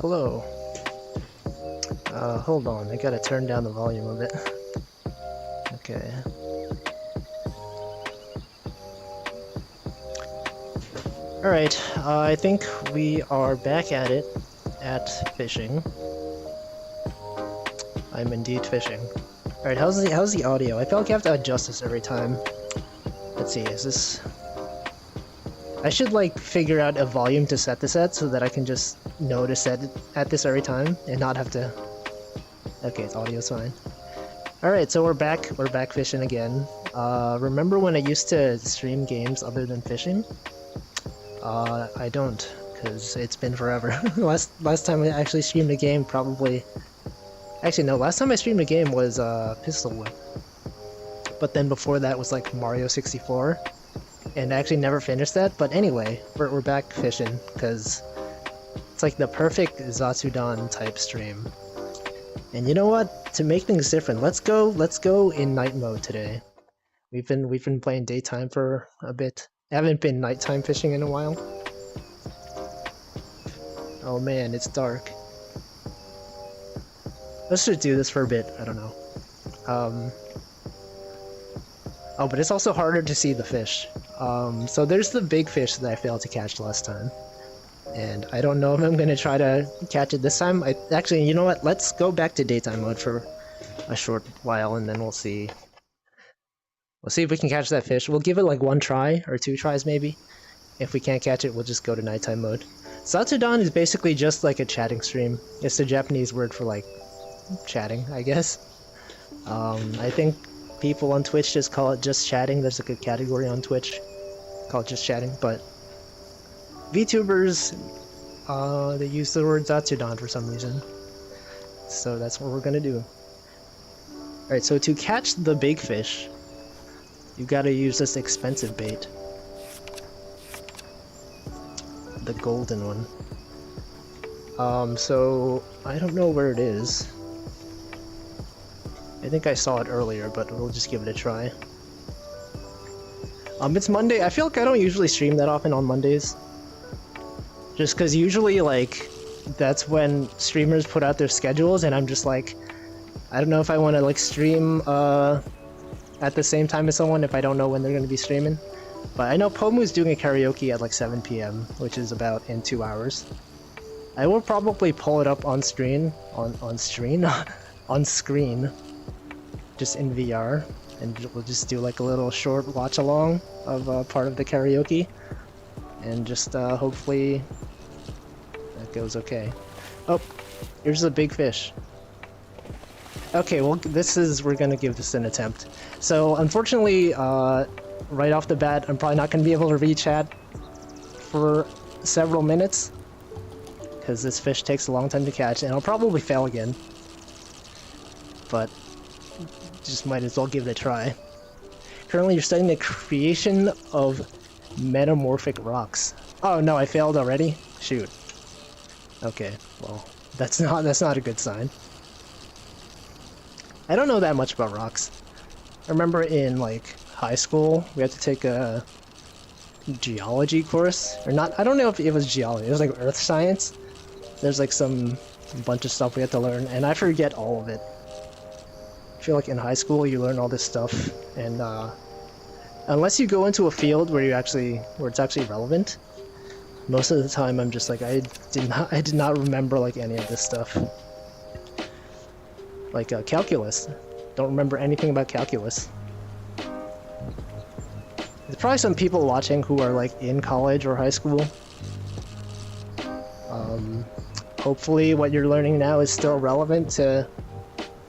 hello. Hold on, I gotta turn down the volume a bit. Okay. Alright, I think we are back at it, at fishing. I'm indeed fishing. Alright, how's the audio? I feel like I have to adjust this every time. Let's see, is this... I should like figure out a volume to set this at so that I can just know to set it at this every time and not have to... Okay, audio's fine. Alright, so we're back fishing again. Remember when I used to stream games other than fishing? I don't, because it's been forever. last time I actually streamed a game probably... Actually no, last time I streamed a game was Pistol Whip. But then before that was like Mario 64. And I actually never finished that, but anyway, we're back fishing, because it's like the perfect Zatsudan type stream. And you know what? To make things different, let's go in night mode today. We've been playing daytime for a bit. I haven't been nighttime fishing in a while. Oh man, it's dark. Let's just do this for a bit, I don't know. Oh, but it's also harder to see the fish. So there's the big fish that I failed to catch last time. And I don't know if I'm gonna try to catch it this time. Actually, you know what? Let's go back to daytime mode for a short while and then we'll see. We'll see if we can catch that fish. We'll give it like one try, or two tries maybe. If we can't catch it, we'll just go to nighttime mode. Zatsudan is basically just like a chatting stream. It's the Japanese word for like chatting, I guess. I think people on Twitch just call it just chatting. There's like a category on Twitch called just chatting, but VTubers, they use the word Zatsudan for some reason. So that's what we're gonna do. Alright, so to catch the big fish, you gotta use this expensive bait. The golden one. So I don't know where it is. I think I saw it earlier, but we'll just give it a try. It's Monday. I feel like I don't usually stream that often on Mondays. Just because usually, like, that's when streamers put out their schedules, and I'm just like, I don't know if I want to, like, stream, at the same time as someone if I don't know when they're going to be streaming. But I know Pomu's doing a karaoke at, like, 7 p.m., which is about in 2 hours. I will probably pull it up on screen, on screen? on screen. Just in VR, and we'll just do like a little short watch along of part of the karaoke, and just hopefully that goes okay. Oh, here's a big fish. Okay, well we're gonna give this an attempt. So unfortunately, right off the bat, I'm probably not gonna be able to read chat for several minutes, because this fish takes a long time to catch, and I'll probably fail again. But just might as well give it a try. Currently, you're studying the creation of metamorphic rocks. Oh no, I failed already? Shoot. Okay, well, that's not a good sign. I don't know that much about rocks. I remember in like high school, we had to take a geology course, or not. I don't know if it was geology. It was like earth science. There's like some bunch of stuff we had to learn, and I forget all of it. I feel like in high school you learn all this stuff, and unless you go into a field where it's actually relevant, most of the time I'm just like I did not remember like any of this stuff. Like calculus, don't remember anything about calculus. There's probably some people watching who are like in college or high school. Hopefully what you're learning now is still relevant to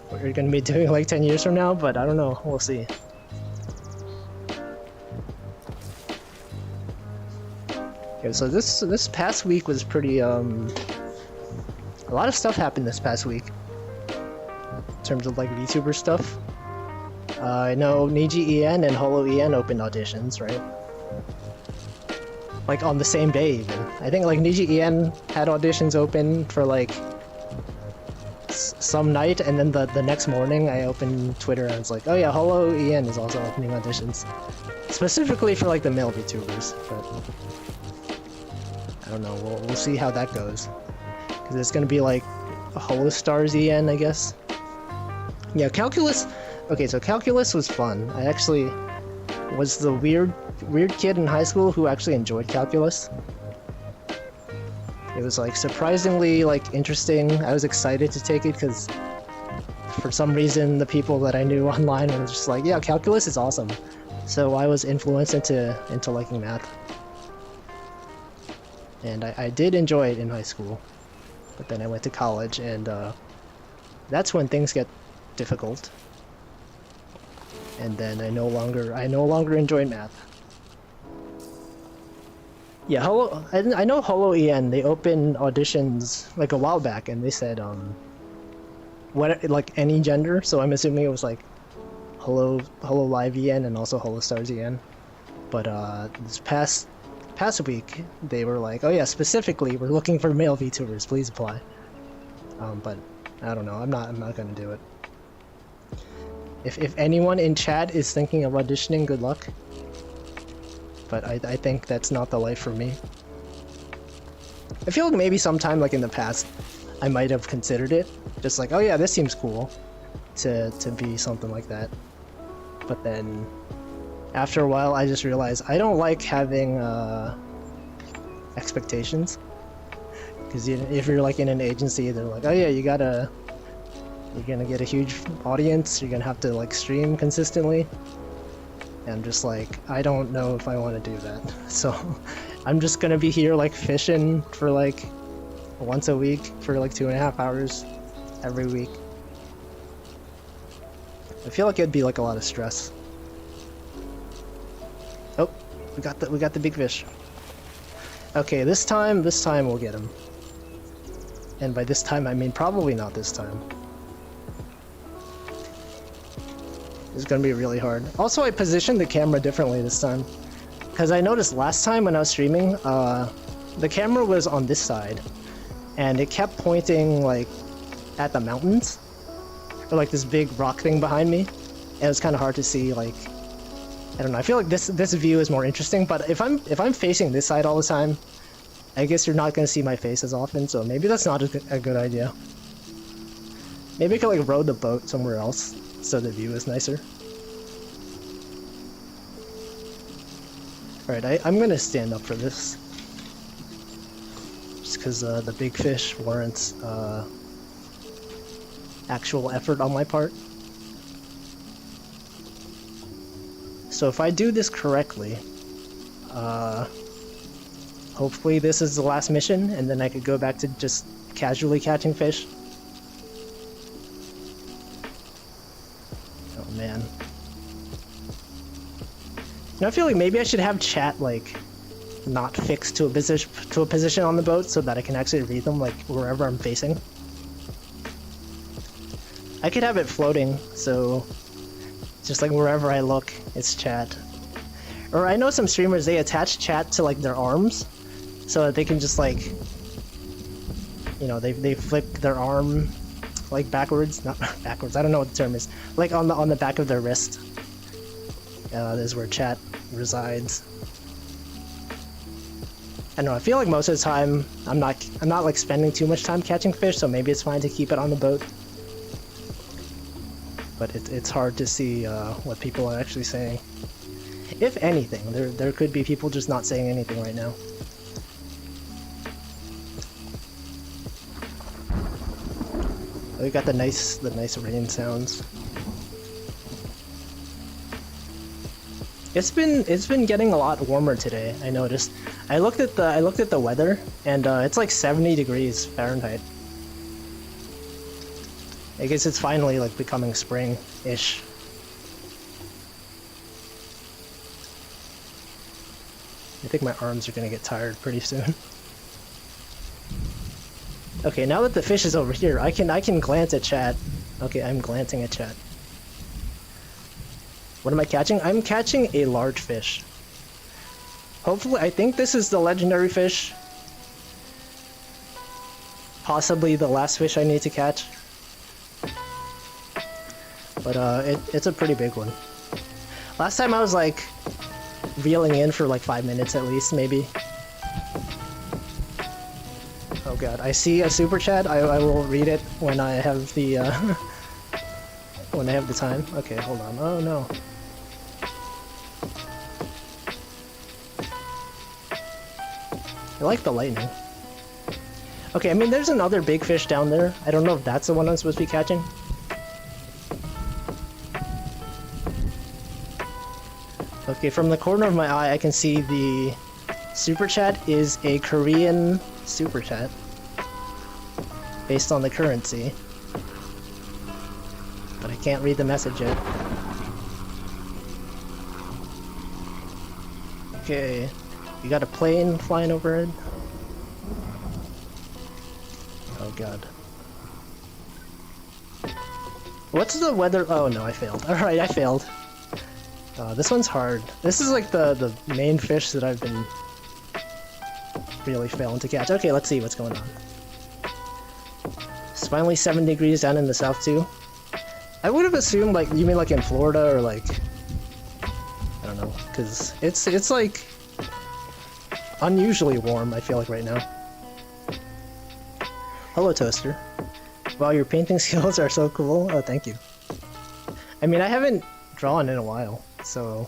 what you're gonna be doing like 10 years from now, but I don't know, we'll see. Okay, so this past week was pretty, a lot of stuff happened this past week. In terms of like VTuber stuff. I know Niji EN and Holo EN opened auditions, right? Like on the same day even. I think like Niji EN had auditions open for like some night, and then the next morning I opened Twitter and it's like, oh yeah, Holo EN is also opening auditions. Specifically for like the male VTubers, but I don't know, we'll see how that goes. because it's gonna be like a Holostars EN, I guess. Yeah, calculus. Okay, so calculus was fun. I actually was the weird kid in high school who actually enjoyed calculus. It was like surprisingly like interesting. I was excited to take it because for some reason the people that I knew online were just like, yeah, calculus is awesome. So I was influenced into liking math. And I did enjoy it in high school. But then I went to college and that's when things get difficult. And then I no longer enjoy math. Yeah, I know Holo EN, they opened auditions like a while back and they said what, like any gender, so I'm assuming it was like Holo Live EN and also Holostars EN. But this past week they were like, oh yeah, specifically we're looking for male VTubers, please apply. But I don't know, I'm not gonna do it. If anyone in chat is thinking of auditioning, good luck. But I think that's not the life for me. I feel like maybe sometime like in the past I might have considered it. Just like, oh yeah, this seems cool to be something like that. But then after a while I just realized I don't like having expectations. Because if you're like in an agency, they're like, oh yeah, you're gonna get a huge audience, you're gonna have to like stream consistently. And I'm just like, I don't know if I want to do that. So I'm just gonna be here like fishing for like once a week for like 2.5 hours every week. I feel like it'd be like a lot of stress. Oh, we got the big fish. Okay, this time we'll get him. And by this time I mean probably not this time. It's gonna be really hard. Also, I positioned the camera differently this time. Because I noticed last time when I was streaming, the camera was on this side. And it kept pointing, like, at the mountains. Or, like, this big rock thing behind me. And it was kind of hard to see, like... I don't know, I feel like this view is more interesting, but if I'm facing this side all the time, I guess you're not gonna see my face as often, so maybe that's not a good idea. Maybe I could, like, row the boat somewhere else. So the view is nicer. Alright, I'm gonna stand up for this. Just because the big fish warrants actual effort on my part. So if I do this correctly, hopefully this is the last mission, and then I could go back to just casually catching fish. Man. You know, I feel like maybe I should have chat like not fixed to a position on the boat so that I can actually read them like wherever I'm facing. I could have it floating, so just like wherever I look, it's chat. Or I know some streamers, they attach chat to like their arms so that they can just like, you know, they flick their arm like backwards, not backwards, I don't know what the term is. Like on the back of their wrist. This is where chat resides. I don't know, I feel like most of the time I'm not like spending too much time catching fish, so maybe it's fine to keep it on the boat. But it's hard to see what people are actually saying. If anything, there could be people just not saying anything right now. We got the nice rain sounds. It's been getting a lot warmer today. I noticed. I looked at the weather, and it's like 70 degrees Fahrenheit. I guess it's finally like becoming spring-ish. I think my arms are gonna get tired pretty soon. Okay, now that the fish is over here, I can glance at chat. Okay, I'm glancing at chat. What am I catching? I'm catching a large fish. Hopefully, I think this is the legendary fish. Possibly the last fish I need to catch. But it's a pretty big one. Last time I was like reeling in for like 5 minutes at least, maybe. Oh god, I see a super chat. I will read it when I have the when I have the time. Okay, hold on. Oh no. I like the lightning. Okay, I mean there's another big fish down there. I don't know if that's the one I'm supposed to be catching. Okay, from the corner of my eye I can see the super chat is a Korean super chat based on the currency. But I can't read the message yet. Okay, you got a plane flying overhead? Oh god. What's the weather? Oh no, I failed. Alright, I failed. This one's hard. This is like the main fish that I've been really failing to catch. Okay, let's see what's going on. It's finally 7 degrees down in the south too. I would have assumed like, you mean like in Florida or like, I don't know, because it's like unusually warm, I feel like right now. Hello Toaster. Wow, your painting skills are so cool. Oh, thank you. I mean, I haven't drawn in a while, so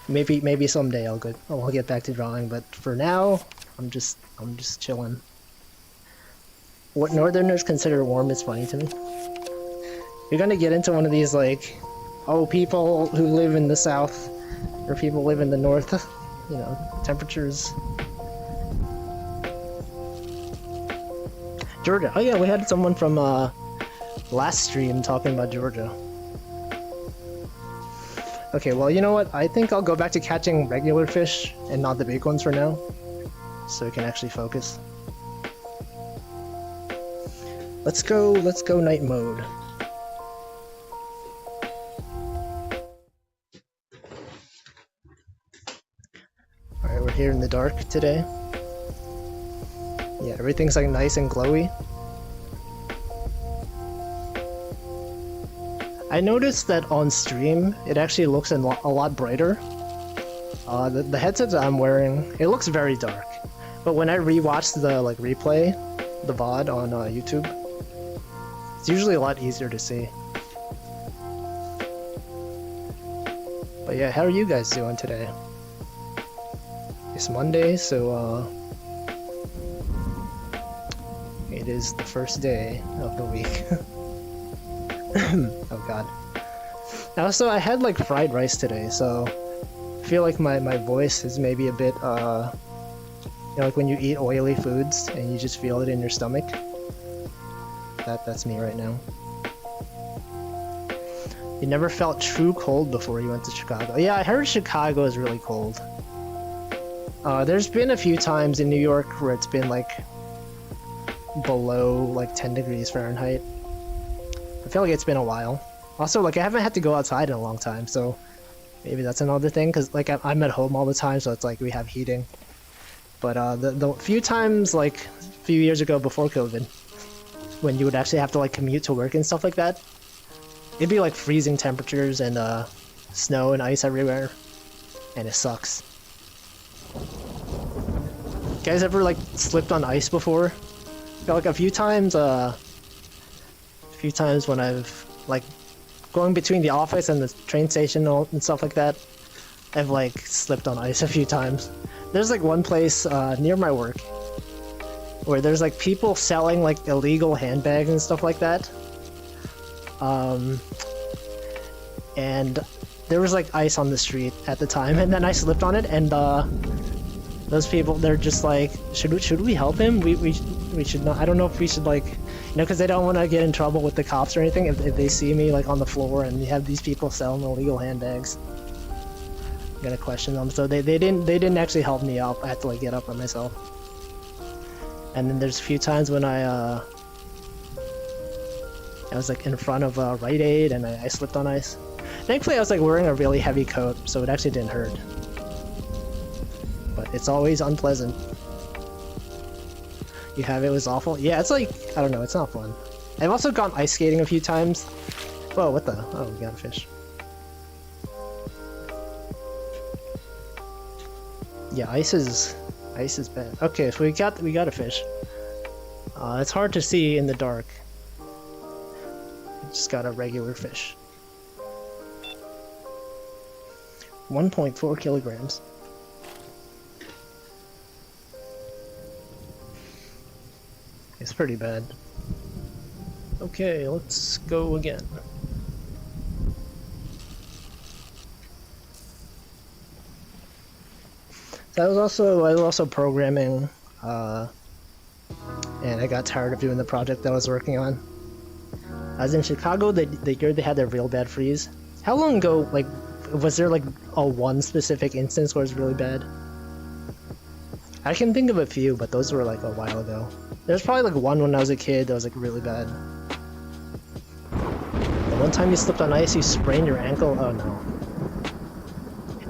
maybe someday I'll get back to drawing, but for now I'm just chilling. What Northerners consider warm is funny to me. You're gonna get into one of these like, oh, people who live in the south or people live in the north, you know, temperatures. Georgia. Oh yeah, we had someone from last stream talking about Georgia. Okay, well, you know what? I think I'll go back to catching regular fish and not the big ones for now, so we can actually focus. Let's go night mode. Alright, we're here in the dark today. Yeah, everything's like nice and glowy. I noticed that on stream, it actually looks a lot brighter. The headset that I'm wearing, it looks very dark. But when I rewatch the like replay, the VOD on YouTube, it's usually a lot easier to see. But yeah, how are you guys doing today? It's Monday, so it is the first day of the week. Oh god. Also, I had like fried rice today, so I feel like my voice is maybe a bit, you know, like when you eat oily foods and you just feel it in your stomach. That's me right now. You never felt true cold before you went to Chicago. Yeah, I heard Chicago is really cold. There's been a few times in New York where it's been like below like 10 degrees Fahrenheit. I feel like it's been a while. Also, like I haven't had to go outside in a long time, so maybe that's another thing, because like I'm at home all the time, so it's like we have heating. But the few times, like a few years ago before COVID, when you would actually have to like commute to work and stuff like that, it'd be like freezing temperatures and snow and ice everywhere, and it sucks. You guys ever like slipped on ice before? I feel like a few times when I've like going between the office and the train station and stuff like that, I've like slipped on ice a few times. There's like one place near my work where there's like people selling like illegal handbags and stuff like that. And there was like ice on the street at the time, and then I slipped on it, and those people, they're just like, should we help him? We should not. I don't know if we should, like, you know, because they don't want to get in trouble with the cops or anything if they see me like on the floor and you have these people selling illegal handbags. I'm gonna question them. So they didn't actually help me out. I had to like get up by myself. And then there's a few times when I was like in front of Rite Aid and I slipped on ice. Thankfully I was like wearing a really heavy coat, so it actually didn't hurt. But it's always unpleasant. You have it was awful? Yeah, it's like, I don't know, it's not fun. I've also gone ice skating a few times. Whoa, what the? Oh, we got a fish. Yeah, ice is Ice is bad. Okay, so we got a fish. It's hard to see in the dark. Just got a regular fish. 1.4 kilograms. It's pretty bad. Okay, let's go again. I was also programming, and I got tired of doing the project that I was working on. I was in Chicago the year they had their real bad freeze. How long ago, like, was there like a one specific instance where it was really bad? I can think of a few, but those were like a while ago. There's probably like one when I was a kid that was like really bad. The one time you slipped on ice, you sprained your ankle. Oh no.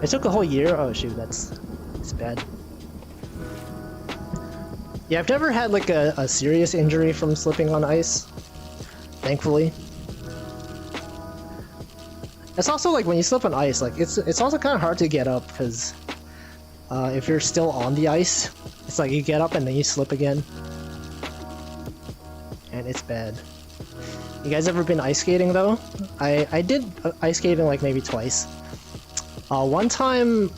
It took a whole year. Oh shoot, it's bad. Yeah, I've never had like a serious injury from slipping on ice. Thankfully. It's also like when you slip on ice, like it's also kind of hard to get up because if you're still on the ice, it's like you get up and then you slip again. And it's bad. You guys ever been ice skating though? I did ice skating like maybe twice. One time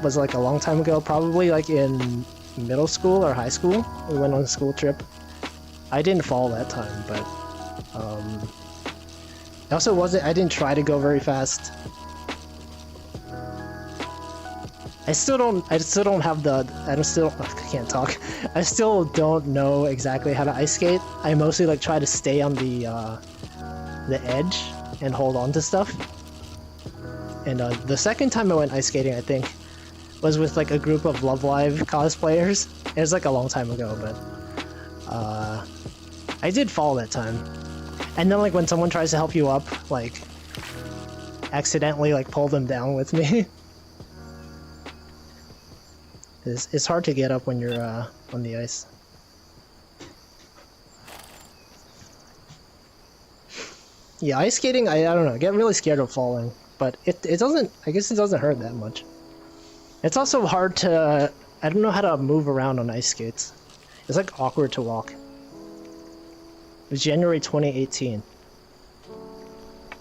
was like a long time ago, probably like in middle school or high school. We went on a school trip. I didn't fall that time, but it also wasn't. I didn't try to go very fast. I still don't have the. I can't talk. I still don't know exactly how to ice skate. I mostly like try to stay on the edge and hold on to stuff. And the second time I went ice skating, I think, was with like a group of Love Live cosplayers. It was like a long time ago, but I did fall that time. And then like when someone tries to help you up, like accidentally like pull them down with me. It's hard to get up when you're on the ice. Yeah, ice skating, I don't know, I get really scared of falling, but it doesn't, I guess it doesn't hurt that much. It's also hard to, I don't know how to move around on ice skates. It's like awkward to walk. It was January 2018.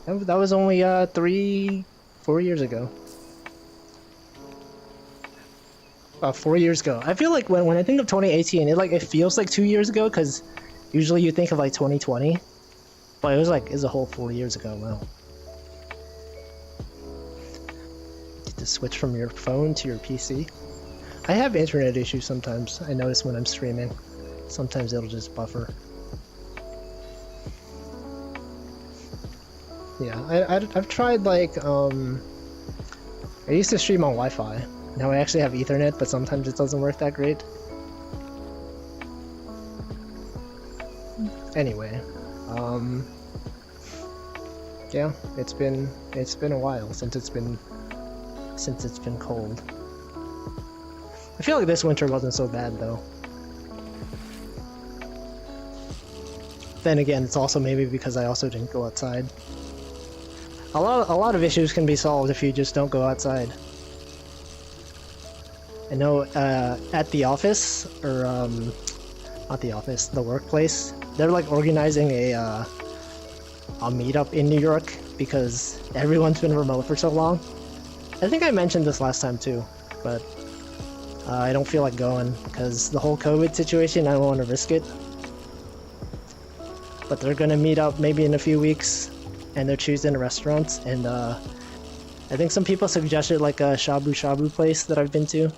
That was only 4 years ago. 4 years ago. I feel like when I think of 2018, it feels like 2 years ago because usually you think of like 2020, but it's a whole 4 years ago. Wow. Get to switch from your phone to your PC. I have internet issues sometimes. I notice when I'm streaming. Sometimes it'll just buffer. Yeah, I've tried like I used to stream on Wi-Fi. Now I actually have Ethernet, but sometimes it doesn't work that great. Anyway, yeah, it's been a while since it's been cold. I feel like this winter wasn't so bad though. Then again, it's also maybe because I also didn't go outside. A lot of issues can be solved if you just don't go outside. I know at the office, or not the office, the workplace, they're like organizing a meetup in New York because everyone's been remote for so long. I think I mentioned this last time too, but I don't feel like going because the whole COVID situation, I don't want to risk it. But they're gonna meet up maybe in a few weeks, and they're choosing restaurants, and I think some people suggested like a shabu shabu place that I've been to.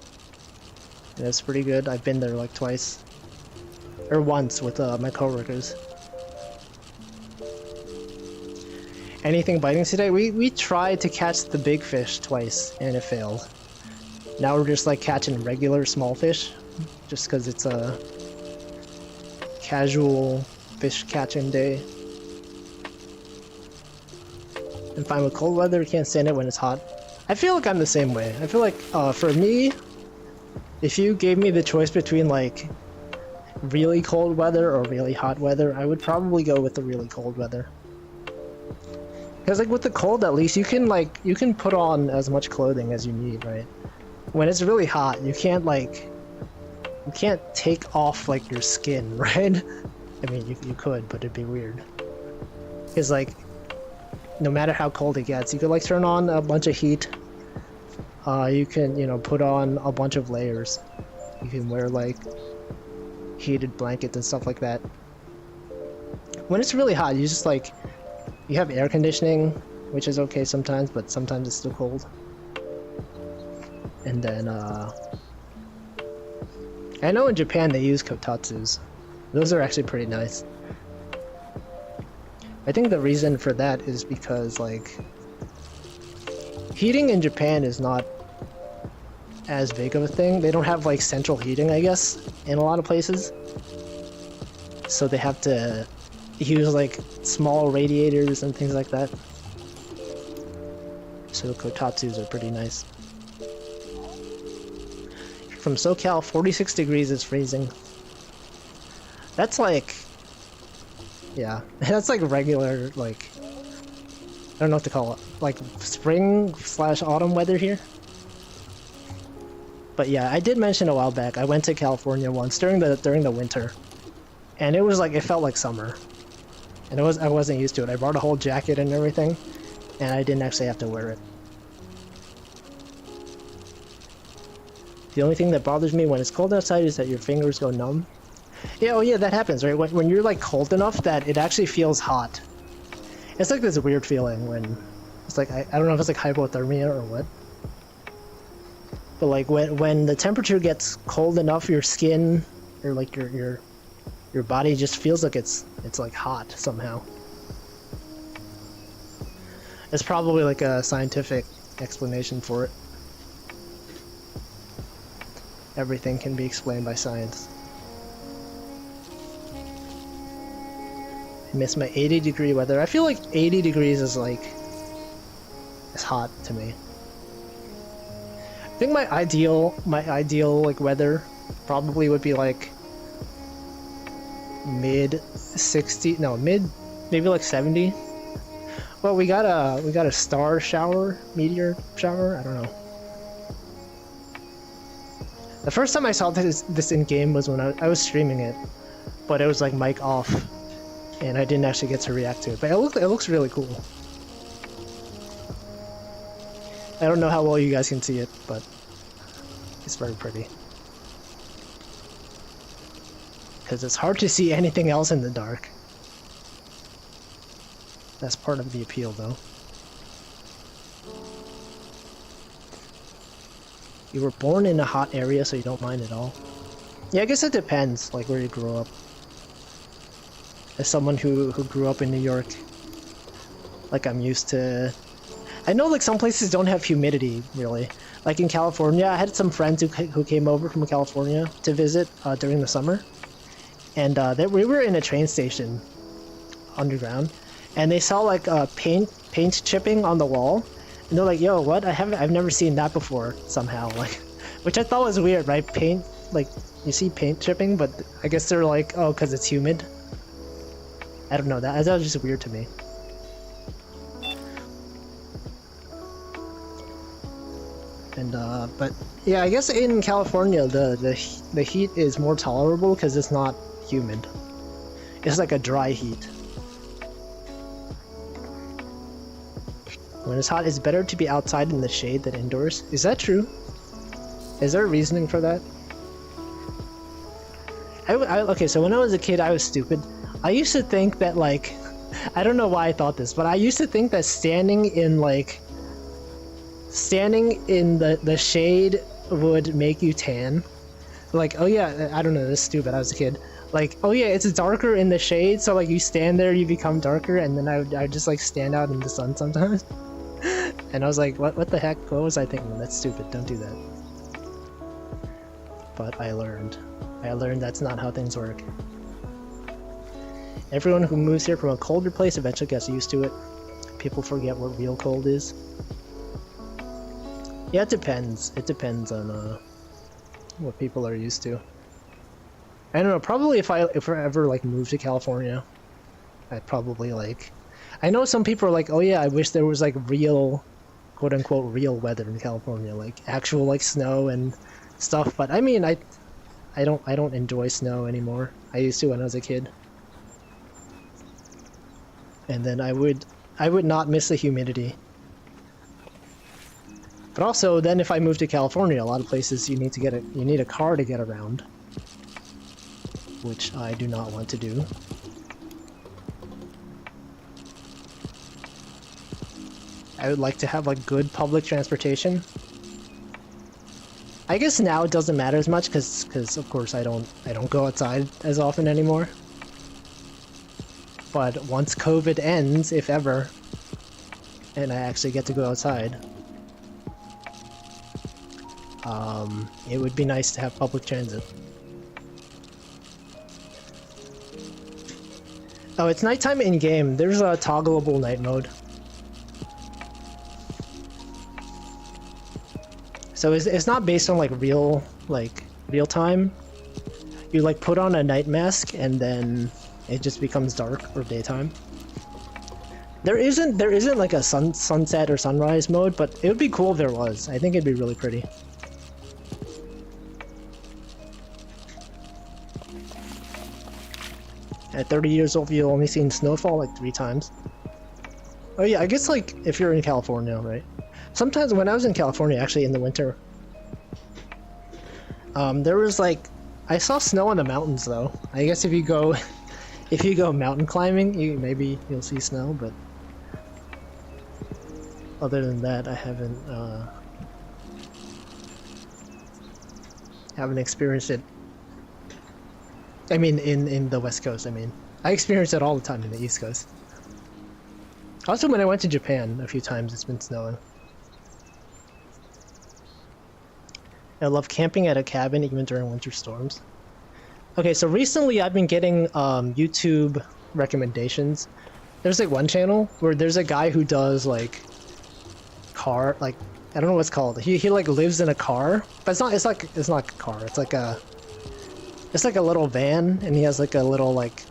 And it's pretty good. I've been there like twice. Or once with my coworkers. Anything biting today? We tried to catch the big fish twice and it failed. Now we're just like catching regular small fish. Just because it's a casual fish catching day. I'm fine with cold weather, can't stand it when it's hot. I feel like I'm the same way. I feel like for me, if you gave me the choice between like really cold weather or really hot weather, I would probably go with the really cold weather. Because like with the cold, at least you can put on as much clothing as you need, right? When it's really hot, you can't like you can't take off like your skin, right? I mean, you could, but it'd be weird. Because like, no matter how cold it gets, you could like turn on a bunch of heat. You can, you know, put on a bunch of layers. You can wear like heated blankets and stuff like that. When it's really hot, you just like, you have air conditioning, which is okay sometimes, but sometimes it's still cold. And then, I know in Japan they use kotatsus. Those are actually pretty nice. I think the reason for that is because, like, heating in Japan is not as big of a thing. They don't have, like, central heating, I guess, in a lot of places. So they have to use, like, small radiators and things like that. So kotatsus are pretty nice. From SoCal, 46 degrees is freezing. That's like... yeah, that's like regular, like... I don't know what to call it. Like, spring/autumn weather here. But yeah, I did mention a while back, I went to California once during the winter. And it was like, it felt like summer. And I wasn't used to it. I brought a whole jacket and everything. And I didn't actually have to wear it. The only thing that bothers me when it's cold outside is that your fingers go numb. Yeah, oh yeah, that happens, right? When you're like cold enough that it actually feels hot. It's like this weird feeling when it's like, I don't know if it's like hypothermia or what. But like when the temperature gets cold enough, your skin or like your body just feels like it's like hot somehow. It's probably like a scientific explanation for it. Everything can be explained by science. I miss my 80-degree weather. I feel like 80 degrees is like... it's hot to me. I think my ideal like weather probably would be like mid maybe like 70. Well, we got a star shower, meteor shower, I don't know. The first time I saw this in game was when I was streaming it, but it was like mic off, and I didn't actually get to react to it. But it looks really cool. I don't know how well you guys can see it, but it's very pretty. Because it's hard to see anything else in the dark. That's part of the appeal, though. You were born in a hot area, so you don't mind at all. Yeah, I guess it depends, like, where you grew up. As someone who grew up in New York, like, I'm used to... I know, like, some places don't have humidity, really. Like, in California, I had some friends who came over from California to visit during the summer. And we were in a train station, underground, and they saw, like, paint chipping on the wall. And they're like, yo, what? I've never seen that before, somehow. Like, which I thought was weird, right? Paint, like, you see paint chipping, but I guess they're like, oh, because it's humid. I don't know, that was just weird to me. And, but, yeah, I guess in California, the heat is more tolerable because it's not humid. It's like a dry heat. When it's hot, it's better to be outside in the shade than indoors. Is that true? Is there a reasoning for that? Okay, so when I was a kid, I was stupid. I used to think that, like... I don't know why I thought this, but I used to think that standing in the shade would make you tan. Like, oh yeah, I don't know, this is stupid, I was a kid. Like, oh yeah, it's darker in the shade, so like you stand there, you become darker, and then I would just like stand out in the sun sometimes. And I was like, what the heck? What was I thinking? That's stupid, don't do that. But I learned that's not how things work. Everyone who moves here from a colder place eventually gets used to it. People forget what real cold is. Yeah, it depends. It depends on what people are used to. I don't know, probably if I ever like moved to California, I'd probably like... I know some people are like, oh yeah, I wish there was like real, quote-unquote real weather in California, like actual like snow and stuff, but I mean, I don't enjoy snow anymore. I used to when I was a kid. And then I would not miss the humidity. But also, then if I move to California, a lot of places you need a car to get around, which I do not want to do. I would like to have like good public transportation. I guess now it doesn't matter as much because of course I don't go outside as often anymore. But once COVID ends, if ever, and I actually get to go outside, it would be nice to have public transit. Oh, it's nighttime in-game. There's a toggleable night mode. So it's not based on like real time. You like put on a night mask and then it just becomes dark or daytime. There isn't like a sunset or sunrise mode, but it would be cool if there was. I think it'd be really pretty. At 30 years old, you've only seen snowfall like 3 times. Oh yeah, I guess like if you're in California, right? Sometimes when I was in California, actually in the winter, there was like, I saw snow in the mountains though. I guess if you go mountain climbing, you'll see snow, but other than that, I haven't experienced it. I mean, in the West Coast, I mean. I experience it all the time in the East Coast. Also, when I went to Japan a few times, it's been snowing. I love camping at a cabin even during winter storms. Okay, so recently I've been getting YouTube recommendations. There's like one channel where there's a guy who does like car, like I don't know what's called. He like lives in a car, but it's not a car. It's like a little van, and he has like a little like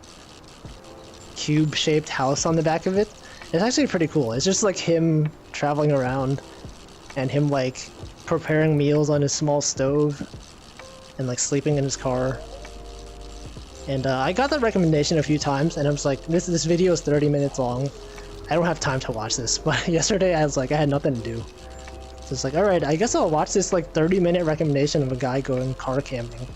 cube-shaped house on the back of it. It's actually pretty cool. It's just like him traveling around and him like preparing meals on his small stove and like sleeping in his car. And I got that recommendation a few times and I was like, this video is 30 minutes long. I don't have time to watch this. But yesterday I was like, I had nothing to do. So it's like, alright, I guess I'll watch this like 30-minute recommendation of a guy going car camping.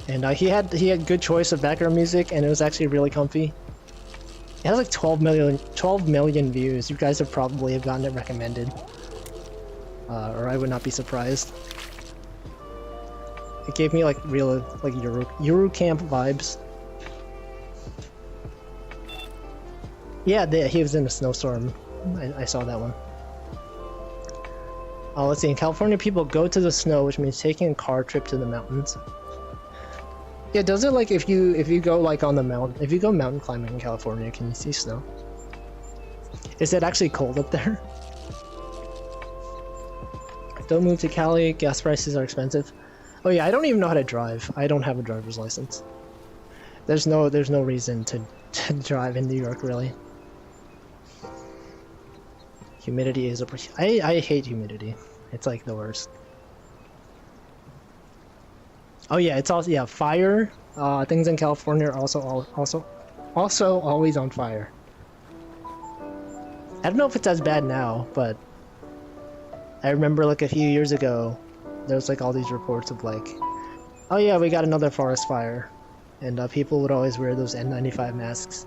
And he had good choice of background music and it was actually really comfy. It has like 12 million views. You guys have probably gotten it recommended. Or I would not be surprised. It gave me like real like Euro camp vibes. Yeah, he was in a snowstorm. I saw that one. Let's see. In California, people go to the snow, which means taking a car trip to the mountains. Yeah, does it like if you go like on the mountain, if you go mountain climbing in California, can you see snow? Is it actually cold up there? Don't move to Cali, gas prices are expensive. Oh yeah, I don't even know how to drive. I don't have a driver's license. There's no reason to drive in New York, really. Humidity is I hate humidity. It's like the worst. Oh yeah, it's also fire. Things in California are also always on fire. I don't know if it's as bad now, but I remember like a few years ago, there was like all these reports of like, oh yeah, we got another forest fire, and people would always wear those N95 masks.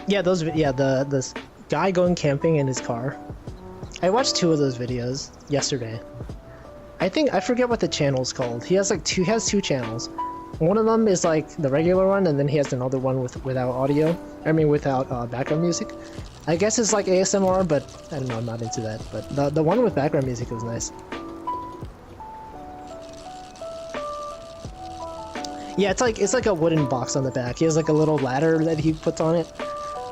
Yeah, the guy going camping in his car. I watched 2 of those videos yesterday. I forget what the channel's called. He has two channels. One of them is like the regular one, and then he has another one without audio. I mean, without background music. I guess it's like ASMR, but I don't know. I'm not into that. But the one with background music was nice. Yeah, it's like a wooden box on the back. He has like a little ladder that he puts on it.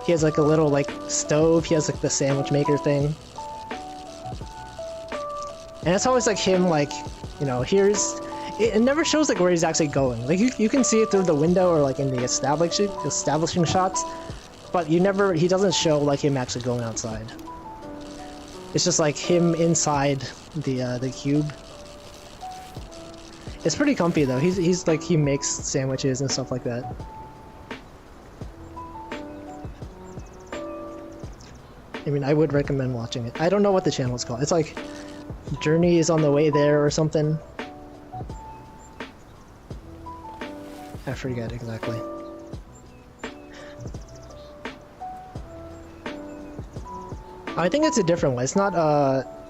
He has like a little like stove. He has like the sandwich maker thing. And it's always like him like, you know, it never shows like where he's actually going. Like you can see it through the window or like in the establishing shots. But he doesn't show like him actually going outside. It's just like him inside the cube. It's pretty comfy though. He's like, he makes sandwiches and stuff like that. I mean, I would recommend watching it. I don't know what the channel is called. It's like Journey is on the way there or something. I forget exactly. I think it's a different one. It's not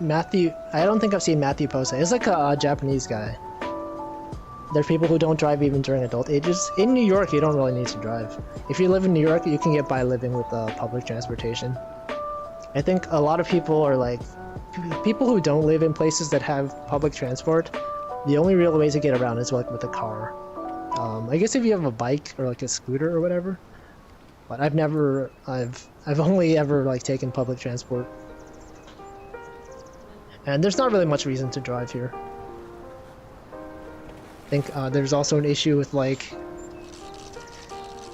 Matthew. I don't think I've seen Matthew post it. It's like a Japanese guy. There are people who don't drive even during adult ages. In New York, you don't really need to drive. If you live in New York, you can get by living with public transportation. I think a lot of people are like, people who don't live in places that have public transport, the only real way to get around is like with a car. I guess if you have a bike or like a scooter or whatever, but I've only ever like taken public transport. And there's not really much reason to drive here. I think there's also an issue with like,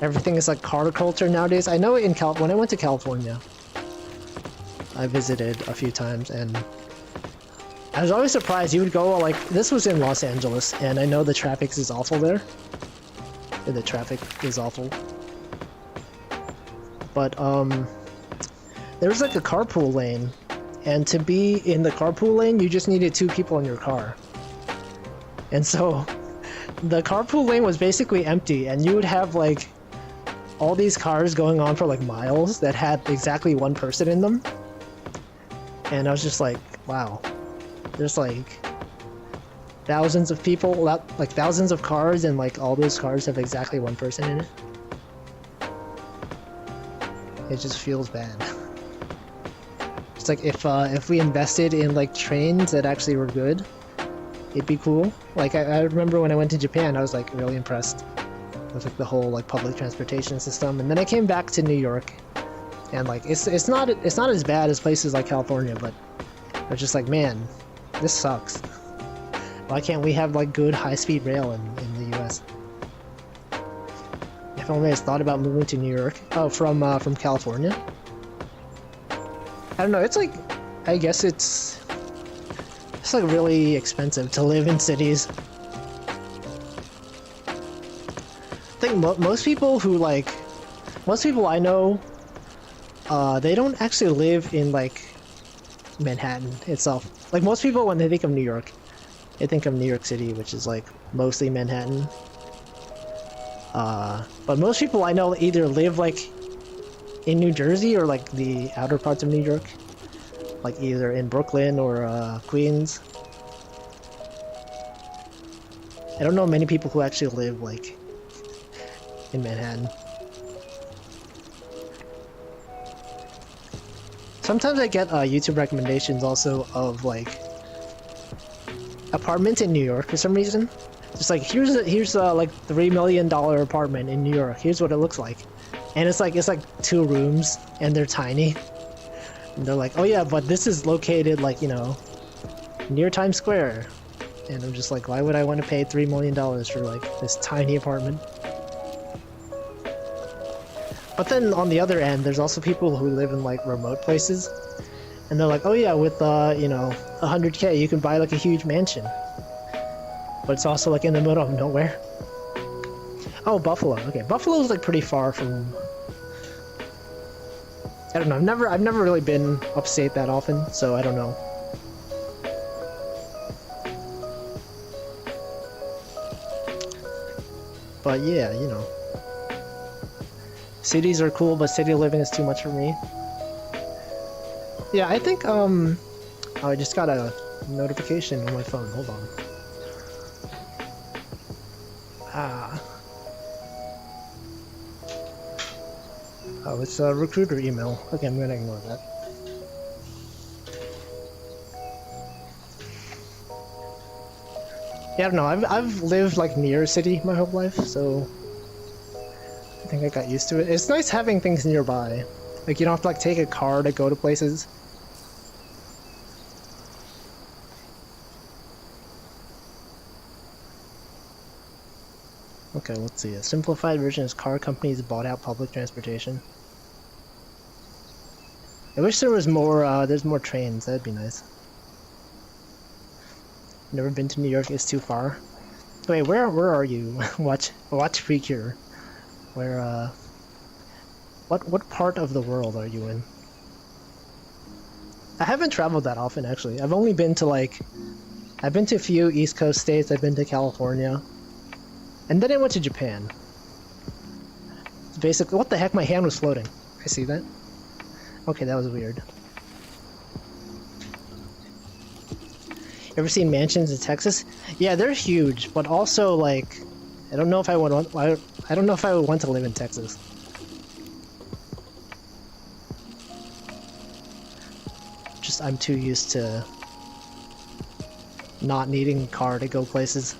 everything is like car culture nowadays. I know when I went to California, I visited a few times and I was always surprised. You would go like, this was in Los Angeles and I know the traffic is awful there. The traffic is awful. But there's like a carpool lane, and to be in the carpool lane you just needed 2 people in your car. And so the carpool lane was basically empty and you would have like all these cars going on for like miles that had exactly 1 person in them. And I was just like, wow, there's like thousands of people, like thousands of cars, and like all those cars have exactly 1 person in it. It just feels bad. It's like if we invested in like trains that actually were good, it'd be cool. Like I remember when I went to Japan, I was like really impressed with like the whole like public transportation system. And then I came back to New York, and like it's not as bad as places like California, but I was just like, man, this sucks. Why can't we have like good high-speed rail in the US? If only I thought about moving to New York. Oh, from California. I don't know. It's like, I guess it's like really expensive to live in cities. I think most people I know, they don't actually live in like Manhattan itself. Like most people, when they think of New York, they think of New York City, which is like mostly Manhattan. But most people I know either live like in New Jersey or like the outer parts of New York, like either in Brooklyn or Queens. I don't know many people who actually live like in Manhattan. Sometimes I get YouTube recommendations also of like apartments in New York for some reason. Just like here's like $3 million apartment in New York. Here's what it looks like, and it's like 2 rooms and they're tiny. And they're like, oh yeah, but this is located like, you know, near Times Square. And I'm just like, why would I want to pay $3 million for like this tiny apartment? But then on the other end, there's also people who live in like remote places, and they're like, oh yeah, with you know, 100K you can buy like a huge mansion. But it's also like in the middle of nowhere. Oh, Buffalo. Okay, Buffalo's like pretty far from. I don't know. I've never really been upstate that often, so I don't know. But yeah, you know. Cities are cool, but city living is too much for me. Yeah, I think, oh, I just got a notification on my phone. Hold on. Oh, it's a recruiter email. Okay, I'm gonna ignore that. Yeah, I don't know. I've lived like near a city my whole life, so I think I got used to it. It's nice having things nearby. Like you don't have to like take a car to go to places. Okay, let's see. A simplified version is car companies bought out public transportation. I wish there was more, there's more trains. That'd be nice. Never been to New York. It's too far. Wait, where are you? watch Precure. Where, what part of the world are you in? I haven't traveled that often, actually. I've only been to, like... I've been to a few East Coast states. I've been to California. And then I went to Japan. It's basically... What the heck? My hand was floating. I see that? Okay, that was weird. Ever seen mansions in Texas? Yeah, they're huge, but also, like... I don't know if I would want... I don't know if I would want to live in Texas. I'm too used to not needing a car to go places.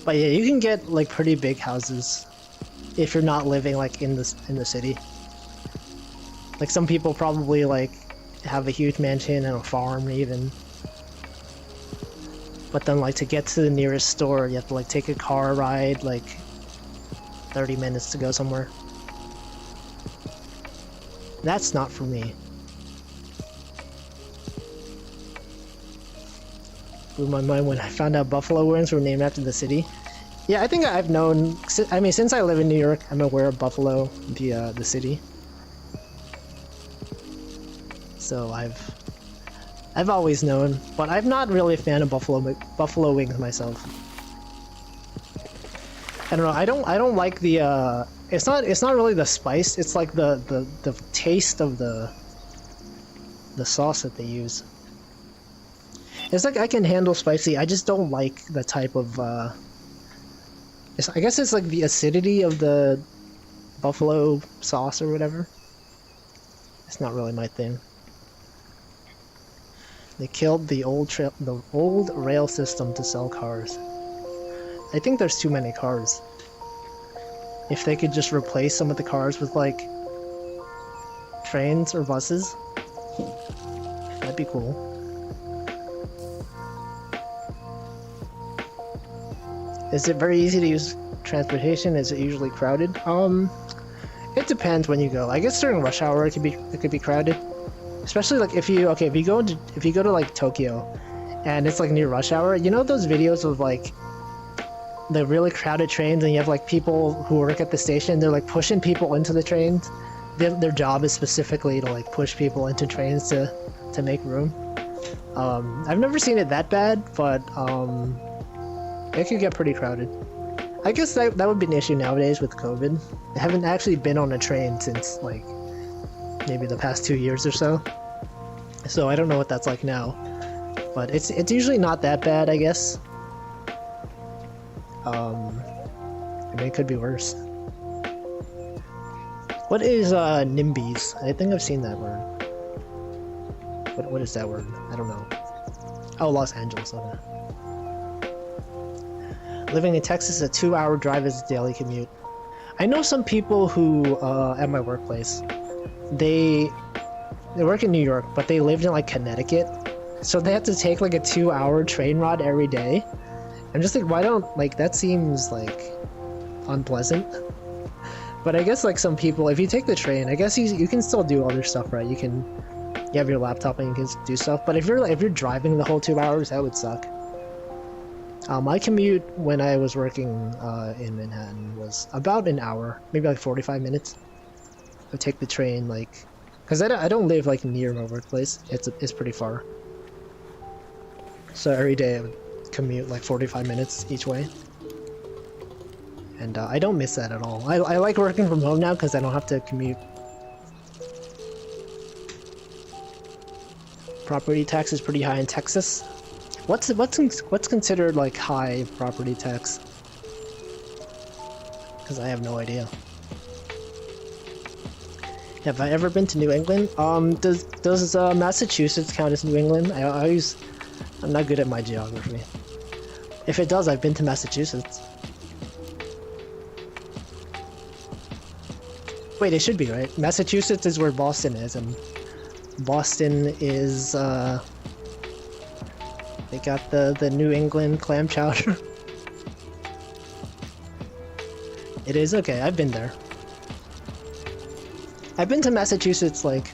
But yeah, you can get like pretty big houses if you're not living like in the city. Like some people probably like have a huge mansion and a farm even. But then like to get to the nearest store, you have to like take a car ride like 30 minutes to go somewhere. That's not for me. Blew my mind when I found out buffalo wings were named after the city. Yeah, I think I've known. I mean, since I live in New York, I'm aware of Buffalo, the city. So I've always known, but I'm not really a fan of buffalo wings myself. I don't know. I don't like the. It's not really the spice. It's like the taste of the sauce that they use. It's like I can handle spicy, I just don't like the type of, I guess it's like the acidity of the buffalo sauce or whatever. It's not really my thing. They killed the old rail system to sell cars. I think there's too many cars. If they could just replace some of the cars with, like, trains or buses, that'd be cool. Is it very easy to use transportation? Is it usually crowded? It depends when you go. I guess during rush hour it could be crowded. Especially like if you go to like Tokyo and it's like near rush hour, you know those videos of like the really crowded trains and you have like people who work at the station, they're like pushing people into the trains. Their job is specifically to like push people into trains to make room. I've never seen it that bad, but it could get pretty crowded. I guess that would be an issue nowadays with COVID. I haven't actually been on a train since like maybe the past 2 years or so. So I don't know what that's like now. But it's usually not that bad, I guess. I mean, it could be worse. What is NIMBYs? I think I've seen that word. What is that word? I don't know. Oh, Los Angeles, okay. Living in Texas, a 2-hour drive is a daily commute. I know some people who, at my workplace, they work in New York, but they lived in like Connecticut, so they have to take like a 2-hour train ride every day. I'm just like, why don't, like, that seems like unpleasant. But I guess like some people, if you take the train, I guess you can still do other stuff, right? You have your laptop and you can do stuff. But if you're driving the whole 2 hours, that would suck. My commute when I was working in Manhattan was about an hour, maybe like 45 minutes. I would take the train, like, because I don't live like near my workplace. It's pretty far. So every day I would commute like 45 minutes each way. And I don't miss that at all. I like working from home now because I don't have to commute. Property tax is pretty high in Texas. What's considered like high property tax? Because I have no idea. Have I ever been to New England? Does Massachusetts count as New England? I'm not good at my geography. If it does, I've been to Massachusetts. Wait, it should be, right? Massachusetts is where Boston is, and Boston is, they got the New England clam chowder. It is? Okay, I've been there. I've been to Massachusetts like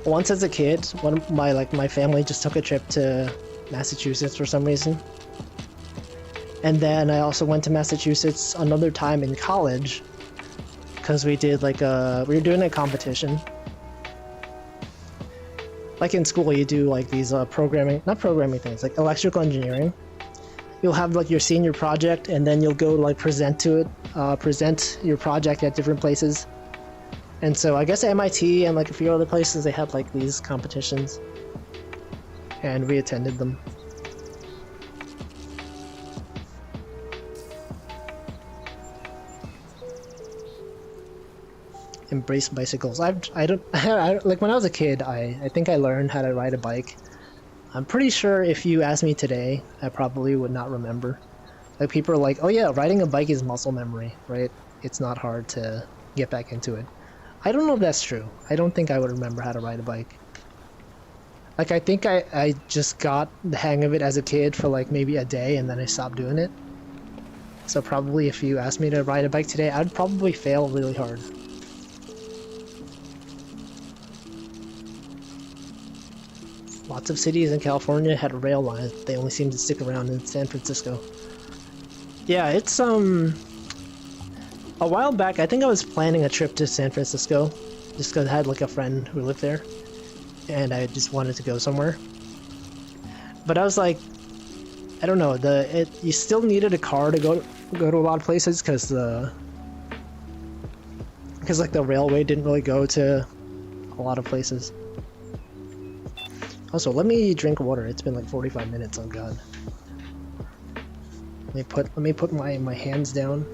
once as a kid. One of my family just took a trip to Massachusetts for some reason. And then I also went to Massachusetts another time in college because we did like we were doing a competition. Like in school, you do like these not programming things, like electrical engineering. You'll have like your senior project, and then you'll go like present your project at different places. And so I guess MIT and like a few other places, they had like these competitions, and we attended them. Embrace bicycles. I like when I was a kid, I think I learned how to ride a bike. I'm pretty sure if you asked me today, I probably would not remember. Like people are like, oh yeah, riding a bike is muscle memory, right? It's not hard to get back into it. I don't know if that's true. I don't think I would remember how to ride a bike. Like I think I just got the hang of it as a kid for like maybe a day and then I stopped doing it. So probably if you asked me to ride a bike today, I'd probably fail really hard. Lots of cities in California had rail lines. They only seem to stick around in San Francisco. Yeah, it's a while back, I think I was planning a trip to San Francisco just because I had like a friend who lived there and I just wanted to go somewhere. But I was like, I don't know, you still needed a car to go to a lot of places because like the railway didn't really go to a lot of places. Also, let me drink water. It's been like 45 minutes. Oh god. Let me put my hands down.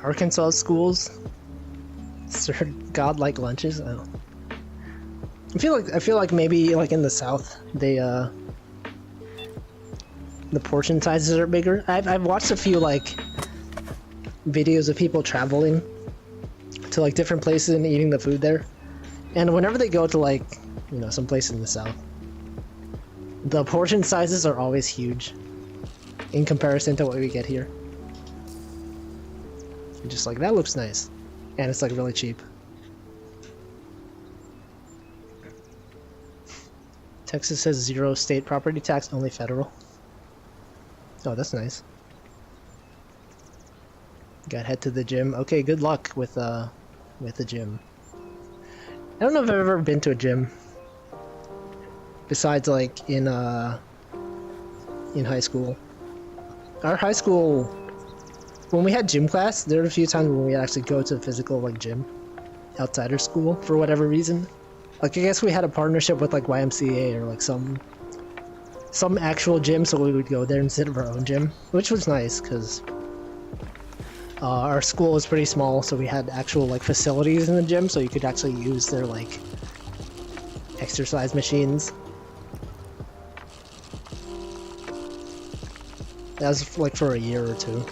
Arkansas schools serve godlike lunches. Oh. I feel like maybe like in the South they the portion sizes are bigger. I've watched a few like videos of people traveling to like different places and eating the food there, and whenever they go to like some place in the South, the portion sizes are always huge in comparison to what we get here. You're just like, that looks nice, and it's like really cheap. Texas has 0 state property tax, only federal. Oh, that's nice. Gotta head to the gym. Okay, good luck with the gym. I don't know if I've ever been to a gym besides like in high school. Our high school, when we had gym class, there were a few times when we actually go to a physical like gym outside our school for whatever reason. Like I guess we had a partnership with like YMCA or like some actual gym, so we would go there instead of our own gym, which was nice because our school was pretty small, so we had actual like facilities in the gym, so you could actually use their like exercise machines. That was like for a year or two.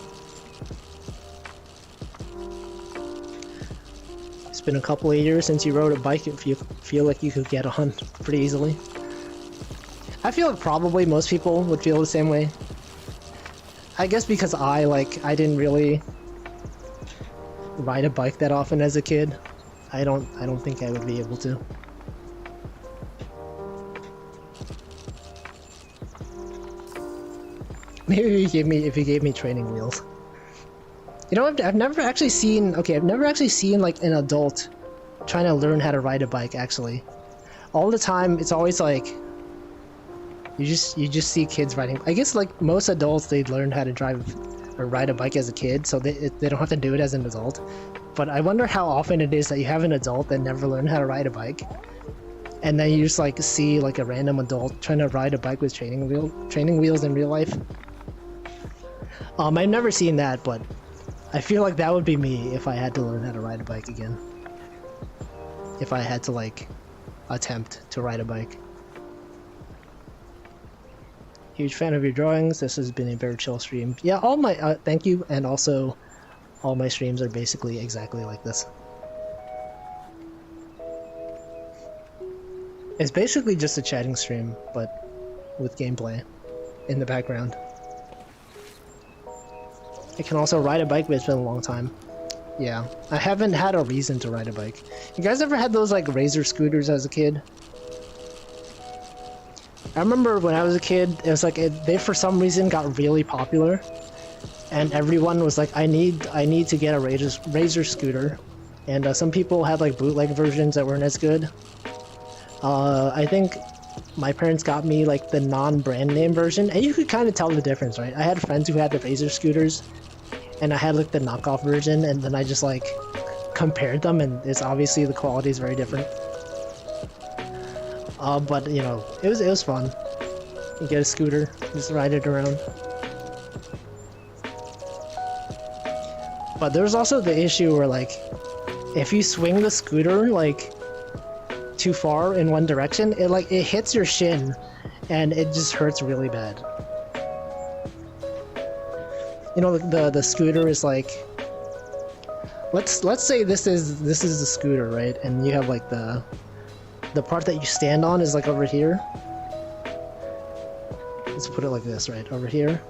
It's been a couple of years since you rode a bike. If you feel like you could get on pretty easily. I feel like probably most people would feel the same way. I guess because I didn't really ride a bike that often as a kid. I don't think I would be able to. Maybe if you gave me training wheels. You know, I've never actually seen like an adult trying to learn how to ride a bike actually. All the time it's always like you just see kids riding. I guess like most adults, they learn how to drive or ride a bike as a kid, so they don't have to do it as an adult. But I wonder how often it is that you have an adult that never learned how to ride a bike, and then you just like see like a random adult trying to ride a bike with training wheels in real life. I've never seen that, but I feel like that would be me if I had to learn how to ride a bike again. If I had to like attempt to ride a bike. Huge fan of your drawings. This has been a very chill stream. Yeah, all my thank you, and also all my streams are basically exactly like this. It's basically just a chatting stream, but with gameplay in the background. I can also ride a bike, but it's been a long time. Yeah, I haven't had a reason to ride a bike. You guys ever had those like Razor scooters as a kid? I remember when I was a kid, it was like they for some reason got really popular, and everyone was like, I need to get a Razor scooter, and some people had like bootleg versions that weren't as good. I think my parents got me like the non-brand name version, and you could kind of tell the difference, right? I had friends who had the Razor scooters, and I had like the knockoff version, and then I just like compared them, and it's obviously the quality is very different. But you know, it was fun. You get a scooter, just ride it around. But there's also the issue where like, if you swing the scooter like too far in one direction, it hits your shin, and it just hurts really bad. You know, the scooter is like, let's say this is the scooter, right? And you have like the part that you stand on is like over here. Let's put it like this, right over here.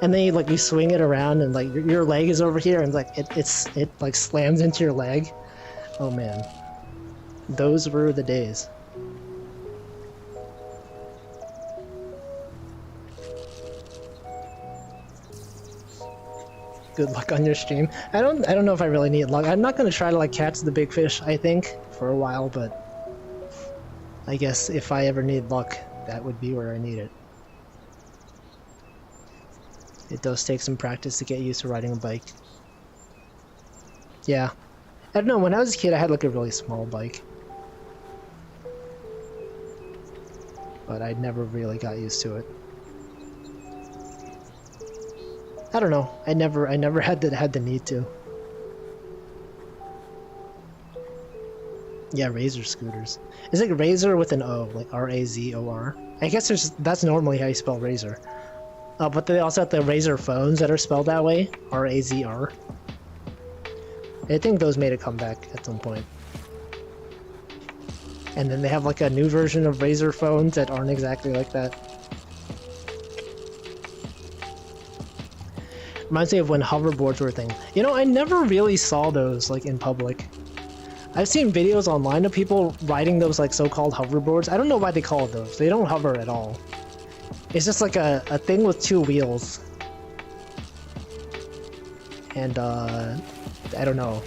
And then you swing it around, and like your leg is over here, and like it like slams into your leg. Oh man, those were the days. Good luck on your stream. I don't know if I really need luck. I'm not gonna try to like catch the big fish, I think, for a while, but I guess if I ever need luck, that would be where I need it. It does take some practice to get used to riding a bike. Yeah. I don't know, when I was a kid I had like a really small bike. But I never really got used to it. I don't know. I never had the need to. Yeah, Razor scooters. It's like Razor with an O, like R-A-Z-O-R. I guess that's normally how you spell Razor. But they also have the Razor phones that are spelled that way, R-A-Z-R. I think those made a comeback at some point. And then they have like a new version of Razor phones that aren't exactly like that. Reminds me of when hoverboards were a thing. You know, I never really saw those like in public. I've seen videos online of people riding those like so-called hoverboards. I don't know why they call it those. They don't hover at all. It's just like a thing with two wheels. And I don't know.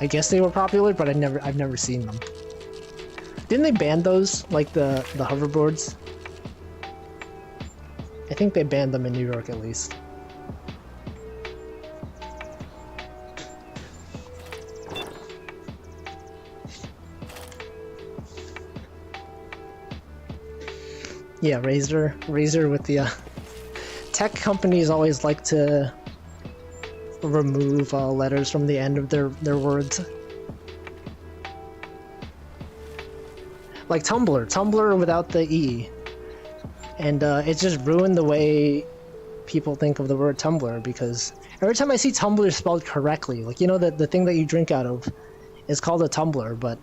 I guess they were popular, but I've never seen them. Didn't they ban those, like the hoverboards? I think they banned them in New York at least. Yeah, Razor with the tech companies always like to remove letters from the end of their words. Like Tumblr without the E. And it just ruined the way people think of the word Tumblr, because every time I see Tumblr spelled correctly, like, you know, the thing that you drink out of is called a tumbler, but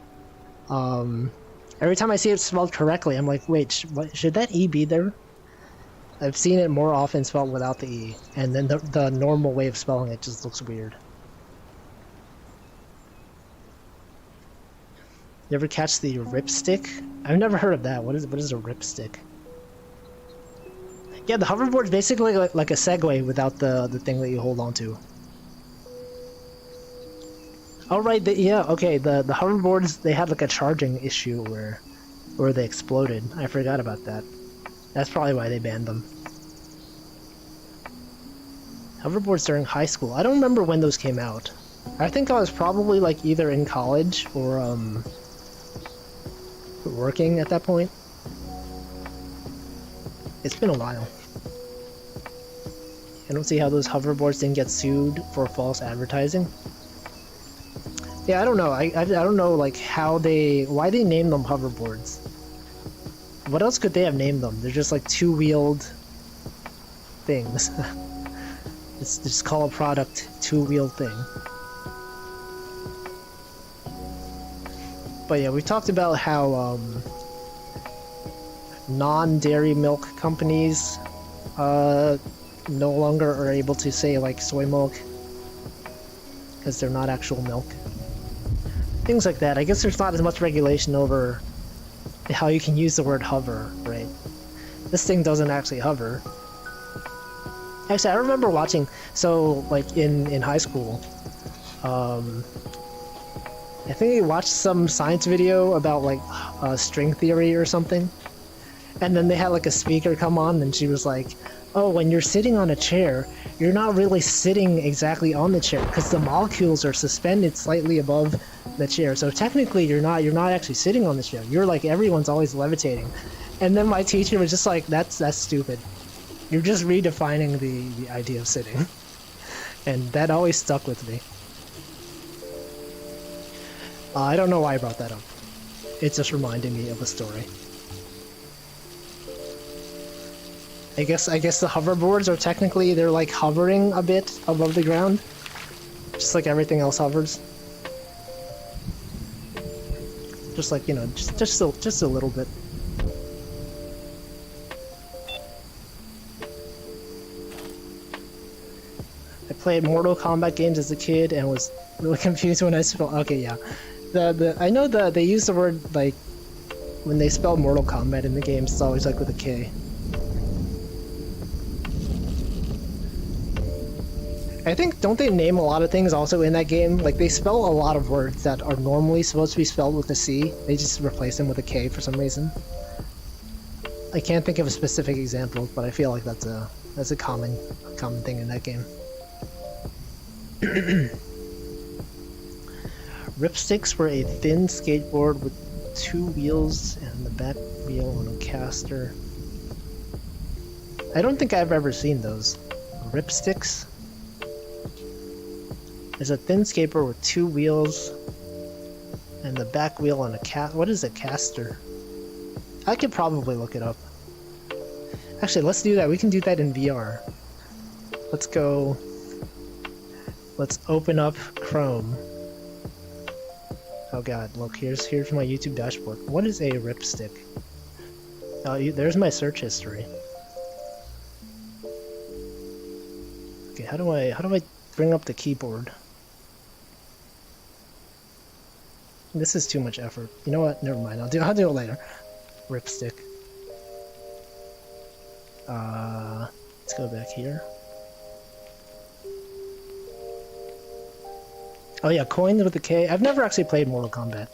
every time I see it spelled correctly, I'm like, wait, should that E be there? I've seen it more often spelled without the E, and then the normal way of spelling it just looks weird. You ever catch the ripstick? I've never heard of that. What is a ripstick? Yeah, the hoverboard's basically like a Segway without the thing that you hold on to. Oh right, yeah, okay, the hoverboards, they had like a charging issue where they exploded. I forgot about that. That's probably why they banned them. Hoverboards during high school. I don't remember when those came out. I think I was probably like either in college or working at that point. It's been a while. I don't see how those hoverboards didn't get sued for false advertising. Yeah, I don't know. I don't know like why they named them hoverboards. what else could they have named them? They're just like two-wheeled things. Just call a product two-wheeled thing. But yeah, we talked about how non-dairy milk companies no longer are able to say like soy milk because they're not actual milk. Things like that. I guess there's not as much regulation over how you can use the word hover, right? This thing doesn't actually hover. Actually, I remember watching, so like in high school, I think I watched some science video about like string theory or something, and then they had like a speaker come on and she was like, oh, when you're sitting on a chair, you're not really sitting exactly on the chair because the molecules are suspended slightly above the chair. So technically you're not actually sitting on the chair. You're like, everyone's always levitating. And then my teacher was just like, that's stupid. You're just redefining the idea of sitting. And that always stuck with me. I don't know why I brought that up. It just reminded me of a story. I guess the hoverboards are technically, they're like hovering a bit above the ground. Just like everything else hovers. Just like, you know, just a little bit. I played Mortal Kombat games as a kid and was really confused when I spelled. Okay, yeah. I know they use the word like when they spell Mortal Kombat in the games. It's always like with a K. I think, don't they name a lot of things also in that game? Like, they spell a lot of words that are normally supposed to be spelled with a C. They just replace them with a K for some reason. I can't think of a specific example, but I feel like that's a common thing in that game. Ripsticks were a thin skateboard with two wheels and the back wheel on a caster. I don't think I've ever seen those. Ripsticks? There's a thin skateboard with two wheels and the back wheel on a what is a caster? I could probably look it up. Actually, let's do that. We can do that in VR. Let's go. Let's open up Chrome. Oh god, look, here's my YouTube dashboard. What is a ripstick? Oh, there's my search history. Okay, how do I bring up the keyboard? This is too much effort. You know what? Never mind. I'll do it later. Ripstick. Let's go back here. Oh yeah, coins with a K. I've never actually played Mortal Kombat.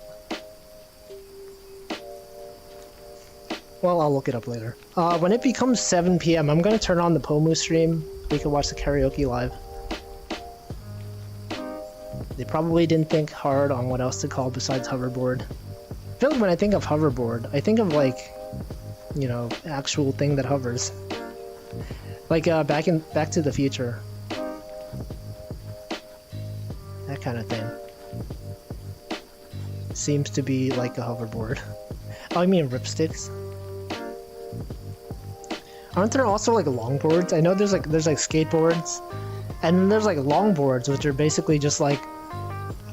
Well, I'll look it up later. When it becomes 7 PM, I'm gonna turn on the Pomu stream. We can watch the karaoke live. They probably didn't think hard on what else to call besides hoverboard. I feel like when I think of hoverboard, I think of like, you know, actual thing that hovers. Like Back to the Future. That kind of thing. Seems to be like a hoverboard. Oh, I mean ripsticks. Aren't there also like longboards? I know there's like skateboards, and then there's like longboards, which are basically just like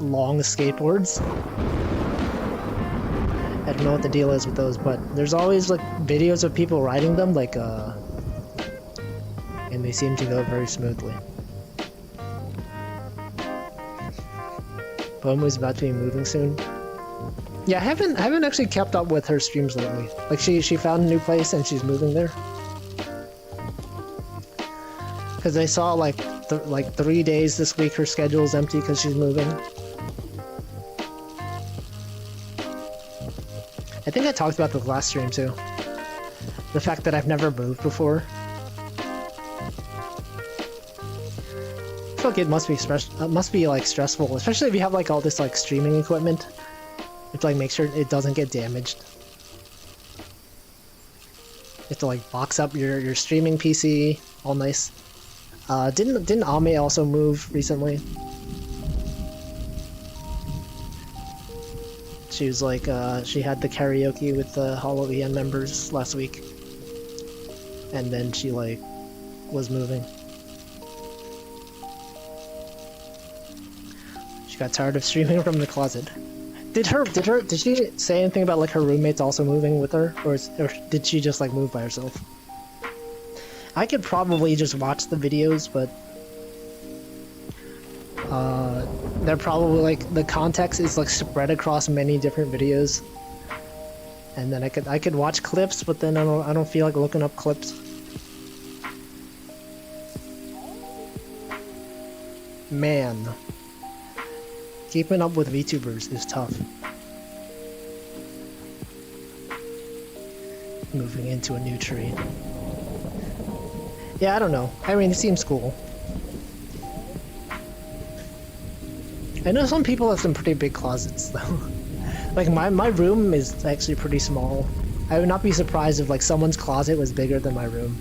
long skateboards. I don't know what the deal is with those, but there's always like videos of people riding them, like and they seem to go very smoothly. Pomu's about to be moving soon. Yeah, I haven't actually kept up with her streams lately. Like she found a new place and she's moving there. Because I saw like 3 days this week her schedule's empty because she's moving. I think I talked about the last stream too. The fact that I've never moved before. I feel like it must be like stressful, especially if you have like all this like streaming equipment. You have to like make sure it doesn't get damaged. You have to like box up your streaming PC, all nice. Didn't Ame also move recently? She was like, she had the karaoke with the Halloween members last week. And then she, like, was moving. She got tired of streaming from the closet. Did she say anything about, like, her roommates also moving with her? Or did she just, like, move by herself? I could probably just watch the videos, but... they're probably, like, the context is, like, spread across many different videos. And then I could watch clips, but then I don't feel like looking up clips. Man. Keeping up with VTubers is tough. Moving into a new tree. Yeah, I don't know. I mean, it seems cool. I know some people have some pretty big closets, though. Like, my room is actually pretty small. I would not be surprised if, like, someone's closet was bigger than my room.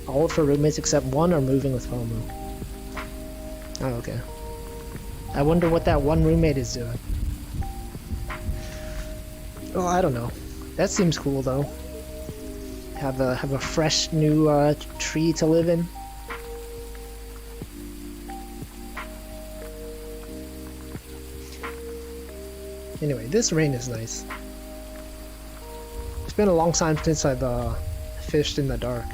All of her roommates except one are moving with FOMO. Oh, okay. I wonder what that one roommate is doing. Well, I don't know. That seems cool, though. Have a fresh new tree to live in. Anyway, this rain is nice. It's been a long time since I've fished in the dark.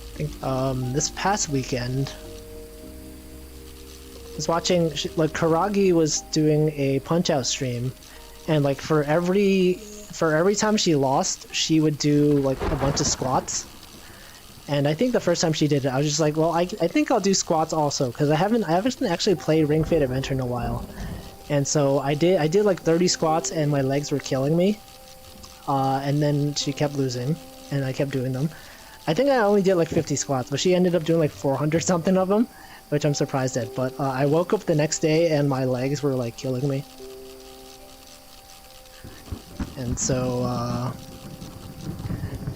I think this past weekend I was watching, like, Karaoke was doing a Punch-Out stream, and like for every time she lost, she would do like a bunch of squats. And I think the first time she did it, I was just like, well, I think I'll do squats also, because I haven't actually played Ring Fit Adventure in a while. And so I did like 30 squats, and my legs were killing me. And then she kept losing, and I kept doing them. I think I only did like 50 squats, but she ended up doing like 400 something of them, which I'm surprised at. But I woke up the next day, and my legs were like killing me. And so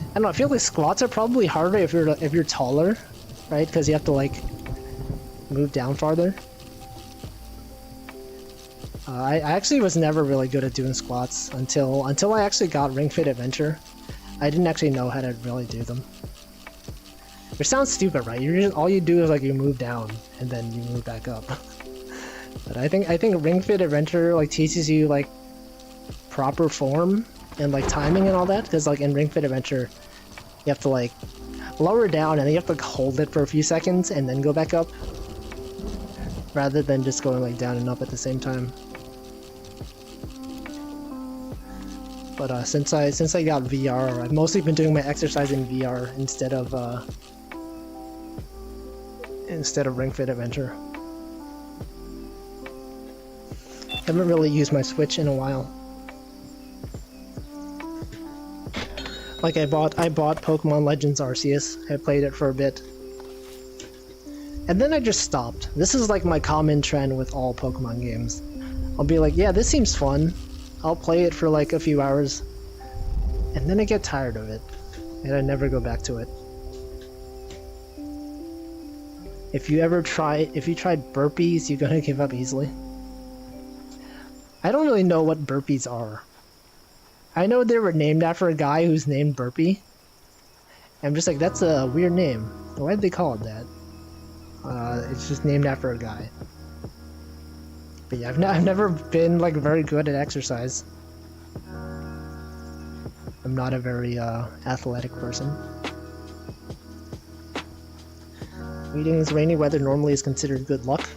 I don't know, I feel like squats are probably harder if you're taller, right? Because you have to like move down farther. I actually was never really good at doing squats until I actually got Ring Fit Adventure. I didn't actually know how to really do them. Which sounds stupid, right? All you do is like you move down and then you move back up. But I think Ring Fit Adventure like teaches you like proper form and like timing and all that, because like in Ring Fit Adventure you have to like lower down and then you have to like, hold it for a few seconds and then go back up, rather than just going like down and up at the same time. But since I got VR, I've mostly been doing my exercise in VR instead of Ring Fit Adventure. Haven't really used my Switch in a while. Like I bought Pokemon Legends Arceus. I played it for a bit. And then I just stopped. This is like my common trend with all Pokemon games. I'll be like, yeah, this seems fun. I'll play it for like a few hours. And then I get tired of it. And I never go back to it. If you tried burpees, you're gonna give up easily. I don't really know what burpees are. I know they were named after a guy who's named Burpee. I'm just like, that's a weird name. Why did they call it that? It's just named after a guy. But yeah, I've never been like very good at exercise. I'm not a very athletic person. Reading this rainy weather normally is considered good luck,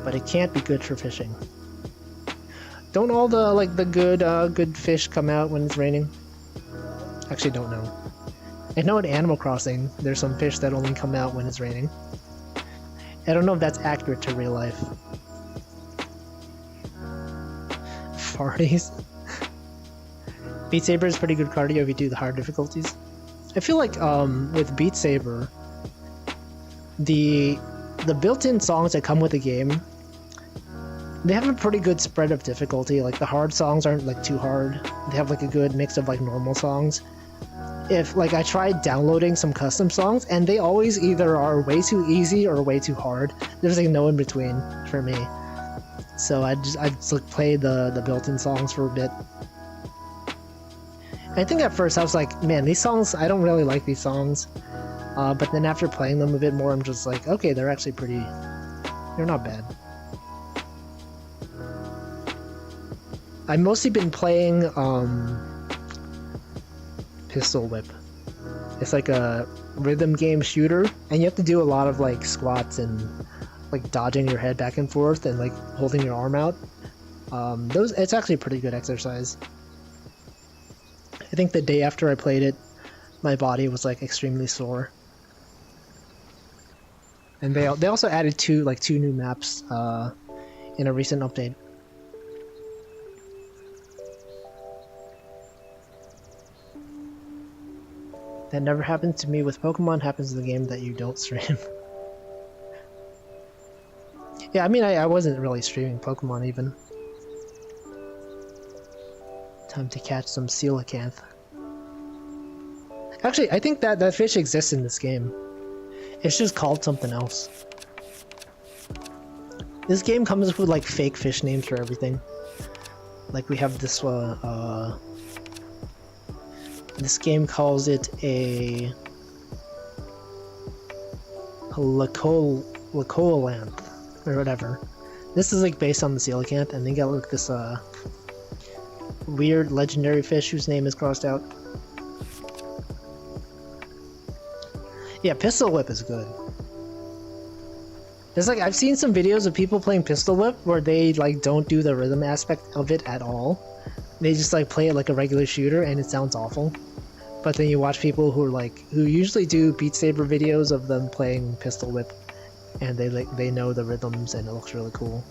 but it can't be good for fishing. Don't all the good fish come out when it's raining? Actually, don't know. I know in Animal Crossing there's some fish that only come out when it's raining. I don't know if that's accurate to real life. Farties. Beat Saber is pretty good cardio if you do the hard difficulties. I feel like with Beat Saber, the built-in songs that come with the game, they have a pretty good spread of difficulty. Like the hard songs aren't like too hard. They have like a good mix of like normal songs. if like I tried downloading some custom songs and they always either are way too easy or way too hard. There's like no in between for me. So I just like play the built-in songs for a bit. I think at first I was like, man, these songs, I don't really like these songs. But then after playing them a bit more, I'm just like, okay, they're actually they're not bad. I've mostly been playing Pistol Whip. It's like a rhythm game shooter, and you have to do a lot of like squats and like dodging your head back and forth and like holding your arm out. It's actually a pretty good exercise. I think the day after I played it, my body was like extremely sore. And they also added two new maps in a recent update. That never happens to me with Pokemon, happens in the game that you don't stream. Yeah, I mean, I wasn't really streaming Pokemon even. Time to catch some coelacanth. Actually, I think that fish exists in this game. It's just called something else. This game comes with like fake fish names for everything. Like we have this one, this game calls it a Lacolanth or whatever. This is like based on the coelacanth, and they got like this weird legendary fish whose name is crossed out. Yeah, Pistol Whip is good. There's like, I've seen some videos of people playing Pistol Whip where they like don't do the rhythm aspect of it at all. They just like play it like a regular shooter and it sounds awful. But then you watch people who usually do Beat Saber videos of them playing Pistol Whip, and they know the rhythms and it looks really cool.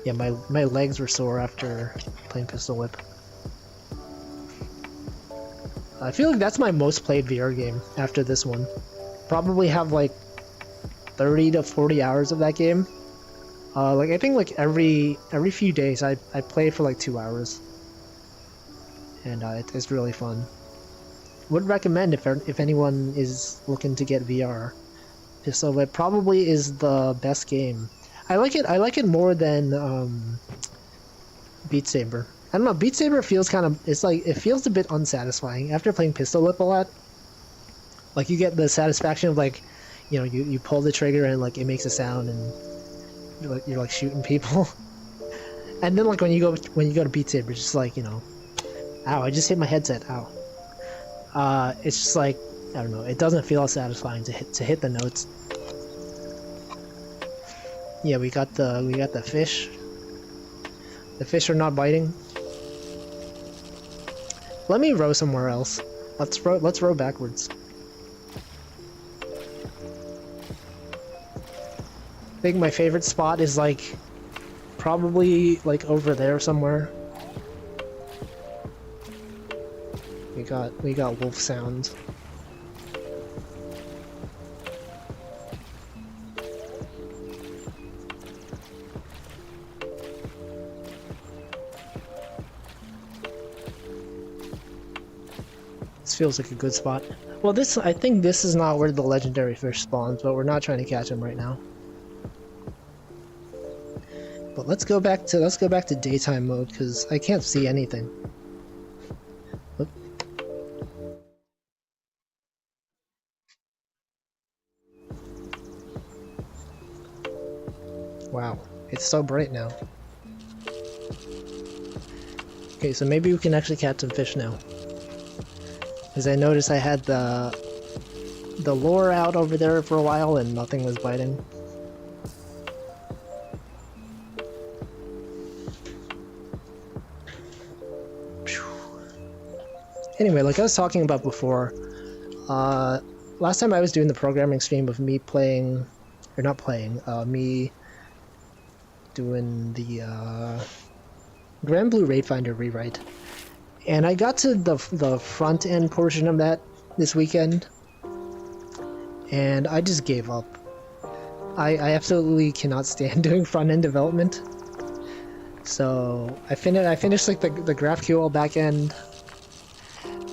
Yeah, my legs were sore after playing Pistol Whip. I feel like that's my most played VR game after this one. Probably have like 30 to 40 hours of that game. Like I think like every few days I play for like 2 hours, and it's really fun. Would recommend if anyone is looking to get VR. Pistol Whip probably is the best game. I like it more than Beat Saber. I don't know, Beat Saber feels it feels a bit unsatisfying after playing Pistol Whip a lot. Like you get the satisfaction of like, you know, you pull the trigger and like it makes a sound and you're like shooting people. And then like when you go to Beat Saber, it's just like, you know, ow, I just hit my headset, ow. It's just like, I don't know, it doesn't feel as satisfying to hit the notes. Yeah, we got the fish. The fish are not biting. Let me row somewhere else. Let's row backwards. I think my favorite spot is like probably like over there somewhere. We got wolf sounds. This feels like a good spot. Well, I think this is not where the legendary fish spawns, but we're not trying to catch him right now. But let's go back to daytime mode because I can't see anything. Oop. Wow, it's so bright now. Okay, so maybe we can actually catch some fish now. Because I noticed I had the lure out over there for a while and nothing was biting. Anyway, like I was talking about before, last time I was doing the programming stream of me playing, or not playing, me doing the Grand Blue Raid Finder rewrite. And I got to the front end portion of that this weekend, and I just gave up. I absolutely cannot stand doing front end development. So I finished like the GraphQL backend,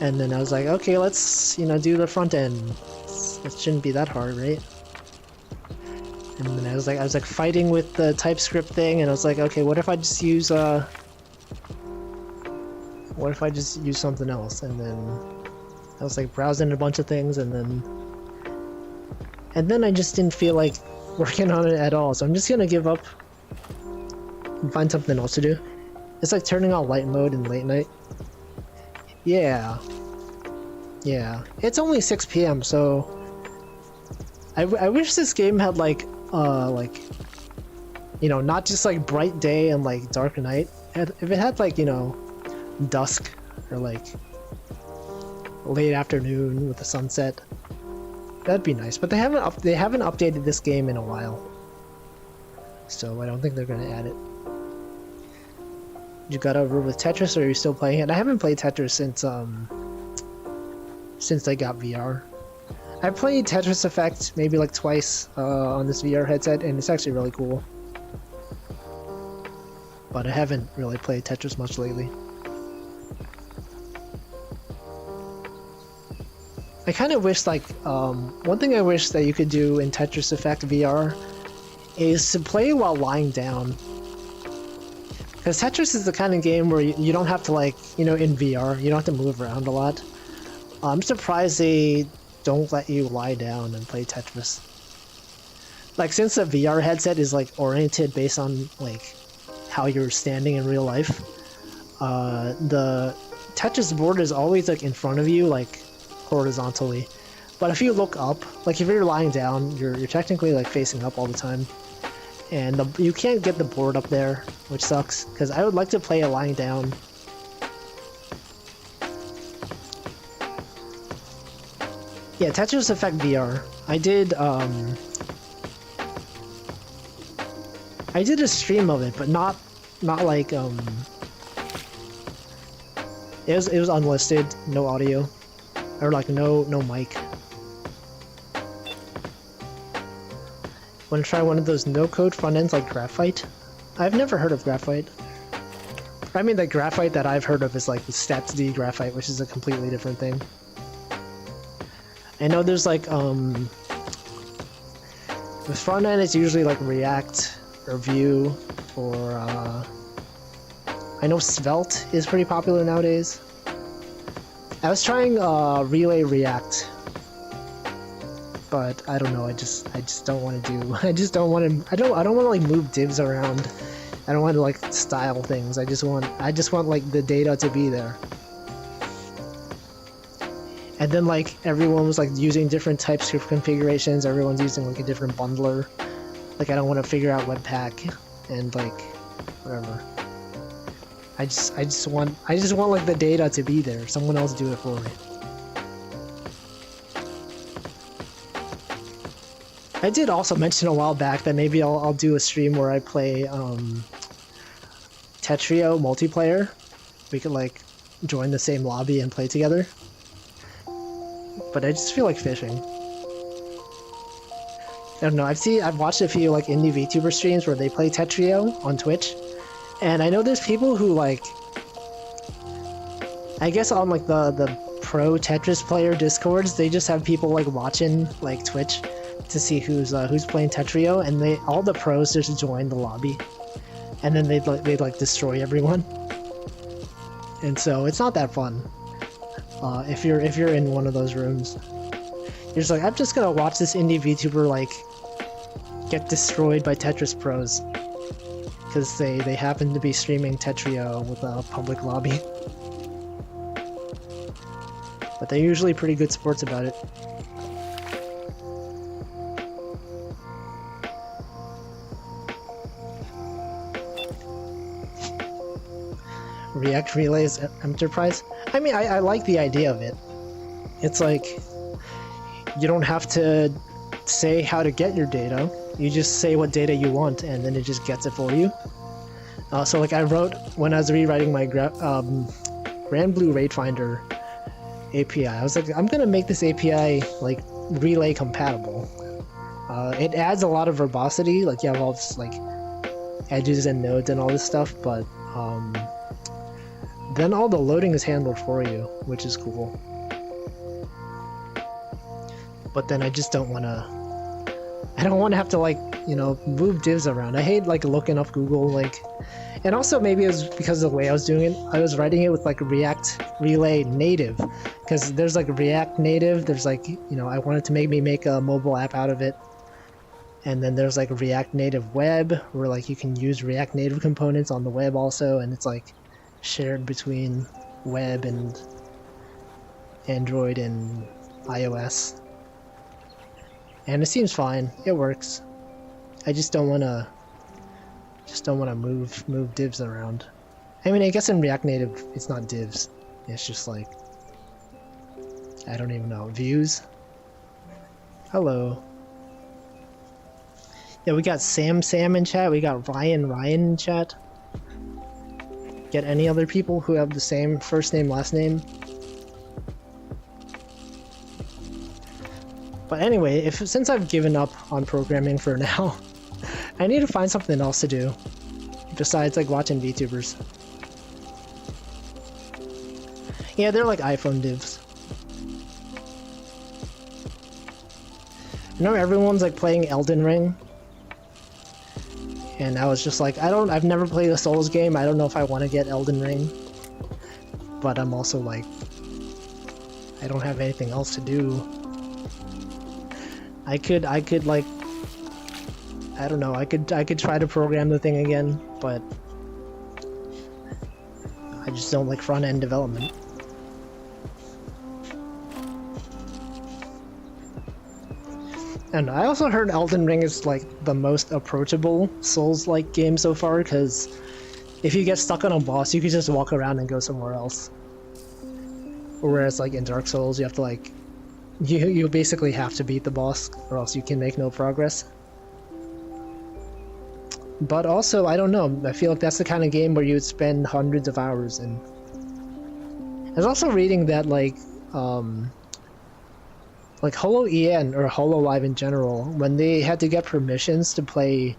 And then I was like, okay, let's, you know, do the front end. It shouldn't be that hard, right? And then I was like fighting with the TypeScript thing, and I was like, okay, what if I just use something else? And then I was like browsing a bunch of things, and then I just didn't feel like working on it at all. So I'm just gonna give up and find something else to do. It's like turning on light mode in late night. Yeah. Yeah. It's only 6 p.m. so I wish this game had like you know, not just like bright day and like dark night. If it had like, you know, dusk or like late afternoon with the sunset, that'd be nice. But they haven't updated this game in a while, so I don't think they're gonna add it. You got over with Tetris, or are you still playing it? I haven't played Tetris since I got VR. I played Tetris Effect maybe like twice on this VR headset, and it's actually really cool. But I haven't really played Tetris much lately. I kind of wish, like, one thing I wish that you could do in Tetris Effect VR is to play while lying down. Because Tetris is the kind of game where you don't have to, like, you know, in VR, you don't have to move around a lot. I'm surprised they don't let you lie down and play Tetris. Like, since the VR headset is, like, oriented based on, like, how you're standing in real life, the Tetris board is always, like, in front of you, like, horizontally. But if you look up, like, if you're lying down, you're technically, like, facing up all the time. And you can't get the board up there, which sucks, because I would like to play it lying down. Yeah, Tetris Effect VR. I did a stream of it, but not like it was unlisted, no audio, or like no mic. Want to try one of those no-code front ends like Graphite? I've never heard of Graphite. I mean, the Graphite that I've heard of is like the Stats-D Graphite, which is a completely different thing. I know there's like with front end it's usually like React or Vue, or I know Svelte is pretty popular nowadays. I was trying Relay React, but I don't know. I just don't want to do. I don't want to like move divs around. I don't want to like style things. I just want like the data to be there. And then like everyone was like using different TypeScript configurations. Everyone's using like a different bundler. Like I don't want to figure out Webpack and like whatever. I just want like the data to be there. Someone else do it for me. I did also mention a while back that maybe I'll do a stream where I play Tetrio multiplayer. We could like join the same lobby and play together. But I just feel like fishing. I don't know, I've watched a few like indie VTuber streams where they play Tetrio on Twitch. And I know there's people who like, I guess on like the pro Tetris player discords, they just have people like watching like Twitch to see who's playing Tetrio, and all the pros just join the lobby, and then they'd like destroy everyone. And so it's not that fun. If you're in one of those rooms, you're just like, I'm just gonna watch this indie VTuber like get destroyed by Tetris pros because they happen to be streaming Tetrio with a public lobby. But they're usually pretty good sports about it. React Relays Enterprise? I mean, I like the idea of it. It's like, you don't have to say how to get your data. You just say what data you want, and then it just gets it for you. So like I wrote, when I was rewriting my Granblue Ratefinder API, I was like, I'm gonna make this API like relay compatible. It adds a lot of verbosity, like you have all this like edges and nodes and all this stuff, but then all the loading is handled for you, which is cool. But then I just don't want to... I don't want to have to, like, you know, move divs around. I hate, like, looking up Google, like... And also maybe it was because of the way I was doing it. I was writing it with, like, React Relay Native. Because there's, like, React Native, there's, like, you know, I wanted to make a mobile app out of it. And then there's, like, React Native Web, where, like, you can use React Native components on the web also, and it's, like, shared between web and Android and iOS. And it seems fine. It works. I just don't want to move divs around. I mean, I guess in React Native it's not divs. It's just like, I don't even know, views. Hello. Yeah, we got Sam in chat. We got Ryan in chat. Get any other people who have the same first name, last name? But anyway, since I've given up on programming for now, I need to find something else to do besides like watching VTubers. Yeah, they're like iPhone divs. You know, everyone's like playing Elden Ring, and I was just like, I've never played a Souls game. I don't know if I want to get Elden Ring, but I'm also like, I don't have anything else to do. I could like, I don't know, I could try to program the thing again, but I just don't like front-end development. And I also heard Elden Ring is like the most approachable Souls-like game so far, because if you get stuck on a boss, you can just walk around and go somewhere else. Whereas like in Dark Souls, you have to like, you basically have to beat the boss, or else you can make no progress. But also, I don't know, I feel like that's the kind of game where you would spend hundreds of hours in. I was also reading that like HoloEN or HoloLive in general, when they had to get permissions to play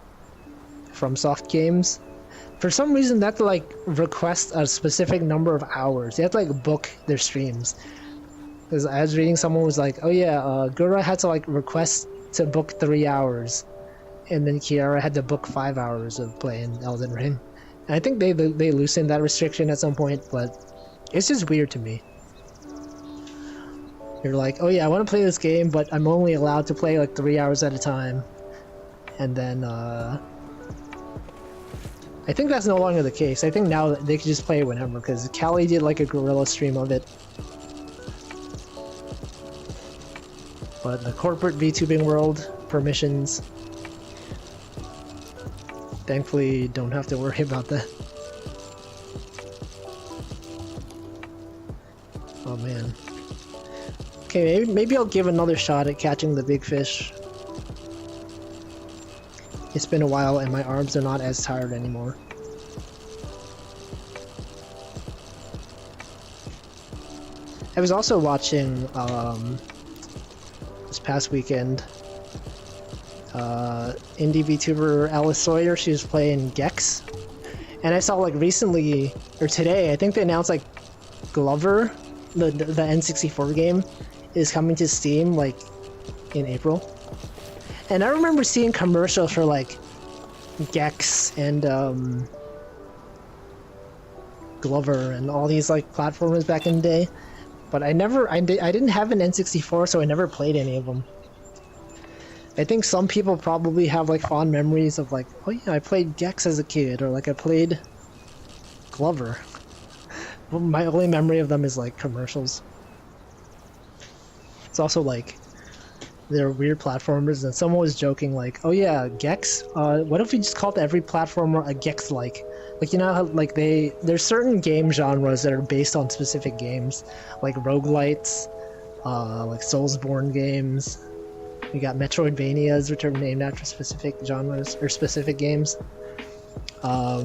FromSoft games, for some reason they had to like request a specific number of hours. They had to like book their streams. Because I was reading, someone was like, oh yeah, Gura had to like request to book 3 hours, and then Kiara had to book 5 hours of playing Elden Ring. And I think they loosened that restriction at some point, but it's just weird to me. You're like, oh yeah, I want to play this game, but I'm only allowed to play like 3 hours at a time. And then, I think that's no longer the case. I think now they can just play it whenever, because Callie did like a guerrilla stream of it. But the corporate VTubing world, permissions, thankfully don't have to worry about that. Oh man. Okay, maybe I'll give another shot at catching the big fish. It's been a while and my arms are not as tired anymore. I was also watching, this past weekend, indie VTuber Alice Sawyer. She was playing Gex, and I saw like recently, or today, I think they announced like Glover, the N64 game, is coming to Steam like in April. And I remember seeing commercials for like Gex and Glover and all these like platformers back in the day, but I didn't have an N64, so I never played any of them. I think some people probably have like fond memories of like, oh yeah, I played Gex as a kid, or like I played Glover. Well, my only memory of them is like commercials. It's also like, they're weird platformers, and someone was joking like, oh yeah, Gex? What if we just called every platformer a Gex-like? Like, you know how like there's certain game genres that are based on specific games, like roguelites, like Soulsborne games. We got Metroidvanias, which are named after specific genres or specific games. I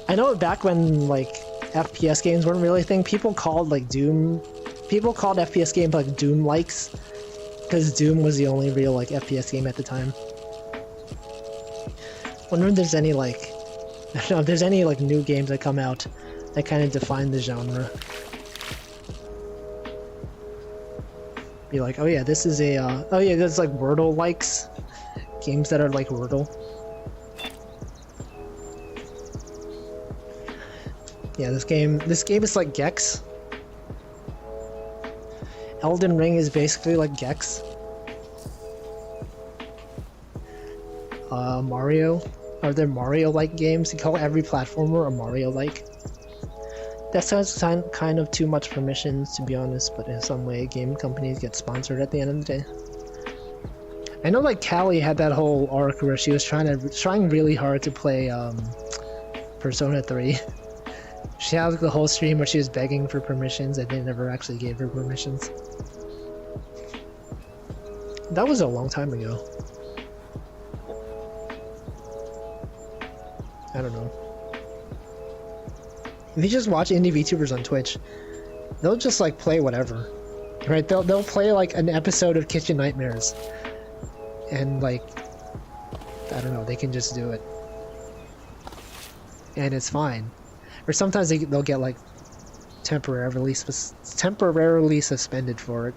know back when like FPS games weren't really a thing, people called FPS games like Doom-likes, because Doom was the only real like FPS game at the time. Wonder if there's any like I don't know if there's any like new games that come out that kind of define the genre. Be like, oh yeah, this is a, oh yeah, there's like Wordle likes. Games that are like Wordle. Yeah, this game is like Gex. Elden Ring is basically like Gex. Mario. Are there Mario-like games? You call every platformer a Mario-like. That sounds kind of too much permissions, to be honest, but in some way game companies get sponsored at the end of the day. I know like Callie had that whole arc where she was trying really hard to play Persona 3. She had like, the whole stream where she was begging for permissions and they never actually gave her permissions. That was a long time ago. I don't know. If you just watch indie VTubers on Twitch, they'll just like play whatever, right? They'll play like an episode of Kitchen Nightmares, and like, I don't know, they can just do it, and it's fine. Or sometimes they'll get like temporarily suspended for it.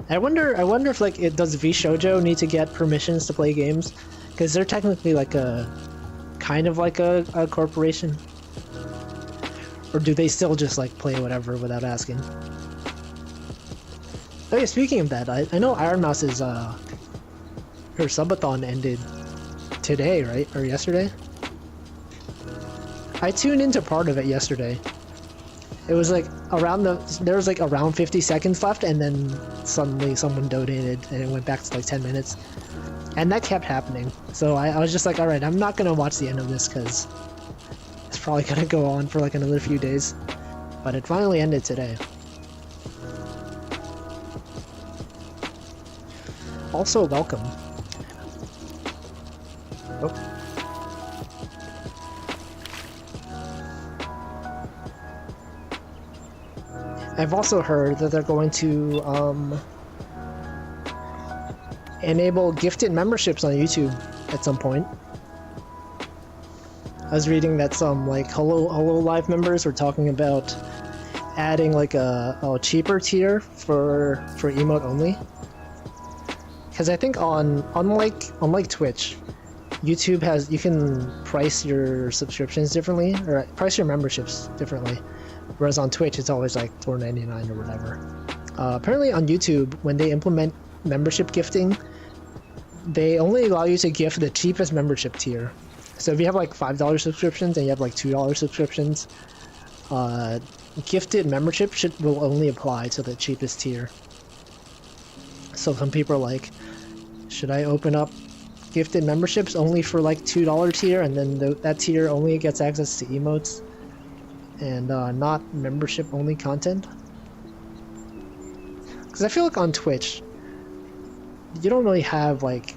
I wonder if like does VShojo need to get permissions to play games? Because they're technically like kind of like a corporation. Or do they still just like play whatever without asking? Oh yeah, speaking of that, I know Iron Mouse's her subathon ended today, right? Or yesterday? I tuned into part of it yesterday. It was like there was like around 50 seconds left, and then suddenly someone donated and it went back to like 10 minutes. And that kept happening. So I was just like, alright, I'm not gonna watch the end of this because it's probably gonna go on for like another few days. But it finally ended today. Also, welcome. Oh. I've also heard that they're going to enable gifted memberships on YouTube at some point. I was reading that some like Hololive members were talking about adding like a cheaper tier for emote only. Because I think unlike Twitch, YouTube you can price your subscriptions differently, or price your memberships differently. Whereas on Twitch, it's always like $4.99 or whatever. Apparently on YouTube, when they implement membership gifting, they only allow you to gift the cheapest membership tier. So if you have like $5 subscriptions and you have like $2 subscriptions, gifted membership will only apply to the cheapest tier. So some people are like, should I open up gifted memberships only for like $2 tier, and then that tier only gets access to emotes and not membership only content? Because I feel like on Twitch, you don't really have like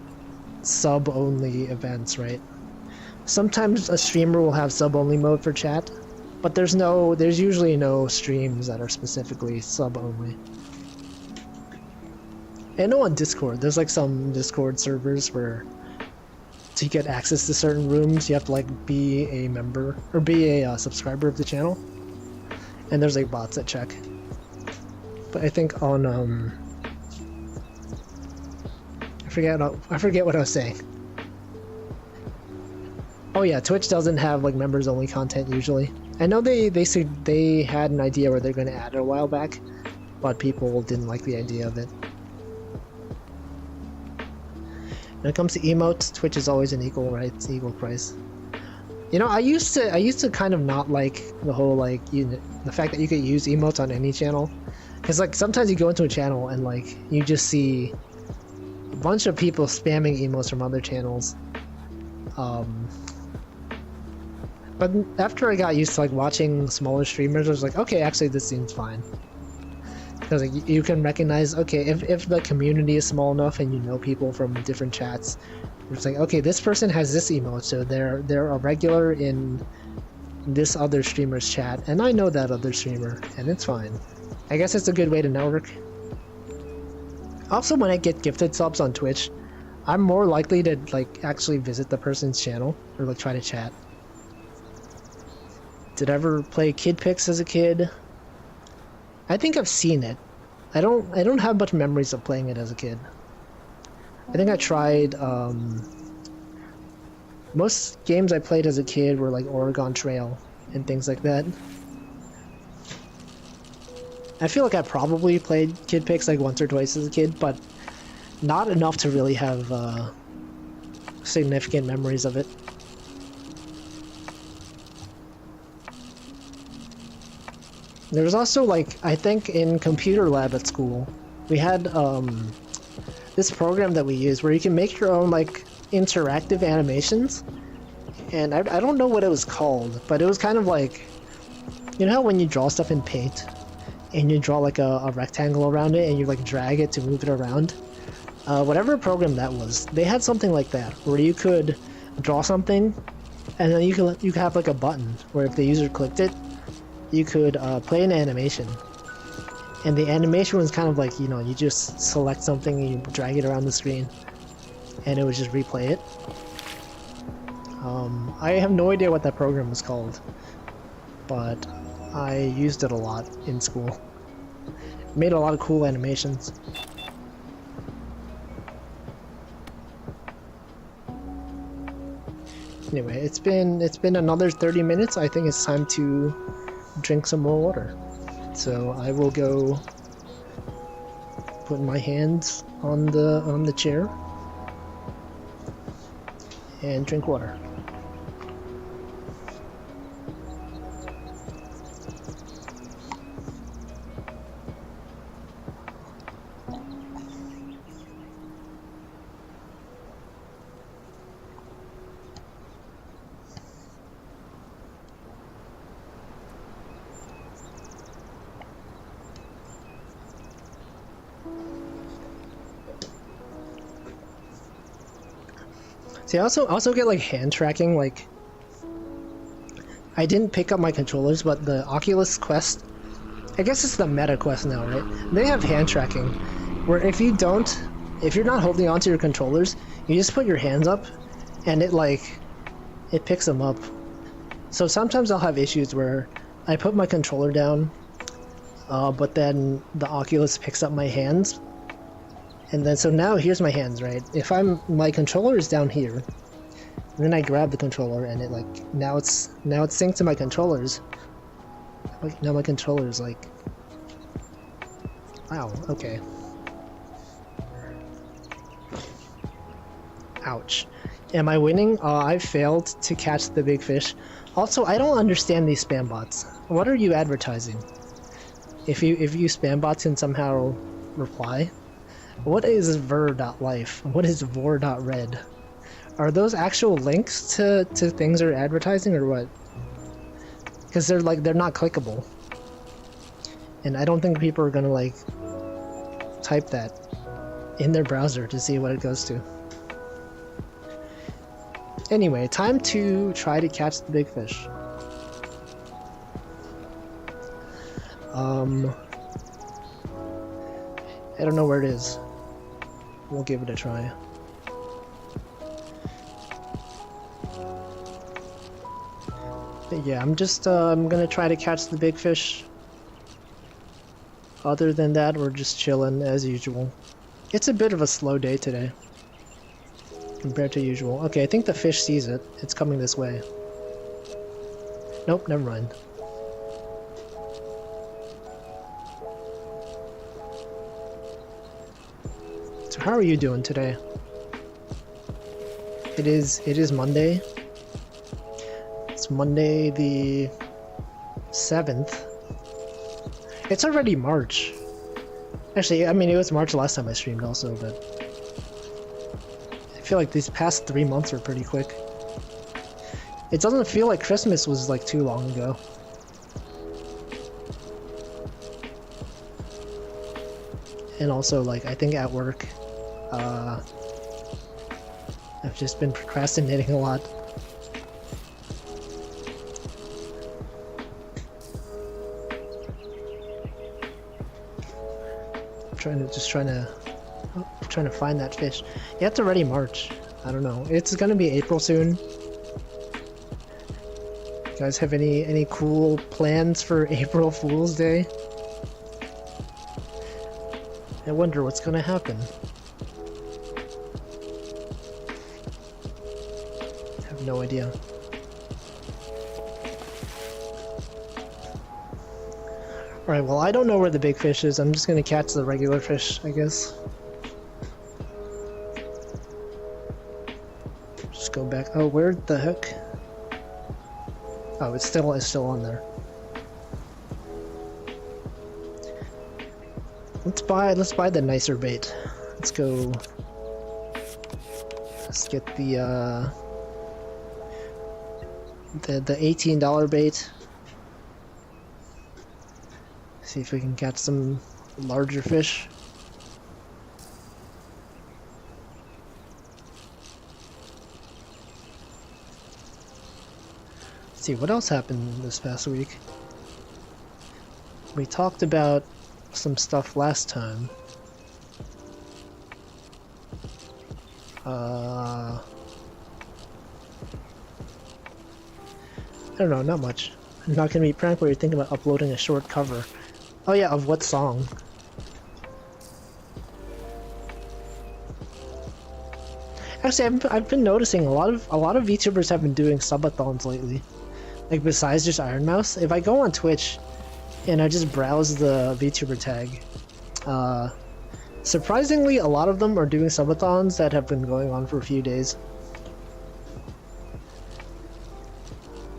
sub only events, right? Sometimes a streamer will have sub only mode for chat, but there's usually no streams that are specifically sub only. I know on Discord, there's like some Discord servers where to get access to certain rooms, you have to like be a member or be a subscriber of the channel, and there's like bots that check. But I think on I forget what I was saying. Oh yeah, Twitch doesn't have like members only content usually. I know they had an idea where they're going to add it a while back, but people didn't like the idea of it. When it comes to emotes, Twitch is always an equal, right? It's equal price. You know, I used to kind of not like the whole like the fact that you could use emotes on any channel, because like sometimes you go into a channel and like you just see a bunch of people spamming emotes from other channels. But after I got used to like watching smaller streamers, I was like, okay, actually this seems fine. Because like, you can recognize, okay, if the community is small enough and you know people from different chats, it's like, okay, this person has this emote, so they're a regular in this other streamer's chat, and I know that other streamer, and it's fine. I guess it's a good way to network. Also, when I get gifted subs on Twitch, I'm more likely to like actually visit the person's channel or like try to chat. Did I ever play Kid Pix as a kid? I think I've seen it. I don't have much memories of playing it as a kid. I think I tried most games I played as a kid were like Oregon Trail and things like that. I feel like I probably played Kid Pix like once or twice as a kid, but not enough to really have significant memories of it. There was also like, I think in computer lab at school, we had this program that we used where you can make your own like interactive animations. And I don't know what it was called, but it was kind of like, you know how when you draw stuff in paint and you draw like a rectangle around it and you like drag it to move it around? Whatever program that was, they had something like that where you could draw something and then you could have like a button where if the user clicked it, you could play an animation. And the animation was kind of like, you know, you just select something and you drag it around the screen and it would just replay it. I have no idea what that program was called, but I used it a lot in school. Made a lot of cool animations. Anyway, it's been another 30 minutes. I think it's time to drink some more water. So I will go put my hands on the chair and drink water. See, I also get like hand tracking. Like, I didn't pick up my controllers, but the Oculus Quest, I guess it's the Meta Quest now, right? They have hand tracking, where if you're not holding onto your controllers, you just put your hands up, and it picks them up. So sometimes I'll have issues where I put my controller down, but then the Oculus picks up my hands. And then, so now here's my hands, right? If my controller is down here, and then I grab the controller and it like, now it's synced to my controllers. Like, now my controller is like, wow, okay. Ouch. Am I winning? I failed to catch the big fish. Also, I don't understand these spam bots. What are you advertising? If you spam bots can somehow reply? What is ver.life? What is vor.red? Are those actual links to things they're advertising or what? Because they're not clickable. And I don't think people are gonna like type that in their browser to see what it goes to. Anyway, time to try to catch the big fish. I don't know where it is. We'll give it a try. But yeah, I'm gonna try to catch the big fish. Other than that, we're just chilling as usual. It's a bit of a slow day today compared to usual. Okay, I think the fish sees it. It's coming this way. Nope, never mind. So how are you doing today? It is Monday. It's Monday the 7th. It's already March. Actually, I mean, it was March last time I streamed also, but I feel like these past 3 months are pretty quick. It doesn't feel like Christmas was like too long ago. And also, like, I think at work, I've just been procrastinating a lot. Trying trying to find that fish. Yeah, it's already March. I don't know. It's gonna be April soon. You guys have any cool plans for April Fool's Day? I wonder what's gonna happen. I have no idea. Alright, well, I don't know where the big fish is. I'm just gonna catch the regular fish, I guess. Just go back. Oh, where'd the hook? Oh, it's still on there. Let's buy the nicer bait. Let's go. Let's get the $18 bait. See if we can catch some larger fish. Let's see what else happened this past week. We talked about some stuff last time. I don't know, not much. I'm not gonna be pranked where you're thinking about uploading a short cover. Oh yeah, of what song? Actually, I've been noticing a lot of VTubers have been doing subathons lately. Like besides just Iron Mouse, if I go on Twitch and I just browse the VTuber tag, surprisingly, a lot of them are doing subathons that have been going on for a few days.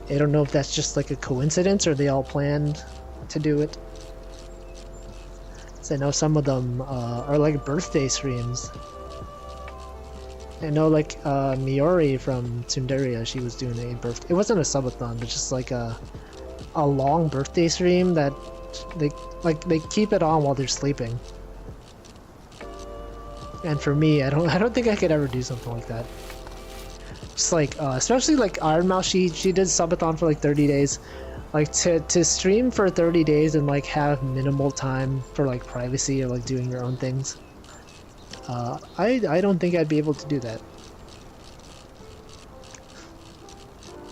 I don't know if that's just like a coincidence or they all planned to do it. So I know some of them are like birthday streams. I know like Miori from Tsunderia, she was doing a birthday. It wasn't a subathon, but just like a long birthday stream that they keep it on while they're sleeping. And for me, I don't think I could ever do something like that. Just like especially like Iron Mouse, she did subathon for like 30 days. Like to stream for 30 days and like have minimal time for like privacy or like doing your own things. I don't think I'd be able to do that.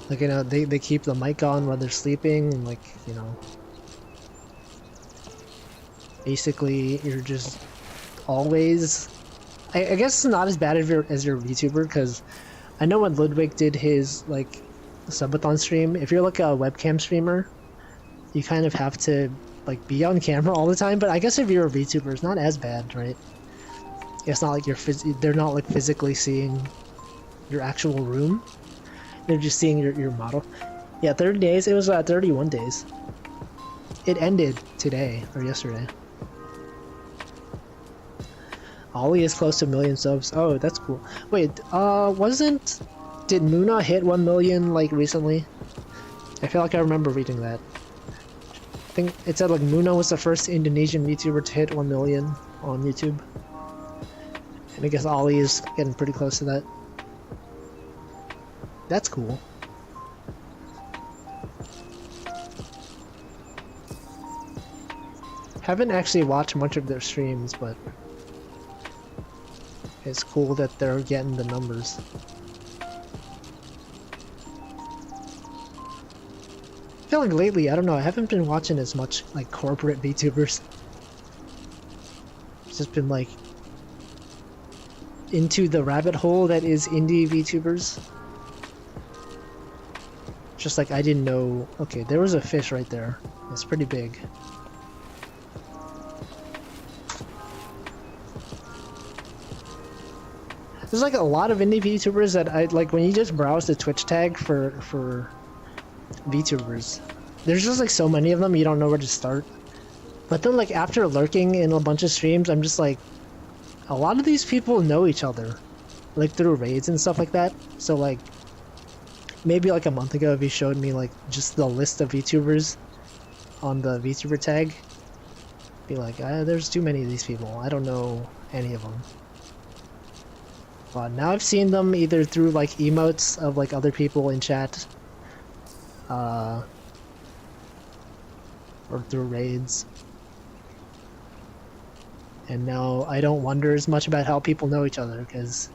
Like, you know, they keep the mic on while they're sleeping and like, you know, basically you're just always, I guess it's not as bad as your VTuber, because I know when Ludwig did his like subathon stream, if you're like a webcam streamer, you kind of have to like be on camera all the time. But I guess if you're a VTuber, it's not as bad, right? It's not like they're not like physically seeing your actual room. They're just seeing your model. Yeah, 30 days. It was 31 days. It ended today or yesterday. Ollie is close to 1 million subs. Oh, that's cool. Wait, did Muna hit 1 million like recently? I feel like I remember reading that. I think it said like Muna was the first Indonesian VTuber to hit 1 million on YouTube. And I guess Ollie is getting pretty close to that. That's cool. Haven't actually watched much of their streams, but it's cool that they're getting the numbers. I feel like lately, I don't know, I haven't been watching as much like corporate VTubers. It's just been like into the rabbit hole that is indie VTubers. Just like I didn't know. Okay, there was a fish right there. It's pretty big. There's like a lot of indie VTubers that I like when you just browse the Twitch tag for VTubers. There's just like so many of them, you don't know where to start. But then like after lurking in a bunch of streams, I'm just like, a lot of these people know each other, like through raids and stuff like that. So like, maybe like a month ago, if you showed me like just the list of VTubers on the VTuber tag, be like, there's too many of these people. I don't know any of them. But now I've seen them either through like emotes of like other people in chat, or through raids. And now I don't wonder as much about how people know each other, because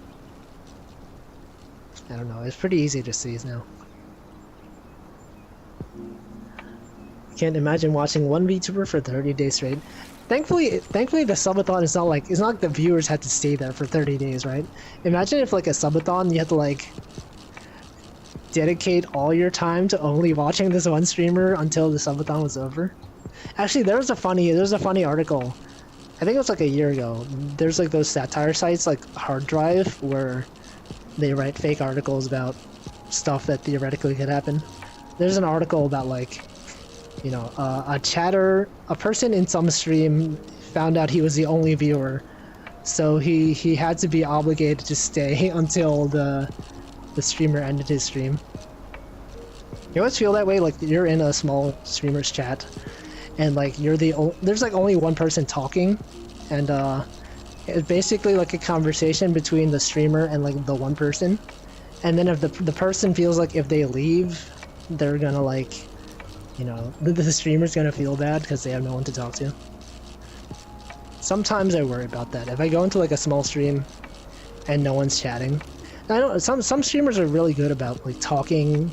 I don't know, it's pretty easy to see now. I can't imagine watching one VTuber for 30 days straight. Thankfully the subathon is not like, it's not like the viewers had to stay there for 30 days, right? Imagine if like a subathon, you had to like dedicate all your time to only watching this one streamer until the subathon was over. Actually, there's a funny article. I think it was like a year ago. There's like those satire sites like Hard Drive where they write fake articles about stuff that theoretically could happen. There's an article about like, you know, a person in some stream found out he was the only viewer, so he had to be obligated to stay until the streamer ended his stream. You always feel that way, like you're in a small streamer's chat, and like you're there's like only one person talking, and it's basically like a conversation between the streamer and like the one person, and then if the person feels like if they leave, they're gonna like, you know, the streamer's gonna feel bad because they have no one to talk to. Sometimes I worry about that. If I go into like a small stream and no one's chatting, and I know some streamers are really good about like talking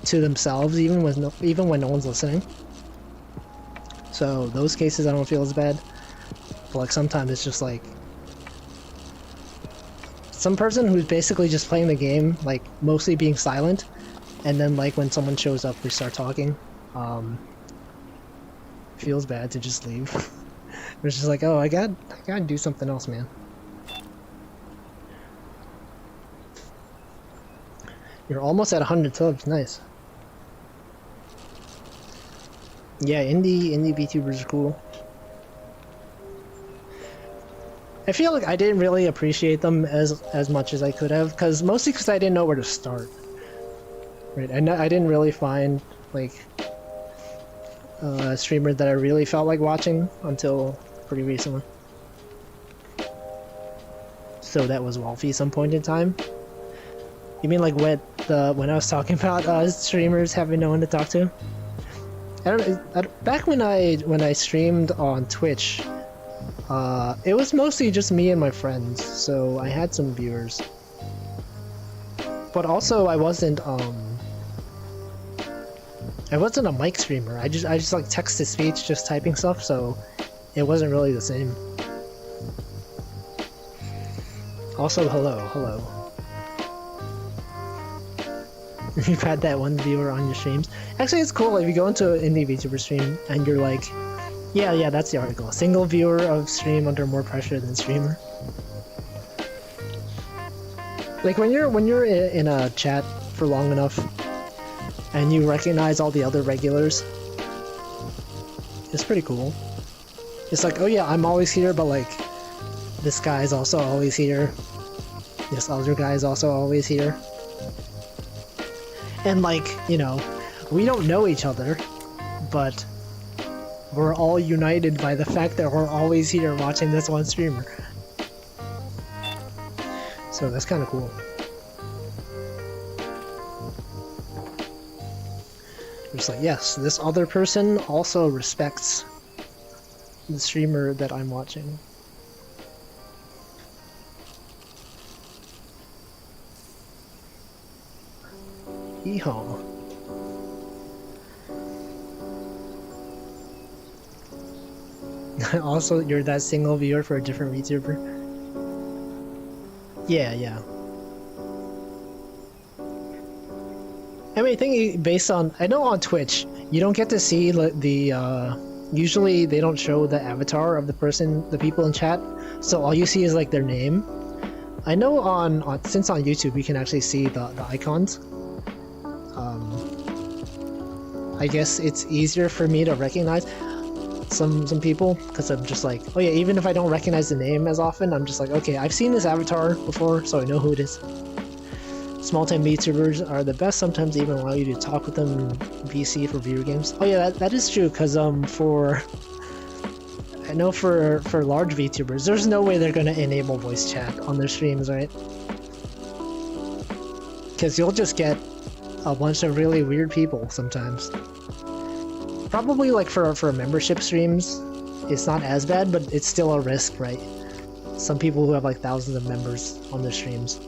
to themselves even when no one's listening. So those cases I don't feel as bad. But like sometimes it's just like some person who's basically just playing the game, like mostly being silent, and then like when someone shows up, they start talking. Feels bad to just leave. It's just like, oh, I gotta do something else, man. You're almost at 100 subs, nice. Yeah, indie VTubers are cool. I feel like I didn't really appreciate them as much as I could have, mostly because I didn't know where to start. Right, I didn't really find like a streamer that I really felt like watching until pretty recently. So that was Wolfie some point in time. You mean like when I was talking about streamers having no one to talk to? Back when I streamed on Twitch, it was mostly just me and my friends, so I had some viewers. But also I wasn't a mic streamer. I just like text to speech, just typing stuff, so it wasn't really the same. Also, hello. You've had that one viewer on your streams. Actually, it's cool if you go into an indie VTuber stream and you're like, yeah, that's the article. Single viewer of stream under more pressure than streamer. Like when you're in a chat for long enough and you recognize all the other regulars, it's pretty cool. It's like, oh yeah, I'm always here, but like this guy is also always here. This other guy is also always here. And like, you know, we don't know each other, but we're all united by the fact that we're always here watching this one streamer. So that's kind of cool. Just like, yes, this other person also respects the streamer that I'm watching. Yeehaw. Also, you're that single viewer for a different VTuber? Yeah. I mean, I think based on... I know on Twitch, you don't get to see the usually they don't show the avatar of the person, the people in chat, so all you see is like their name. I know since on YouTube you can actually see the icons. I guess it's easier for me to recognize some people because I'm just like, oh yeah, even if I don't recognize the name as often, I'm just like, okay, I've seen this avatar before, so I know who it is. Small-time VTubers are the best, sometimes even allow you to talk with them in VC for video games. Oh yeah, that is true, because I know for large VTubers, there's no way they're gonna enable voice chat on their streams, right? Because you'll just get a bunch of really weird people sometimes. Probably like for membership streams, it's not as bad, but it's still a risk, right? Some people who have like thousands of members on their streams,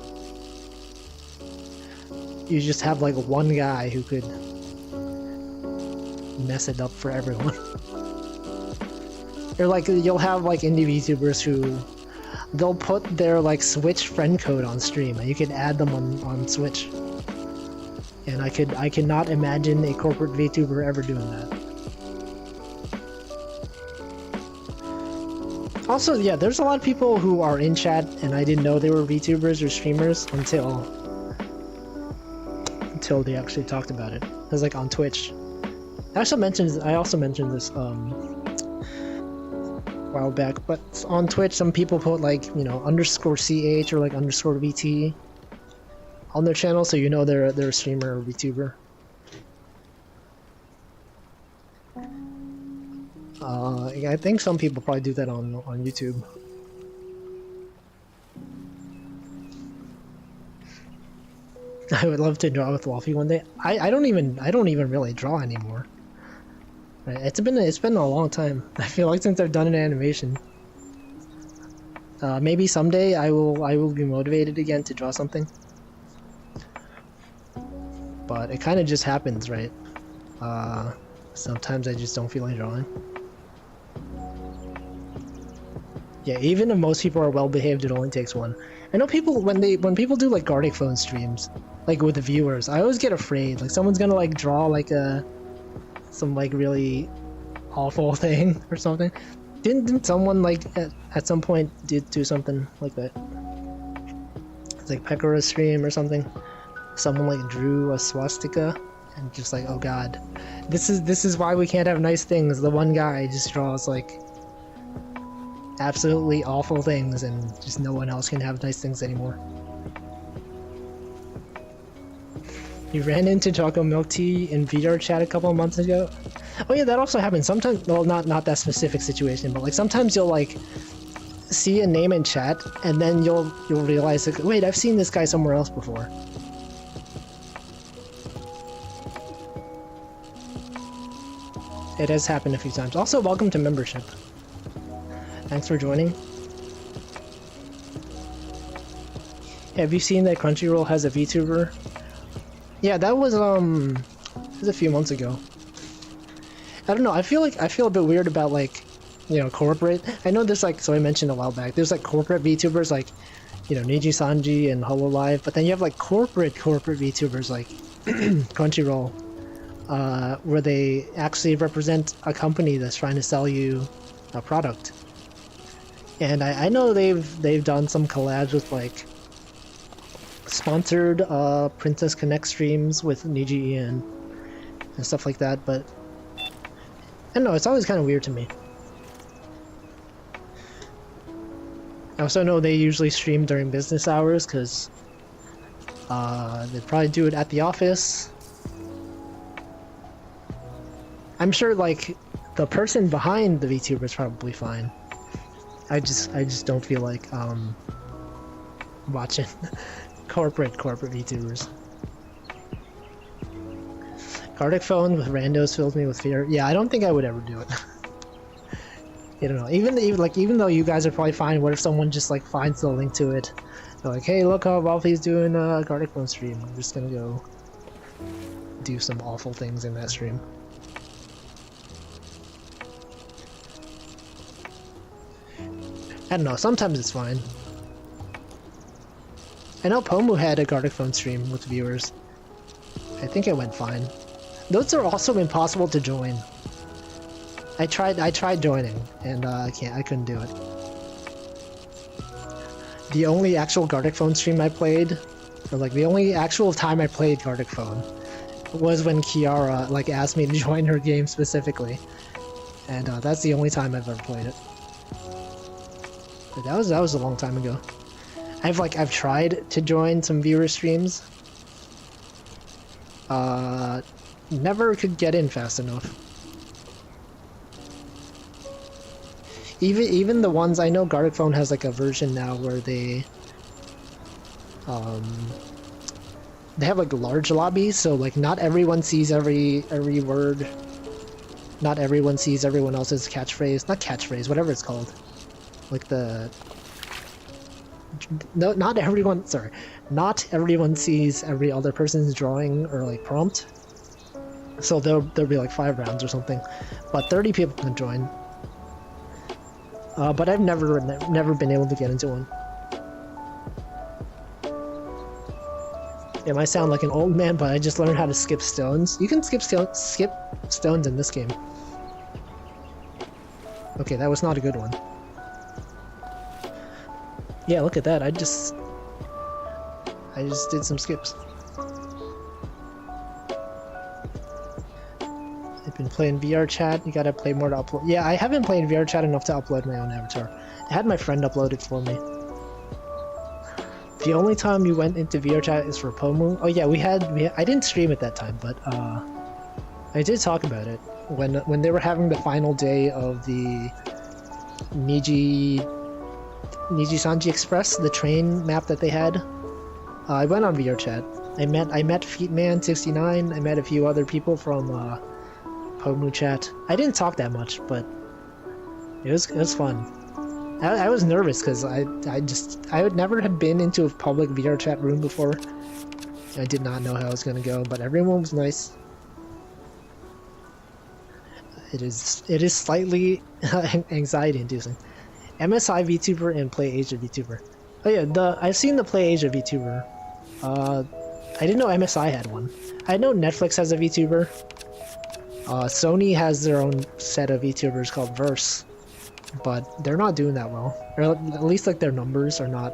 you just have like one guy who could mess it up for everyone. Or like you'll have like indie VTubers who they'll put their like Switch friend code on stream, and you can add them on Switch. And I cannot imagine a corporate VTuber ever doing that. Also, yeah, there's a lot of people who are in chat, and I didn't know they were VTubers or streamers until they actually talked about it. It was like on Twitch. I also mentioned this a while back, but on Twitch some people put like, you know, _CH or like _VT on their channel, so you know they're a streamer or VTuber. I think some people probably do that on YouTube. I would love to draw with Wolfie one day. I don't even really draw anymore. Right? It's been a long time. I feel like since I've done an animation. Maybe someday I will be motivated again to draw something. But it kind of just happens, right? Sometimes I just don't feel like drawing. Yeah, even if most people are well behaved, it only takes one. I know people when people do like Gartic Phone streams, like with the viewers, I always get afraid. Like someone's gonna like draw like some like really awful thing or something. Didn't someone like at some point do something like that? It's like Pekara's stream or something. Someone like drew a swastika and just like, oh god, this is why we can't have nice things. The one guy just draws like absolutely awful things, and just no one else can have nice things anymore. You ran into Choco Milk Tea in VR chat a couple of months ago. Oh yeah, that also happens sometimes. Well, not that specific situation, but like sometimes you'll like see a name in chat, and then you'll realize like, wait, I've seen this guy somewhere else before. It has happened a few times. Also, welcome to membership. Thanks for joining. Have you seen that Crunchyroll has a VTuber? Yeah, that was a few months ago. I don't know, I feel a bit weird about like, you know, corporate. I know there's like, so I mentioned a while back, there's like corporate VTubers like, you know, Niji Sanji and Hololive, but then you have like corporate VTubers like Crunchyroll, where they actually represent a company that's trying to sell you a product. And I know they've done some collabs with like sponsored Princess Connect streams with Niji and stuff like that, but I don't know, it's always kind of weird to me. I also know they usually stream during business hours because they probably do it at the office. I'm sure like the person behind the VTuber is probably fine. I just don't feel like watching corporate VTubers. Gartic Phone with randos fills me with fear. Yeah, I don't think I would ever do it. I don't know. Even though you guys are probably fine, what if someone just like finds the link to it? They're like, hey, look how Wolfie's doing a Gartic Phone stream. I'm just gonna go do some awful things in that stream. I don't know, sometimes it's fine. I know Pomu had a Gartic Phone stream with viewers. I think it went fine. Those are also impossible to join. I tried joining, and I couldn't do it. The only actual Gartic Phone stream I played, or like the only actual time I played Gartic Phone, was when Kiara like asked me to join her game specifically, and that's the only time I've ever played it. But that was a long time ago. I've tried to join some viewer streams. Never could get in fast enough. Even the ones, I know Gartic Phone has like a version now where they have like large lobbies, so like not everyone sees every word not everyone sees everyone else's catchphrase. Not catchphrase, whatever it's called. Like the... No, not everyone... Sorry. Not everyone sees every other person's drawing or like prompt. So there'll be like 5 rounds or something. But 30 people can join. But I've never been able to get into one. It might sound like an old man, but I just learned how to skip stones. You can skip stones in this game. Okay, that was not a good one. Yeah, look at that. I just did some skips. I've been playing VR chat. You gotta play more to upload. Yeah, I haven't played VR chat enough to upload my own avatar. I had my friend upload it for me. The only time you went into VR chat is for Pomu. Oh yeah, I didn't stream at that time, but I did talk about it when they were having the final day of the Niji-Sanji Express, the train map that they had. I went on VR chat. I met Feetman69. I met a few other people from Pomu chat. I didn't talk that much, but it was fun. I was nervous because I would never have been into a public VR chat room before. I did not know how it was gonna go, but everyone was nice. It is slightly anxiety inducing. MSI VTuber and Play Asia VTuber. Oh yeah, I've seen the Play Asia VTuber. I didn't know MSI had one. I know Netflix has a VTuber. Sony has their own set of VTubers called Verse. But they're not doing that well. Or at least like their numbers are not...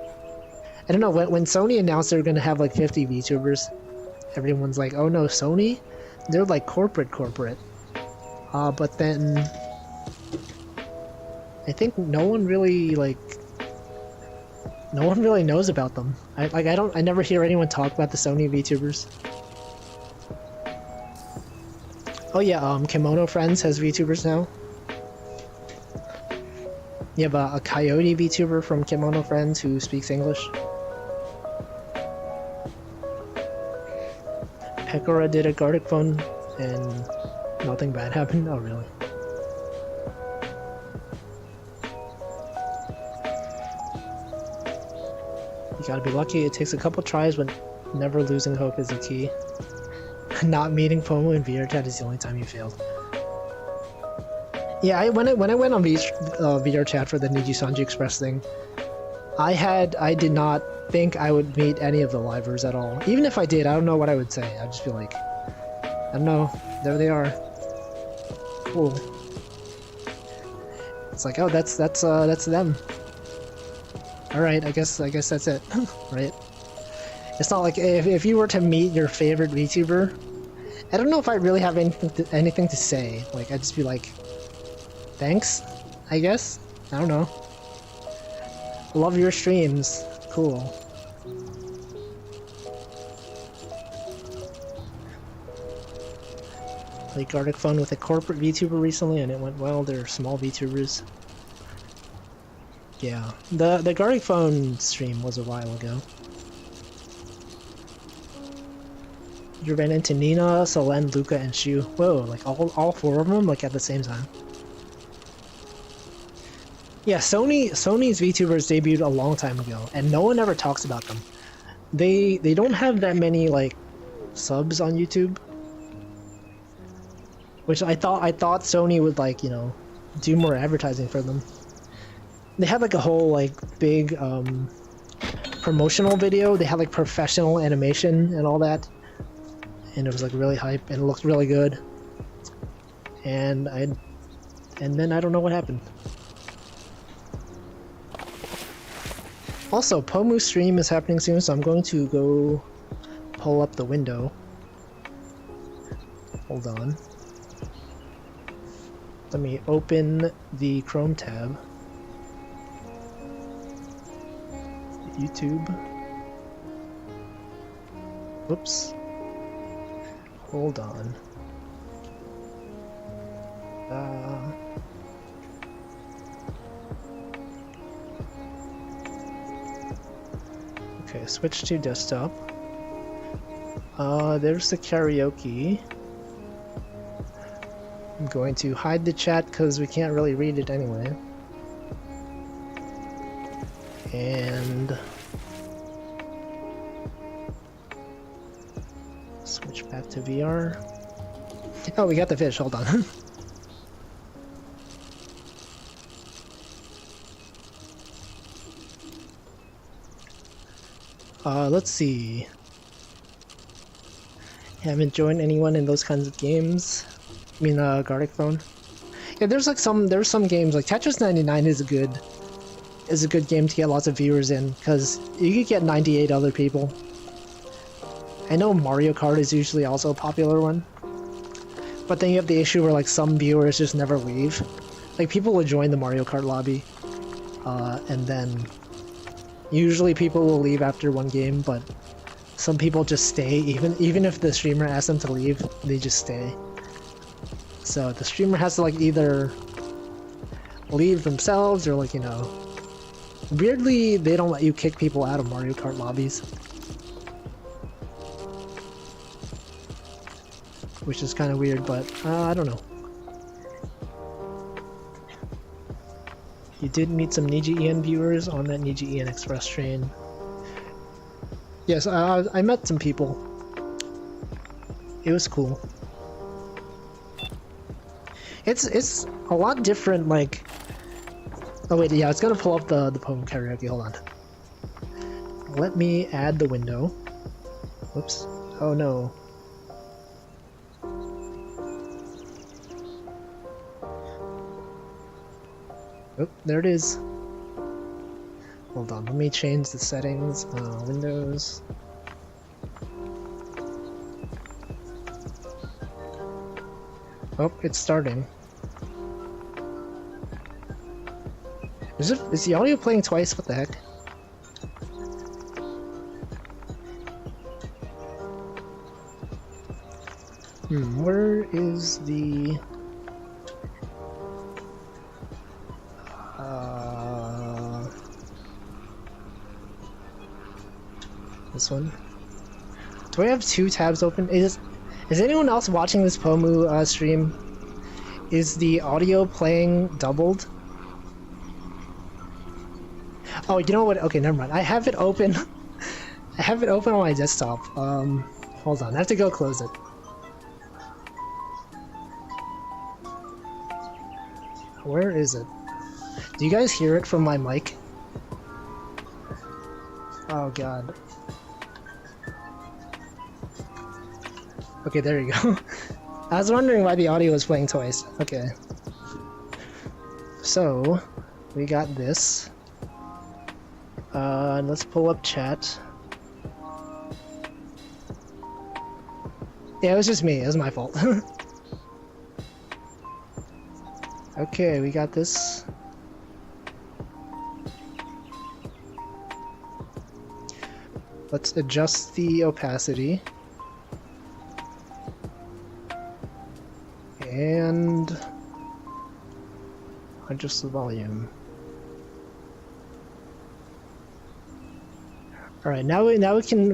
I don't know, when Sony announced they were going to have like 50 VTubers, everyone's like, oh no, Sony? They're like corporate. But then... I think no one really knows about them. I never hear anyone talk about the Sony VTubers. Oh yeah, Kimono Friends has VTubers now. You have a Coyote VTuber from Kimono Friends who speaks English. Pekora did a Gartic phone and nothing bad happened? Oh really? You gotta be lucky. It takes a couple tries, but never losing hope is the key. Not meeting Pomu in VR chat is the only time you failed. Yeah, when I went on VR chat for the Niji-Sanji Express thing, I did not think I would meet any of the livers at all. Even if I did, I don't know what I would say. I'd just be like, I don't know, there they are. Cool. It's like, oh, that's them. All right, I guess that's it, right? It's not like if you were to meet your favorite VTuber, I don't know if I really have anything to say. Like, I'd just be like, thanks, I guess? I don't know. Love your streams. Cool. Played Gartic Phone with a corporate VTuber recently and it went well. They're small VTubers. Yeah. The Gartic Phone stream was a while ago. You ran into Nina, Solen, Luca, and Shu. Whoa, like all 4 of them like at the same time. Yeah, Sony's VTubers debuted a long time ago, and no one ever talks about them. They don't have that many like subs on YouTube, which I thought Sony would like, you know, do more advertising for them. They had like a whole like big promotional video. They had like professional animation and all that, and it was like really hype and it looked really good. And then I don't know what happened. Also, Pomu's stream is happening soon, so I'm going to go pull up the window. Hold on. Let me open the Chrome tab. YouTube. Whoops. Hold on. Okay, switch to desktop. There's the karaoke. I'm going to hide the chat because we can't really read it anyway. And switch back to VR. Oh, we got the fish, hold on. Let's see. Haven't joined anyone in those kinds of games. I mean, Gartic Phone. Yeah, there's some games like Tetris 99 is a good game to get lots of viewers in because you could get 98 other people. I know Mario Kart is usually also a popular one, but then you have the issue where like some viewers just never leave. Like people will join the Mario Kart lobby, and then usually people will leave after one game, but some people just stay even if the streamer asks them to leave, they just stay. So the streamer has to like either leave themselves or like, you know, weirdly they don't let you kick people out of Mario Kart lobbies, which is kind of weird, but I don't know. You did meet some Niji-Ian viewers on that Niji-Ian Express train. Yes, I met some people. It was cool. It's a lot different, like... Oh wait, yeah, it's gonna pull up the poem karaoke, hold on. Let me add the window. Whoops. Oh no. Oh, there it is. Hold on, let me change the settings. Windows. Oh, it's starting. Is the audio playing twice? What the heck? Where is the... This one. Do I have two tabs open? Is anyone else watching this Pomu stream? Is the audio playing doubled? Oh, you know what? Okay, never mind. I have it open. I have it open on my desktop. Hold on. I have to go close it. Where is it? Do you guys hear it from my mic? Oh god. Okay, there you go. I was wondering why the audio was playing twice. Okay. So, we got this. Let's pull up chat. Yeah, it was just me. It was my fault. Okay, we got this. Let's adjust the opacity. And adjust the volume. All right, now we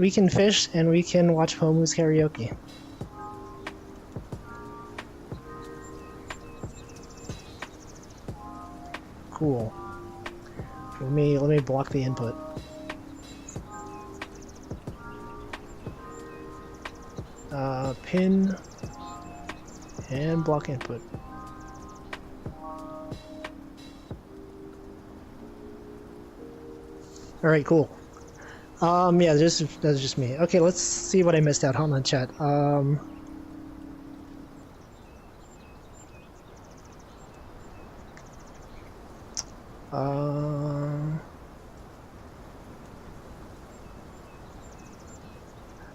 can fish and we can watch Pomu's karaoke. Cool. Let me block the input. Pin and block input. All right, cool. Yeah, that's just me. Okay, let's see what I missed out. Hold on, chat.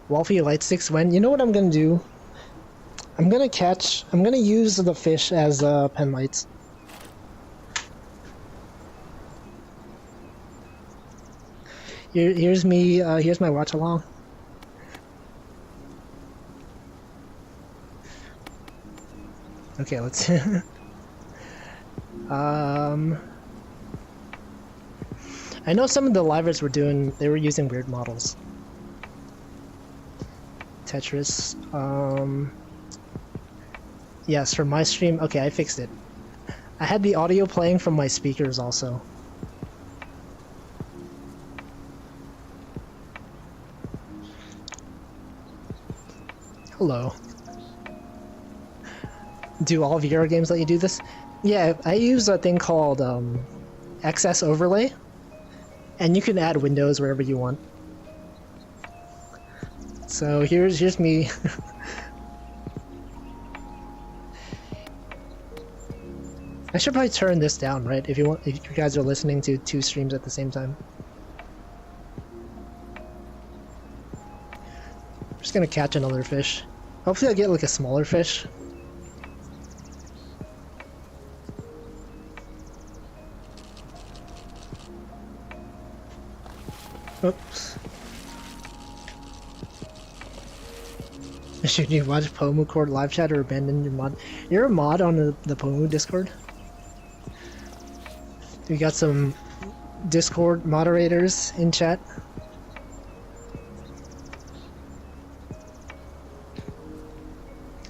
Wolfie light sticks when? You know what I'm gonna do? I'm gonna use the fish as pen lights. Here's me, here's my watch along. Okay, let's I know some of the livers they were using weird models. Tetris, Yes, from my stream. Okay, I fixed it. I had the audio playing from my speakers also. Hello. Do all VR games let you do this? Yeah, I use a thing called XS Overlay, and you can add windows wherever you want. So here's me. I should probably turn this down, right? If you guys are listening to two streams at the same time. I'm just gonna catch another fish. Hopefully I'll get like a smaller fish. Oops. Should you watch Pomu Cord live chat or abandon your mod? You're a mod on the Pomu Discord? We got some Discord moderators in chat.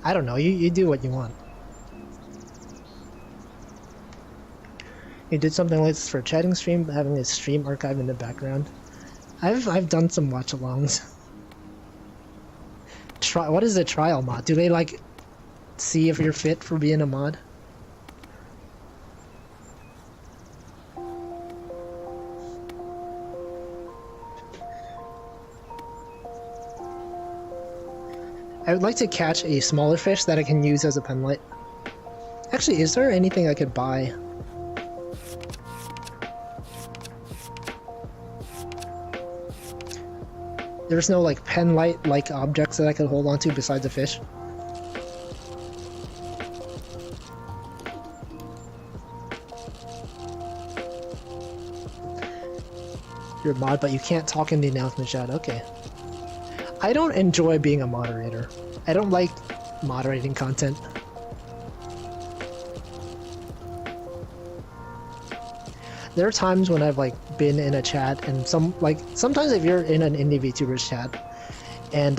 I don't know, you do what you want. You did something like this for a chatting stream, having a stream archive in the background. I've done some watch-alongs. What is a trial mod? Do they like see if you're fit for being a mod? I would like to catch a smaller fish that I can use as a pen light. Actually, is there anything I could buy? There's no like pen light like objects that I could hold onto besides a fish. You're a mod, but you can't talk in the announcement chat. Okay. I don't enjoy being a moderator. I don't like moderating content. There are times when I've like been in a chat and sometimes if you're in an indie VTubers chat and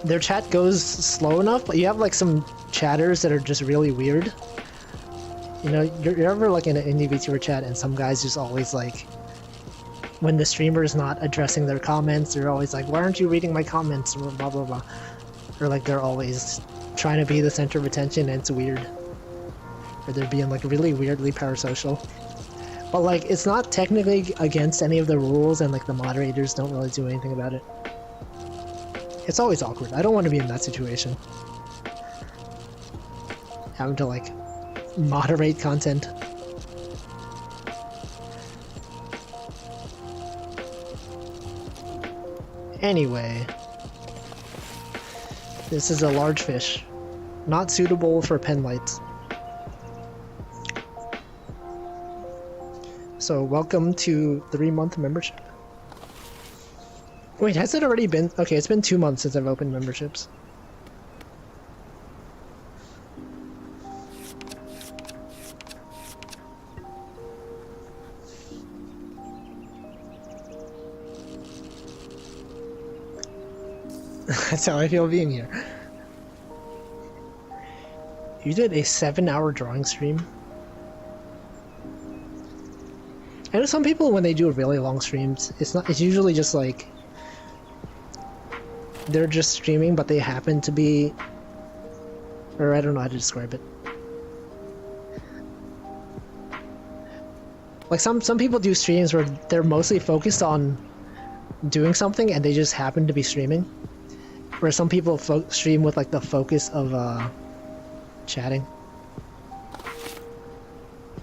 their chat goes slow enough, but you have like some chatters that are just really weird. You know, you're ever like in an indie VTuber chat and some guys just always like, when the streamer is not addressing their comments, they're always like, why aren't you reading my comments, or blah blah blah. Or like they're always trying to be the center of attention and it's weird. Or they're being like really weirdly parasocial. But like, it's not technically against any of the rules and like the moderators don't really do anything about it. It's always awkward. I don't want to be in that situation. Having to like moderate content. Anyway, this is a large fish, not suitable for pen lights. So welcome to 3-month membership. Wait, has it already been? Okay, it's been 2 months since I've opened memberships. That's how I feel being here. You did a 7-hour drawing stream? I know some people, when they do really long streams, it's usually just like they're just streaming, but they happen to be, or I don't know how to describe it. Like some people do streams where they're mostly focused on doing something and they just happen to be streaming. Where some people stream with like the focus of chatting.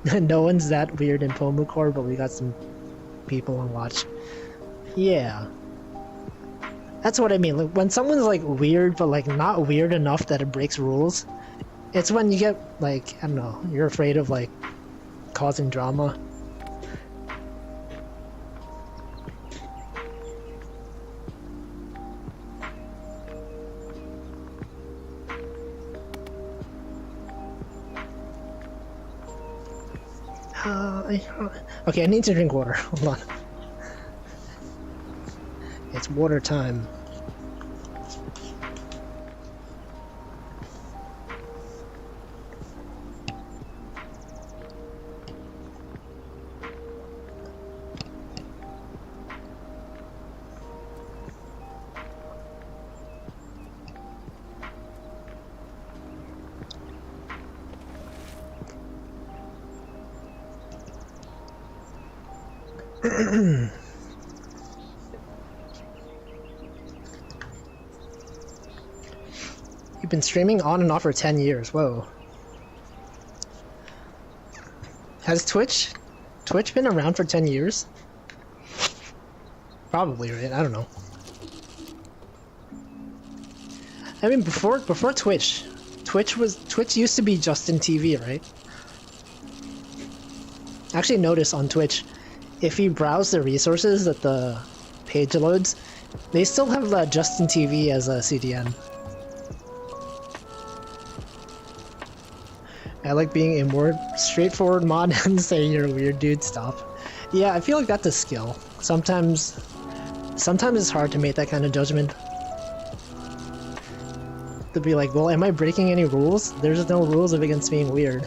No one's that weird in Pomucore, but we got some people on watch. Yeah. That's what I mean. Like, when someone's like weird, but like not weird enough that it breaks rules, it's when you get like, I don't know, you're afraid of like causing drama. Okay, I need to drink water. Hold on. It's water time. You've been streaming on and off for 10 years. Whoa. Has Twitch been around for 10 years? Probably, right? I don't know. I mean, before Twitch used to be Justin TV, right? Actually, notice on Twitch, if you browse the resources that the page loads, they still have Justin TV as a CDN. I like being a more straightforward mod and say you're a weird dude. Stop. Yeah, I feel like that's a skill. Sometimes it's hard to make that kind of judgment. To be like, well, am I breaking any rules? There's no rules against being weird.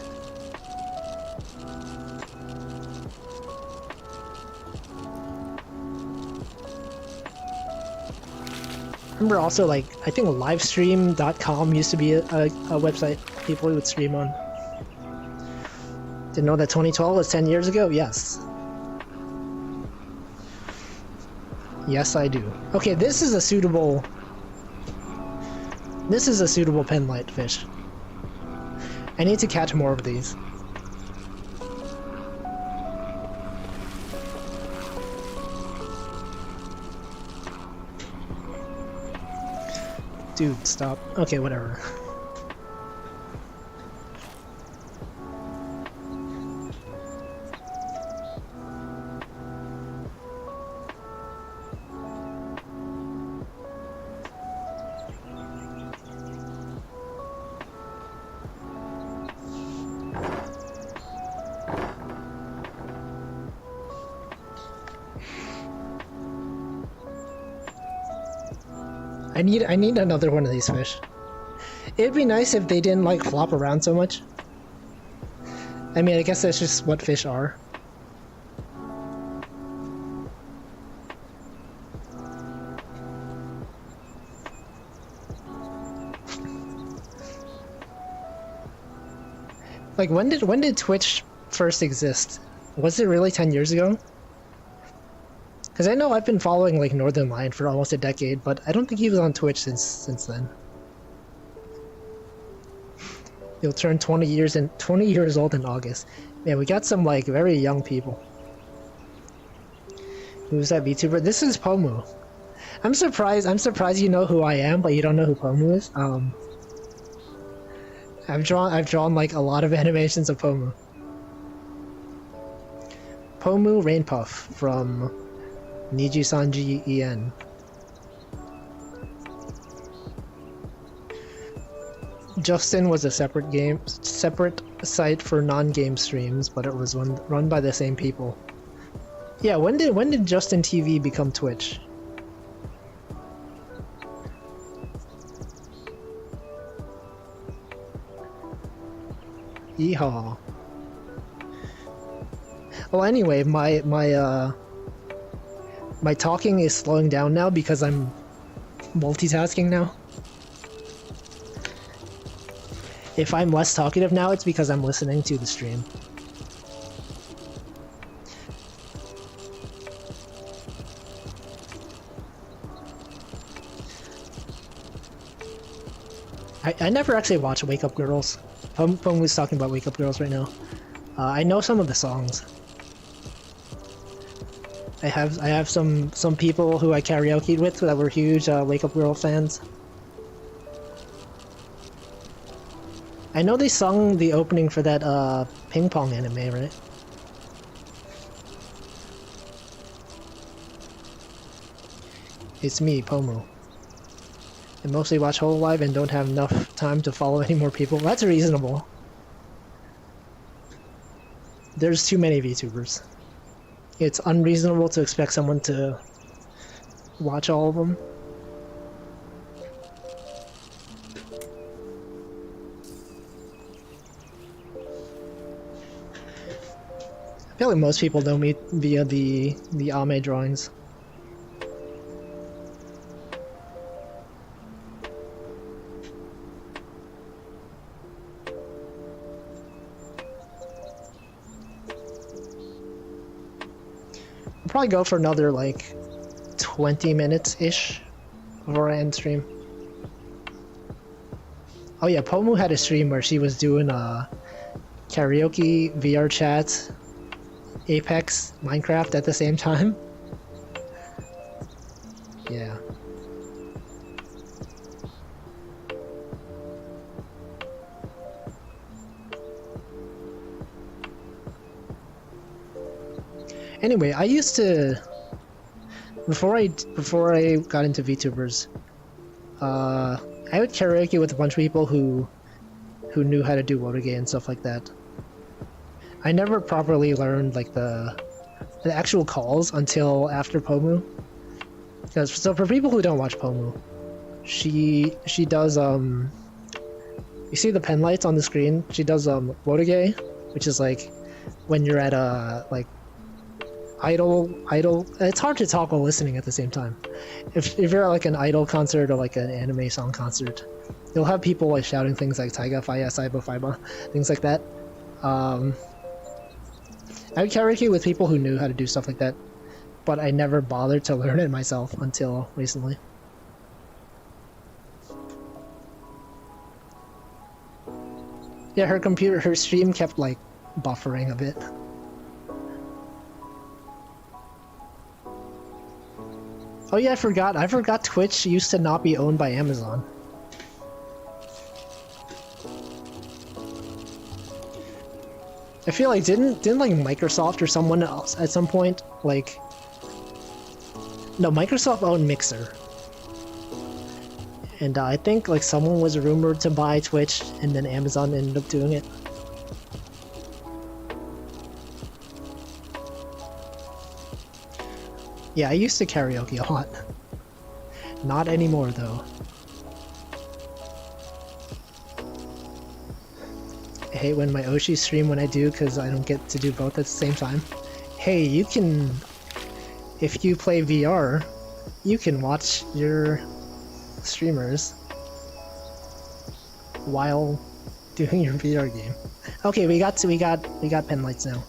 Remember also, like, I think livestream.com used to be a website people would stream on. Didn't know that 2012 was 10 years ago? Yes. Yes, I do. Okay, this is a suitable pen light fish. I need to catch more of these. Dude, stop. Okay, whatever. I need another one of these fish. It'd be nice if they didn't like flop around so much. I mean, I guess that's just what fish are. Like, when did Twitch first exist? Was it really 10 years ago? Because I know I've been following like Northern Lion for almost a decade, but I don't think he was on Twitch since then. He'll turn 20 years old in August. Man, we got some like very young people. Who's that VTuber? This is Pomu. I'm surprised you know who I am, but you don't know who Pomu is. I've drawn like a lot of animations of Pomu. Pomu Rainpuff from Niji Sanji En. Justin was a separate site for non-game streams, but it was run by the same people. Yeah, when did Justin TV become Twitch? Yeehaw. Well, anyway, my talking is slowing down now because I'm multitasking now. If I'm less talkative now, it's because I'm listening to the stream. I never actually watched Wake Up Girls. Pum was talking about Wake Up Girls right now. I know some of the songs. I have some people who I karaoke'd with that were huge Wake Up Girl fans. I know they sung the opening for that ping pong anime, right? It's me, Pomu. I mostly watch Hololive and don't have enough time to follow any more people. That's reasonable. There's too many VTubers. It's unreasonable to expect someone to watch all of them. I feel like most people know me via the anime drawings. probably go for another like 20 minutes-ish before I end stream. Oh yeah, Pomu had a stream where she was doing karaoke, VR chat, Apex, Minecraft at the same time. Yeah. Anyway, I used to before I got into VTubers, I would karaoke with a bunch of people who knew how to do Wotoge and stuff like that. I never properly learned like the actual calls until after Pomu. Because so for people who don't watch Pomu, she does you see the pen lights on the screen? She does Wotoge, which is like when you're at a like idol, it's hard to talk while listening at the same time. If you're at like an idol concert or like an anime song concert, you'll have people like shouting things like Taiga, Faya, Saiba, Faiba, things like that. I would karaoke with people who knew how to do stuff like that, but I never bothered to learn it myself until recently. Yeah, her stream kept like buffering a bit. Oh yeah, I forgot Twitch used to not be owned by Amazon. I feel like didn't like Microsoft or someone else at some point like no, Microsoft owned Mixer. And I think like someone was rumored to buy Twitch and then Amazon ended up doing it. Yeah, I used to karaoke a lot. Not anymore, though. I hate when my Oshi stream when I do, because I don't get to do both at the same time. Hey, you can... If you play VR, you can watch your streamers while doing your VR game. Okay, we got pen lights now.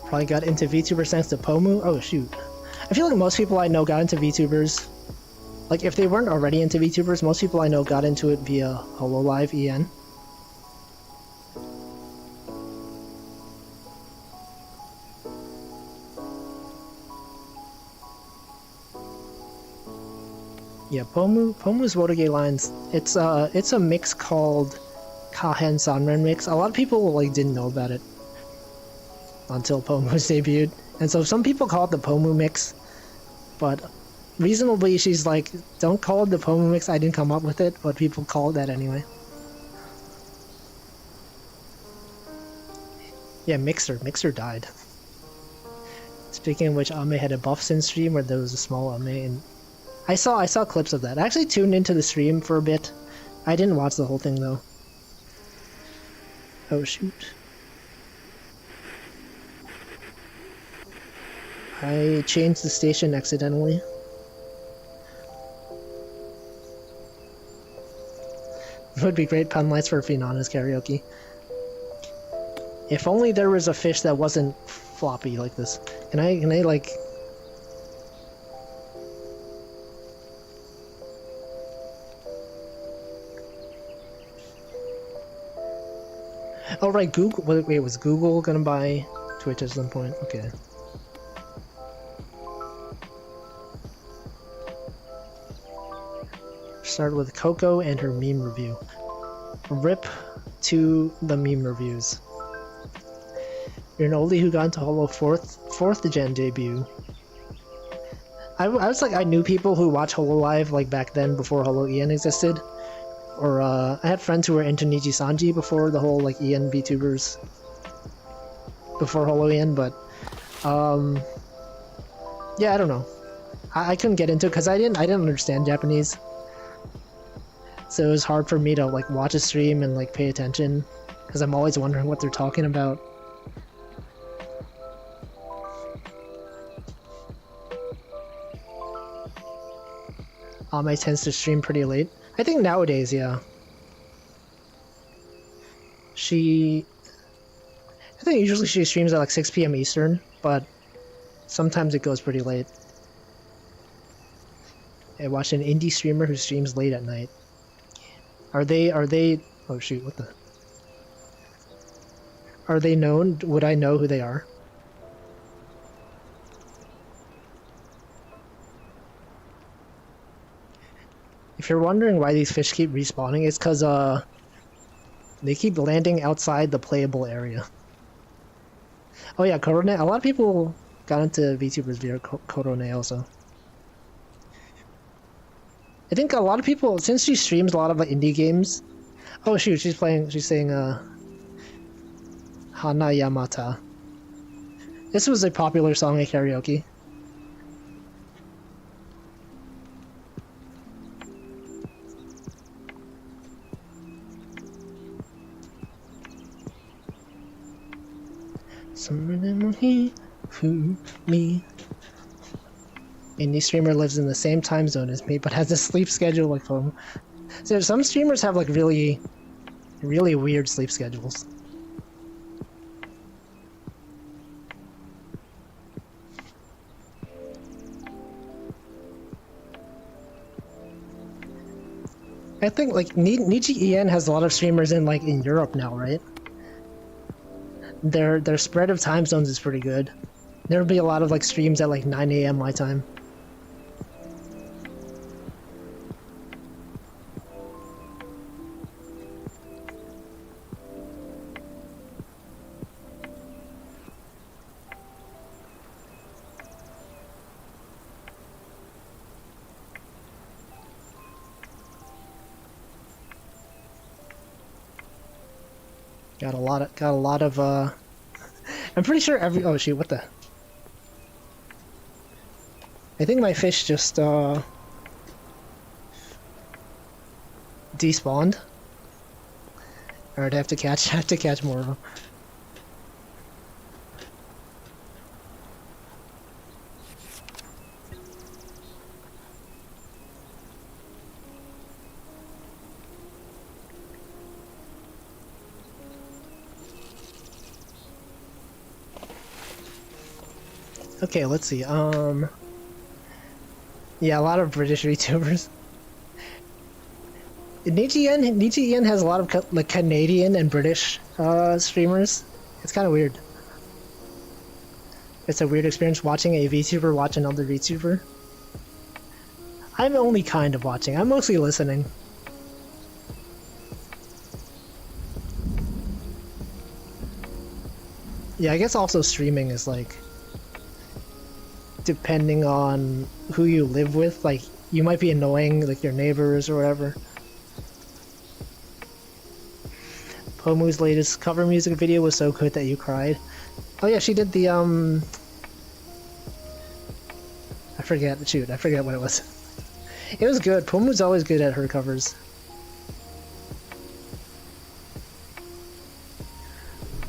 Probably got into VTubers thanks to Pomu. Oh shoot. I feel like most people I know got into VTubers. Like if they weren't already into VTubers, most people I know got into it via HoloLive EN. Yeah, Pomu's Wotoge lines. It's a mix called Kahen Sanren mix. A lot of people like didn't know about it until Pomu was debuted, and so some people call it the Pomu mix, but reasonably she's like, don't call it the Pomu mix, I didn't come up with it, but people call it that anyway. Yeah, Mixer died. Speaking of which, Ame had a Buffsin stream where there was a small Ame, and I saw clips of that. I actually tuned into the stream for a bit. I didn't watch the whole thing though. Oh shoot. I changed the station accidentally. It would be great pun lights for Finana's karaoke. If only there was a fish that wasn't floppy like this. Can I like... Oh right, Google... Wait, was Google gonna buy Twitch at some point? Okay. Start with Coco and her meme review. RIP to the meme reviews. You're an oldie who got into Holo 4th gen debut. I was like, I knew people who watched HoloLive like back then before Holo EN existed. Or I had friends who were into Niji Sanji before the whole like EN VTubers. Before Holo EN, but yeah, I don't know. I couldn't get into it because I didn't understand Japanese. So it was hard for me to like watch a stream and like pay attention because I'm always wondering what they're talking about. Ame tends to stream pretty late. I think nowadays, yeah. I think usually she streams at like 6 p.m. Eastern, but sometimes it goes pretty late. I watched an indie streamer who streams late at night. Are they, oh shoot, what the? Are they known? Would I know who they are? If you're wondering why these fish keep respawning, it's because, they keep landing outside the playable area. Oh yeah, Korone. A lot of people got into VTubers via Korone also. I think a lot of people, since she streams a lot of like indie games. Oh shoot, she's saying Hana Yamata. This was a popular song at karaoke. Me. Indie streamer lives in the same time zone as me, but has a sleep schedule like home. So some streamers have like really weird sleep schedules. I think like Nichi En has a lot of streamers in Europe now, right? Their spread of time zones is pretty good. There'll be a lot of like streams at like 9 a.m. my time. Got a lot of I'm pretty sure oh shoot, what the? I think my fish just despawned. Alright, I have to catch more of them. Okay, let's see. Yeah, a lot of British VTubers. Nichi En has a lot of like Canadian and British streamers. It's kind of weird. It's a weird experience watching a VTuber watch another VTuber. I'm only kind of watching. I'm mostly listening. Yeah, I guess also streaming is like depending on who you live with, like you might be annoying like your neighbors or whatever. Pomu's latest cover music video was so good that you cried. Oh yeah, she did the I forget what it was. It was good. Pomu's always good at her covers.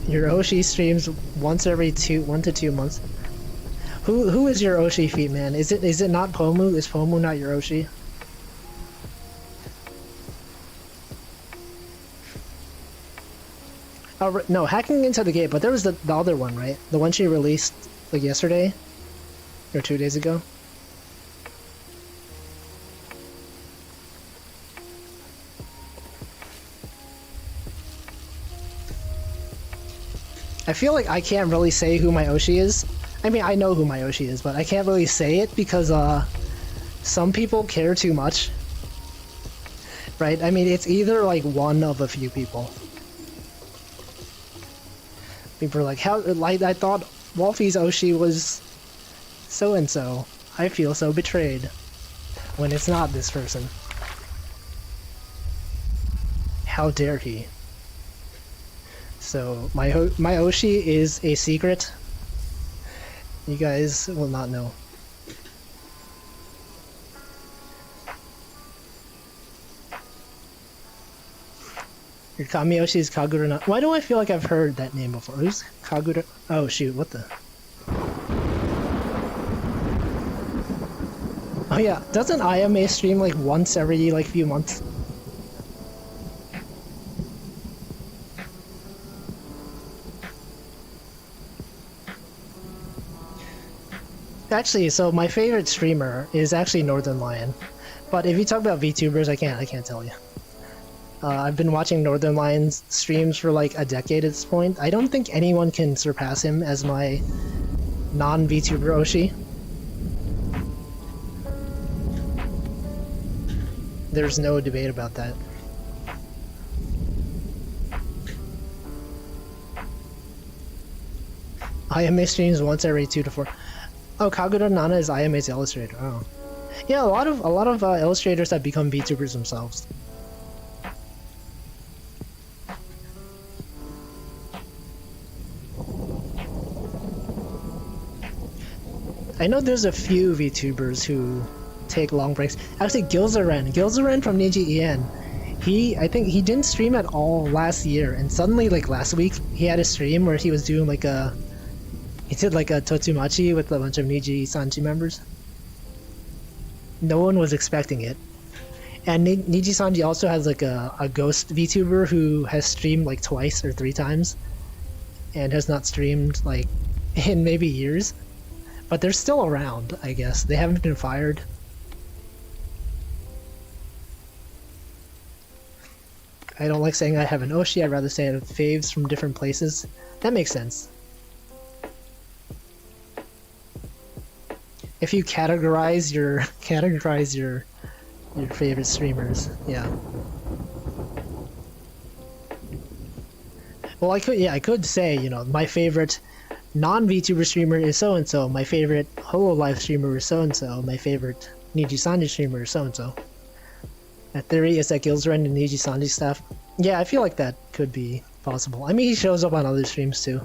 Your Oshi streams once every 1 to 2 months. Who is your Oshi feet, man? Is it not Pomu? Is Pomu not your Oshi? Oh, no, Hacking Into the Gate, but there was the other one, right? The one she released like yesterday? Or 2 days ago? I feel like I can't really say who my Oshi is. I mean, I know who my Oshi is, but I can't really say it because, some people care too much. Right? I mean, it's either, like, one of a few people. People are like, I thought Wolfie's Oshi was so-and-so. I feel so betrayed. When it's not this person. How dare he? So, my Oshi is a secret. You guys will not know. Your Kami Oshi is Kagura na- Why do I feel like I've heard that name before? Who's Kagura? Oh shoot, what the? Oh yeah, doesn't IMA stream like once every like few months? Actually, so my favorite streamer is actually Northern Lion. But if you talk about VTubers, I can't tell you. I've been watching Northern Lion's streams for like a decade at this point. I don't think anyone can surpass him as my non-VTuber Oshi. There's no debate about that. IMA streams once every 2 to 4. Oh, Kagura Nana is IMA's illustrator. Oh, yeah, a lot of illustrators have become VTubers themselves. I know there's a few VTubers who take long breaks. Actually, Gilzaren from Niji En, I think he didn't stream at all last year, and suddenly, like last week, he had a stream where he was doing like he did like a Totsumachi with a bunch of Niji Sanji members. No one was expecting it. And Niji Sanji also has like a ghost VTuber who has streamed like twice or 3 times, and has not streamed like in maybe years. But they're still around, I guess. They haven't been fired. I don't like saying I have an Oshi, I'd rather say I have faves from different places. That makes sense. If you categorize your favorite streamers, yeah. Well, I could say, you know, my favorite non-VTuber streamer is so-and-so, my favorite HoloLive streamer is so-and-so, my favorite Niji Sanji streamer is so-and-so. That theory is that Gilzaren and Niji Sanji stuff. Yeah, I feel like that could be possible. I mean, he shows up on other streams too.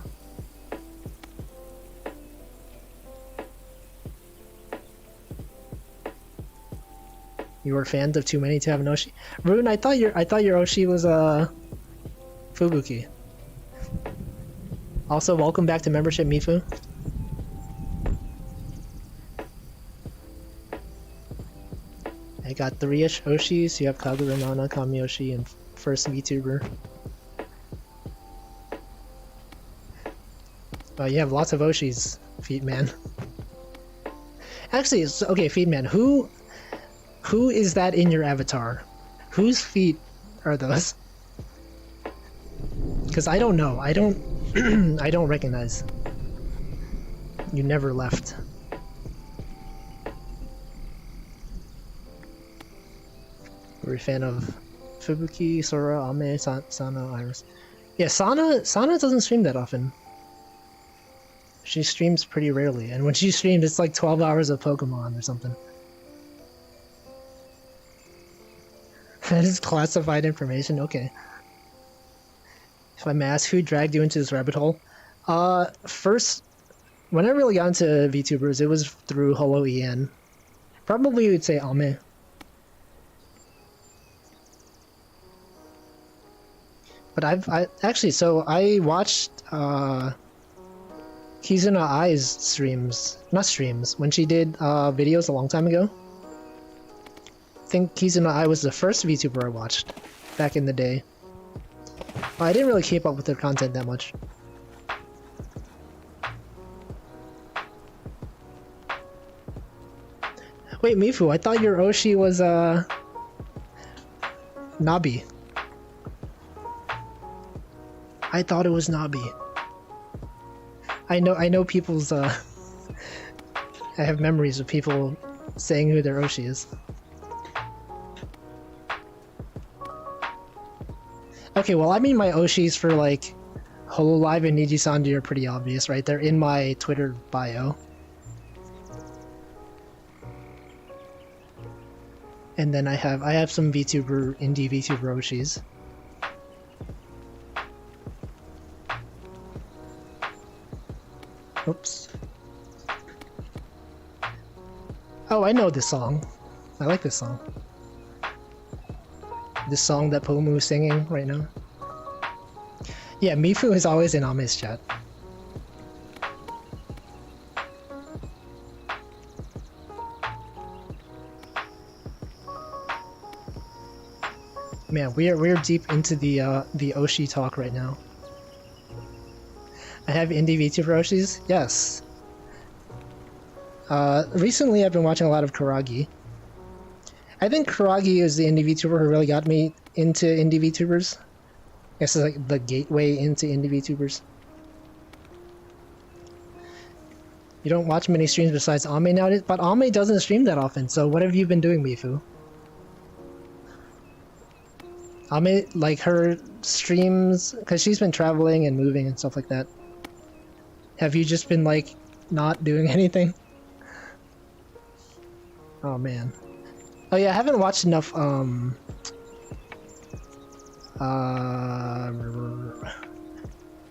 You were fans of too many to have an Oshi? Rune, I thought your Oshi was Fubuki. Also, welcome back to membership, Mifu. I got 3-ish Oshis. You have Kagura Nana, Kamiyoshi, and first VTuber. Oh, you have lots of Oshis, Feetman. Actually, okay, Feetman, who is that in your avatar? Whose feet are those? Because I don't know. I don't I don't recognize. You never left. We're a fan of Fubuki, Sora, Ame, Sana, Iris. Yeah, Sana doesn't stream that often. She streams pretty rarely, and when she streams, it's like 12 hours of Pokemon or something. That is classified information? Okay. If I may ask, who dragged you into this rabbit hole? First, when I really got into VTubers, it was through Holo En. Probably you would say Ame. But I watched Kizuna Ai's streams, not streams, when she did videos a long time ago. I think Kizuna Ai was the first VTuber I watched back in the day. I didn't really keep up with her content that much. Wait, Mifu, I thought your Oshi was Nabi. I thought it was Nabi. I know people's I have memories of people saying who their Oshi is. Okay, well, I mean my Oshis for like HoloLive and Niji Sanji are pretty obvious, right? They're in my Twitter bio. And then I have some indie VTuber Oshis. Oops. Oh, I know this song. I like this song. This song that Pomu is singing right now. Yeah, Mifu is always in Ame's chat. Man, we're deep into the Oshi talk right now. I have indie VTuber Oshis? Yes. Recently I've been watching a lot of Karagi. I think Karagi is the indie VTuber who really got me into indie VTubers. I guess it's like the gateway into indie VTubers. You don't watch many streams besides Ame nowadays, but Ame doesn't stream that often, so what have you been doing, Mifu? Ame, like her streams, because she's been traveling and moving and stuff like that. Have you just been like not doing anything? Oh man. Oh yeah, I haven't watched enough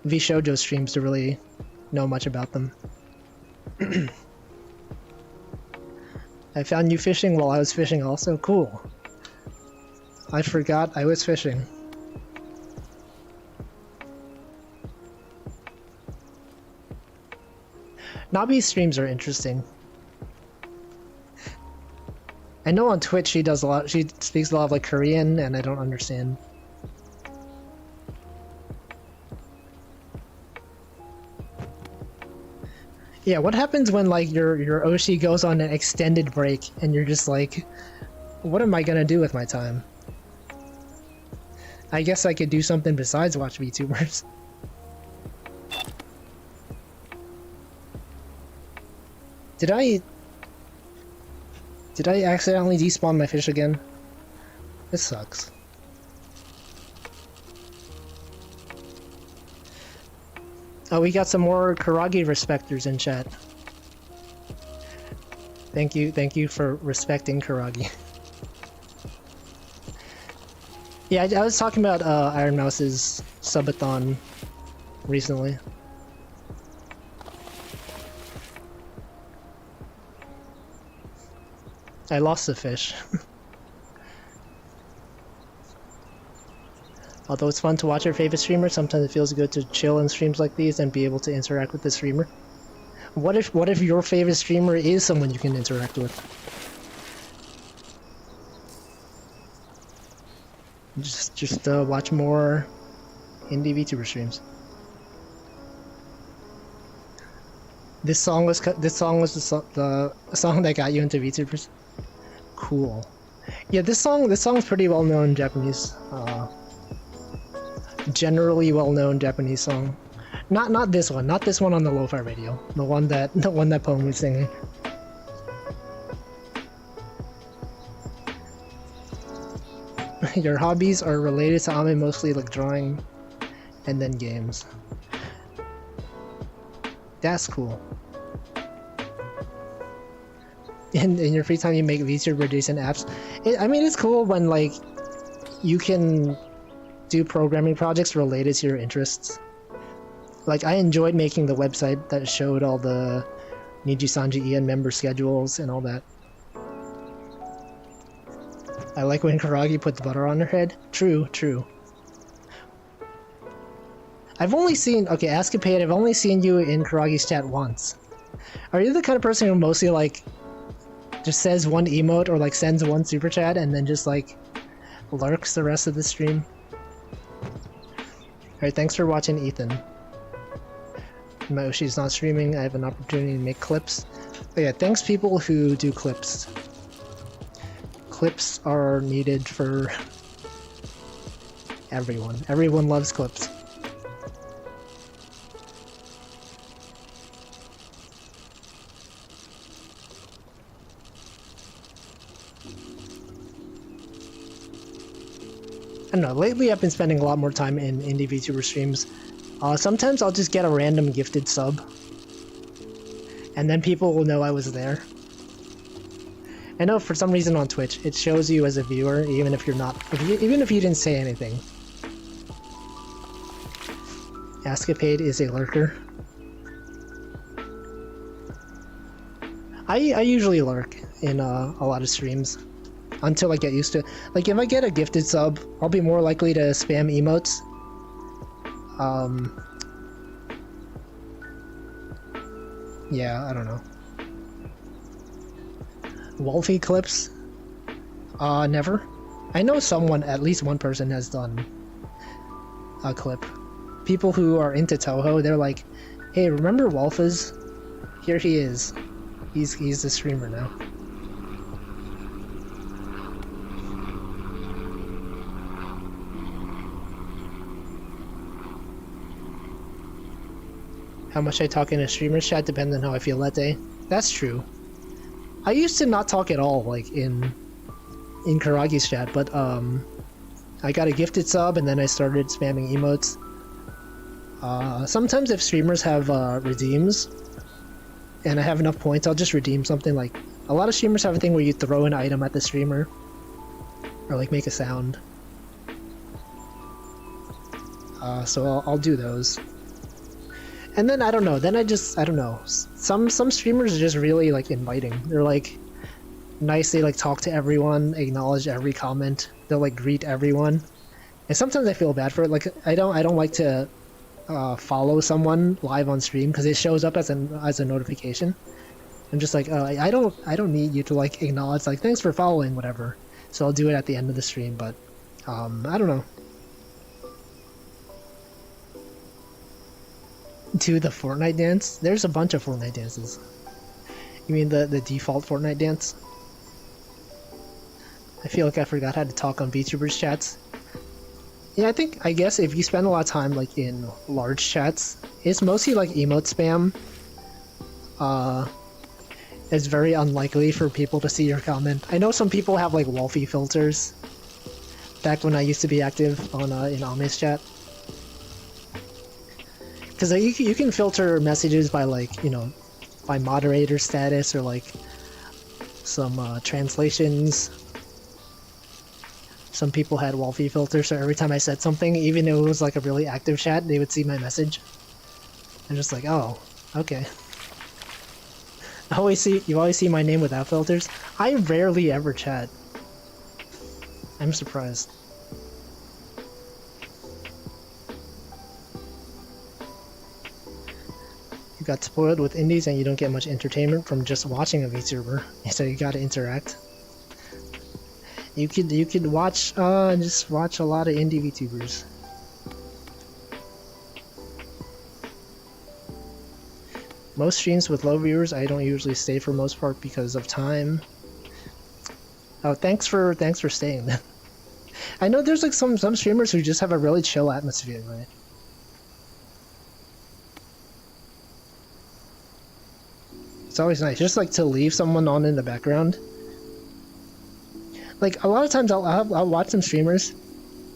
VShojo streams to really know much about them. I found you fishing while I was fishing also. Cool. I forgot I was fishing. Nabi's streams are interesting. I know on Twitch she does a lot, she speaks a lot of like Korean and I don't understand. Yeah, what happens when like your Oshi goes on an extended break and you're just like, what am I gonna do with my time? I guess I could do something besides watch VTubers. Did I accidentally despawn my fish again? This sucks. Oh, we got some more Karagi respecters in chat. Thank you for respecting Karagi. Yeah, I was talking about Iron Mouse's subathon recently. I lost the fish. Although it's fun to watch your favorite streamer, sometimes it feels good to chill in streams like these and be able to interact with the streamer. What if your favorite streamer is someone you can interact with? Just watch more indie VTuber streams. This song was the song that got you into VTubers. Cool. Yeah, this song's pretty well known Japanese. Generally well known Japanese song. Not this one on the lo-fi radio. The one that Poem was singing. Your hobbies are related to anime, mostly like drawing and then games. That's cool. In your free time you make VTuber adjacent apps. I mean, it's cool when like you can do programming projects related to your interests. Like, I enjoyed making the website that showed all the Niji-Sanji Ian member schedules and all that. I like when Karagi put the butter on her head. True, true. I've only seen... Okay, Askapade, I've only seen you in Karagi's chat once. Are you the kind of person who mostly, like, just says one emote or, like, sends one super chat and then just, like, lurks the rest of the stream? Alright, thanks for watching, Ethan. My Oshi's not streaming, I have an opportunity to make clips. But yeah, thanks people who do clips. Clips are needed for everyone. Everyone loves clips. I don't know, lately I've been spending a lot more time in indie VTuber streams. Sometimes I'll just get a random gifted sub. And then people will know I was there. I know for some reason on Twitch, it shows you as a viewer, even if you're not, even if you didn't say anything. Askapade is a lurker. I usually lurk in a lot of streams. Until I get used to it. Like, if I get a gifted sub, I'll be more likely to spam emotes. Yeah, I don't know. Wolfie clips? Never. I know someone, at least one person, has done a clip. People who are into Toho, they're like, "Hey, remember Wolfes? Here he is. He's the streamer now." How much I talk in a streamer's chat depends on how I feel that day. That's true. I used to not talk at all, like in Karaoke's chat, but I got a gifted sub and then I started spamming emotes. Sometimes if streamers have redeems and I have enough points, I'll just redeem something. Like a lot of streamers have a thing where you throw an item at the streamer or like make a sound. So I'll do those. And then I don't know. Then I don't know. Some streamers are just really like inviting. They're like nice. They like talk to everyone, acknowledge every comment. They'll like greet everyone. And sometimes I feel bad for it. Like I don't like to follow someone live on stream because it shows up as a notification. I'm just like, I don't need you to like acknowledge like thanks for following whatever. So I'll do it at the end of the stream. But I don't know. Do the Fortnite dance? There's a bunch of Fortnite dances. You mean the default Fortnite dance? I feel like I forgot how to talk on VTubers chats. Yeah, I guess if you spend a lot of time like in large chats, it's mostly like emote spam. It's very unlikely for people to see your comment. I know some people have like Wolfie filters. Back when I used to be active on in Ami's chat. Because you can filter messages by like, you know, by moderator status or like some translations. Some people had Wolfie filters, so every time I said something, even if it was like a really active chat, they would see my message. I'm just like, oh, okay. You always see my name without filters? I rarely ever chat. I'm surprised. Got spoiled with indies and you don't get much entertainment from just watching a VTuber, so you gotta interact. You could watch just watch a lot of indie VTubers. Most streams with low viewers I don't usually stay for most part because of time. Oh, thanks for staying then. I know there's like some streamers who just have a really chill atmosphere, right? It's always nice, just like to leave someone on in the background. Like a lot of times I'll watch some streamers.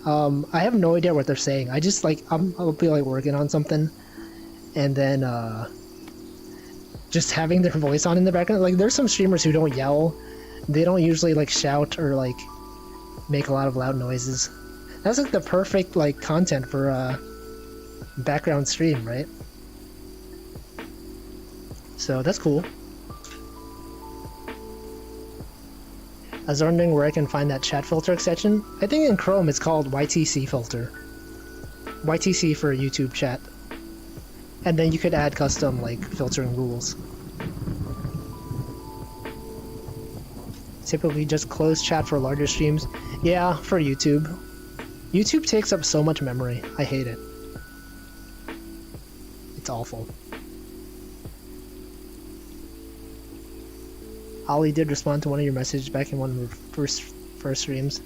I have no idea what they're saying. I just like I'll be like working on something, and then just having their voice on in the background. Like there's some streamers who don't yell. They don't usually like shout or like make a lot of loud noises. That's like the perfect like content for a background stream, right? So that's cool. I was wondering where I can find that chat filter extension. I think in Chrome it's called YTC filter. YTC for YouTube chat. And then you could add custom like filtering rules. Typically just close chat for larger streams. Yeah, for YouTube. YouTube takes up so much memory. I hate it. It's awful. Ollie did respond to one of your messages back in one of your first streams.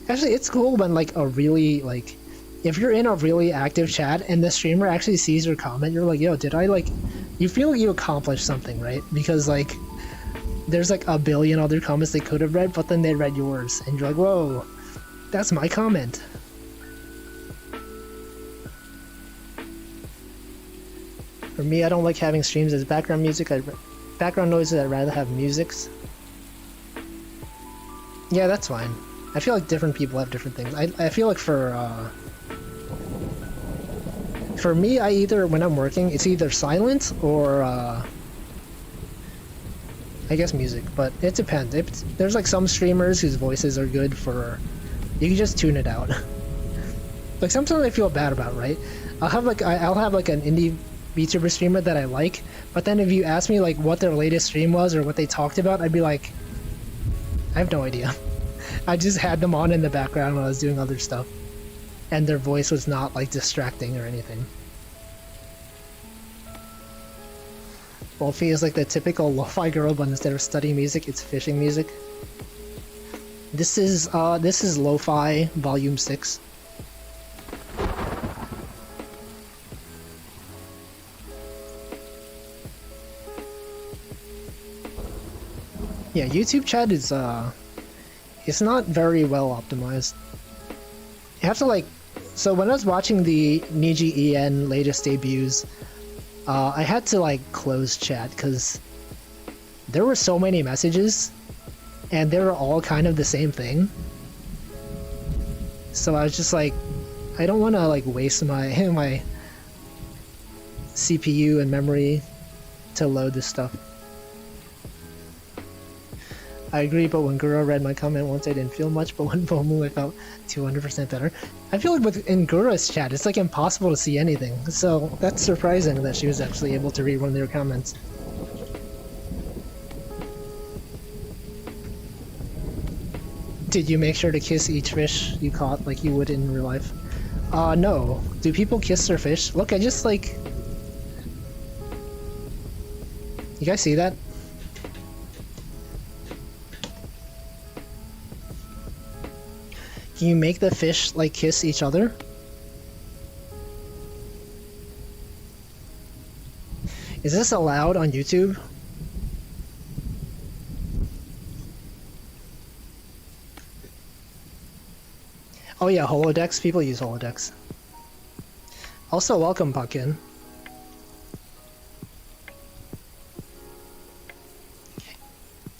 Actually, it's cool when like a really like, if you're in a really active chat and the streamer actually sees your comment, you're like, yo, did I like, you feel like you accomplished something, right? Because like, there's like a billion other comments they could have read, but then they read yours, and you're like, whoa, that's my comment. For me, I don't like having streams as background music. Background noises, I'd rather have musics. Yeah, that's fine. I feel like different people have different things. I feel like for me, I either, when I'm working, it's either silent or, I guess music, but it depends. There's like some streamers whose voices are good for, you can just tune it out. Like sometimes I feel bad about, right? I'll have like an indie VTuber streamer that I like, but then if you ask me like what their latest stream was or what they talked about, I'd be like, I have no idea. I just had them on in the background when I was doing other stuff. And their voice was not like distracting or anything. Wolfie is like the typical lo-fi girl, but instead of studying music, it's fishing music. This is Lo-Fi Volume 6. Yeah, YouTube chat is it's not very well optimized. You have to like, so when I was watching the Niji EN latest debuts, I had to like close chat because there were so many messages and they were all kind of the same thing. So I was just like, I don't want to like waste my my CPU and memory to load this stuff. I agree, but when Gura read my comment once I didn't feel much, but when Pomu I felt 200% better. I feel like in Gura's chat, it's like impossible to see anything, so that's surprising that she was actually able to read one of their comments. Did you make sure to kiss each fish you caught like you would in real life? No. Do people kiss their fish? Look, I just like... You guys see that? Can you make the fish, like, kiss each other? Is this allowed on YouTube? Oh yeah, holodecks. People use holodecks. Also, welcome, Pumpkin.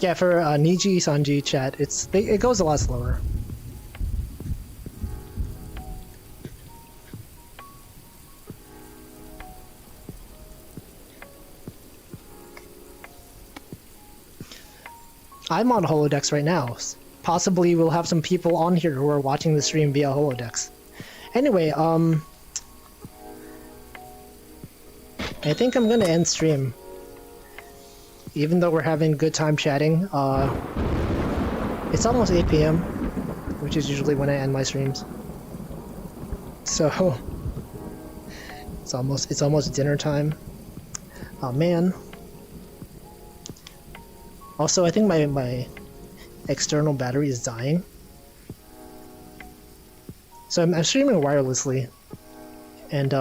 Yeah, for Niji Sanji chat, it goes a lot slower. I'm on holodecks right now. Possibly we'll have some people on here who are watching the stream via holodecks. Anyway, I think I'm gonna end stream. Even though we're having a good time chatting, it's almost 8 p.m, which is usually when I end my streams. So it's almost dinner time. Oh man. Also, I think my external battery is dying. So I'm streaming wirelessly, and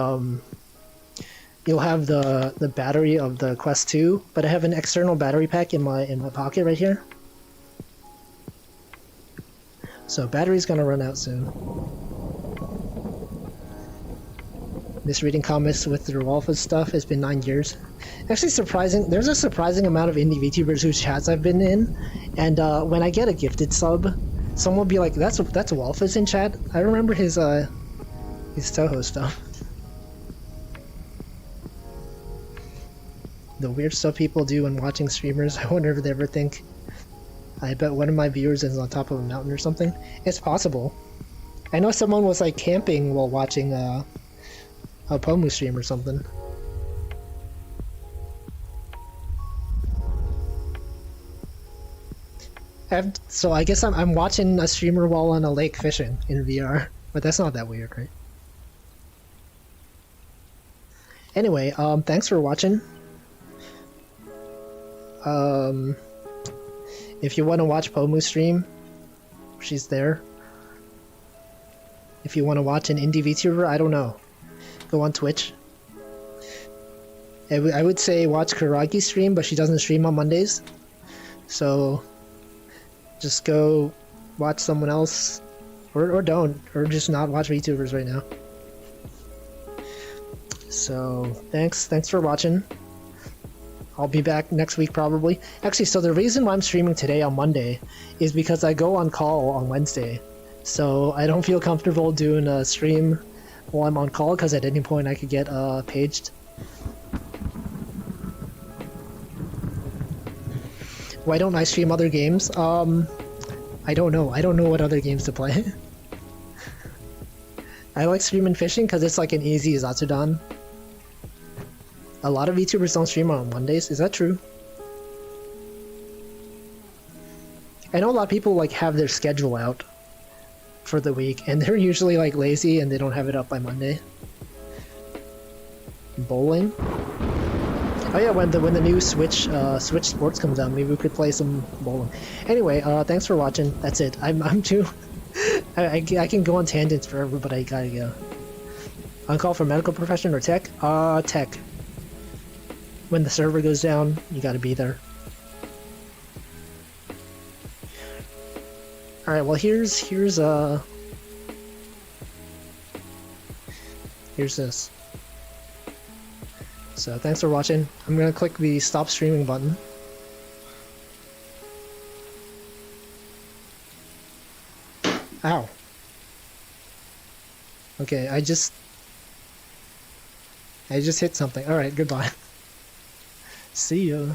you'll have the battery of the Quest 2, but I have an external battery pack in my pocket right here. So battery's gonna run out soon. Misreading comments with the Rolfa stuff has been 9 years. Actually surprising, there's a surprising amount of indie VTubers whose chats I've been in, and when I get a gifted sub, someone will be like, that's Wolfus in chat? I remember his Toho stuff. The weird stuff people do when watching streamers, I wonder if they ever think, I bet one of my viewers is on top of a mountain or something. It's possible. I know someone was like camping while watching a Pomu stream or something. So I guess I'm watching a streamer while on a lake fishing in VR, but that's not that weird, right? Anyway, thanks for watching. If you want to watch Pomu stream, she's there. If you want to watch an indie VTuber, I don't know. Go on Twitch. I would say watch Karaoke stream, but she doesn't stream on Mondays. So just go watch someone else, or don't, or just not watch VTubers right now. So thanks for watching. I'll be back next week probably. Actually, so the reason why I'm streaming today on Monday is because I go on call on Wednesday. So I don't feel comfortable doing a stream while I'm on call, because at any point I could get paged. Why don't I stream other games? I don't know. I don't know what other games to play. I like streaming fishing because it's like an easy Zatsudan. A lot of VTubers don't stream on Mondays. Is that true? I know a lot of people like have their schedule out for the week, and they're usually like lazy and they don't have it up by Monday. Bowling. Oh yeah, when the new Switch Sports comes out, maybe we could play some bowling. Anyway, thanks for watching. That's it. I'm too. I can go on tangents forever, but I gotta go. On call for medical profession or tech? Tech. When the server goes down, you gotta be there. All right. Well, here's this. So thanks for watching. I'm gonna click the stop streaming button. Ow. Okay, I just hit something. Alright, goodbye. See ya.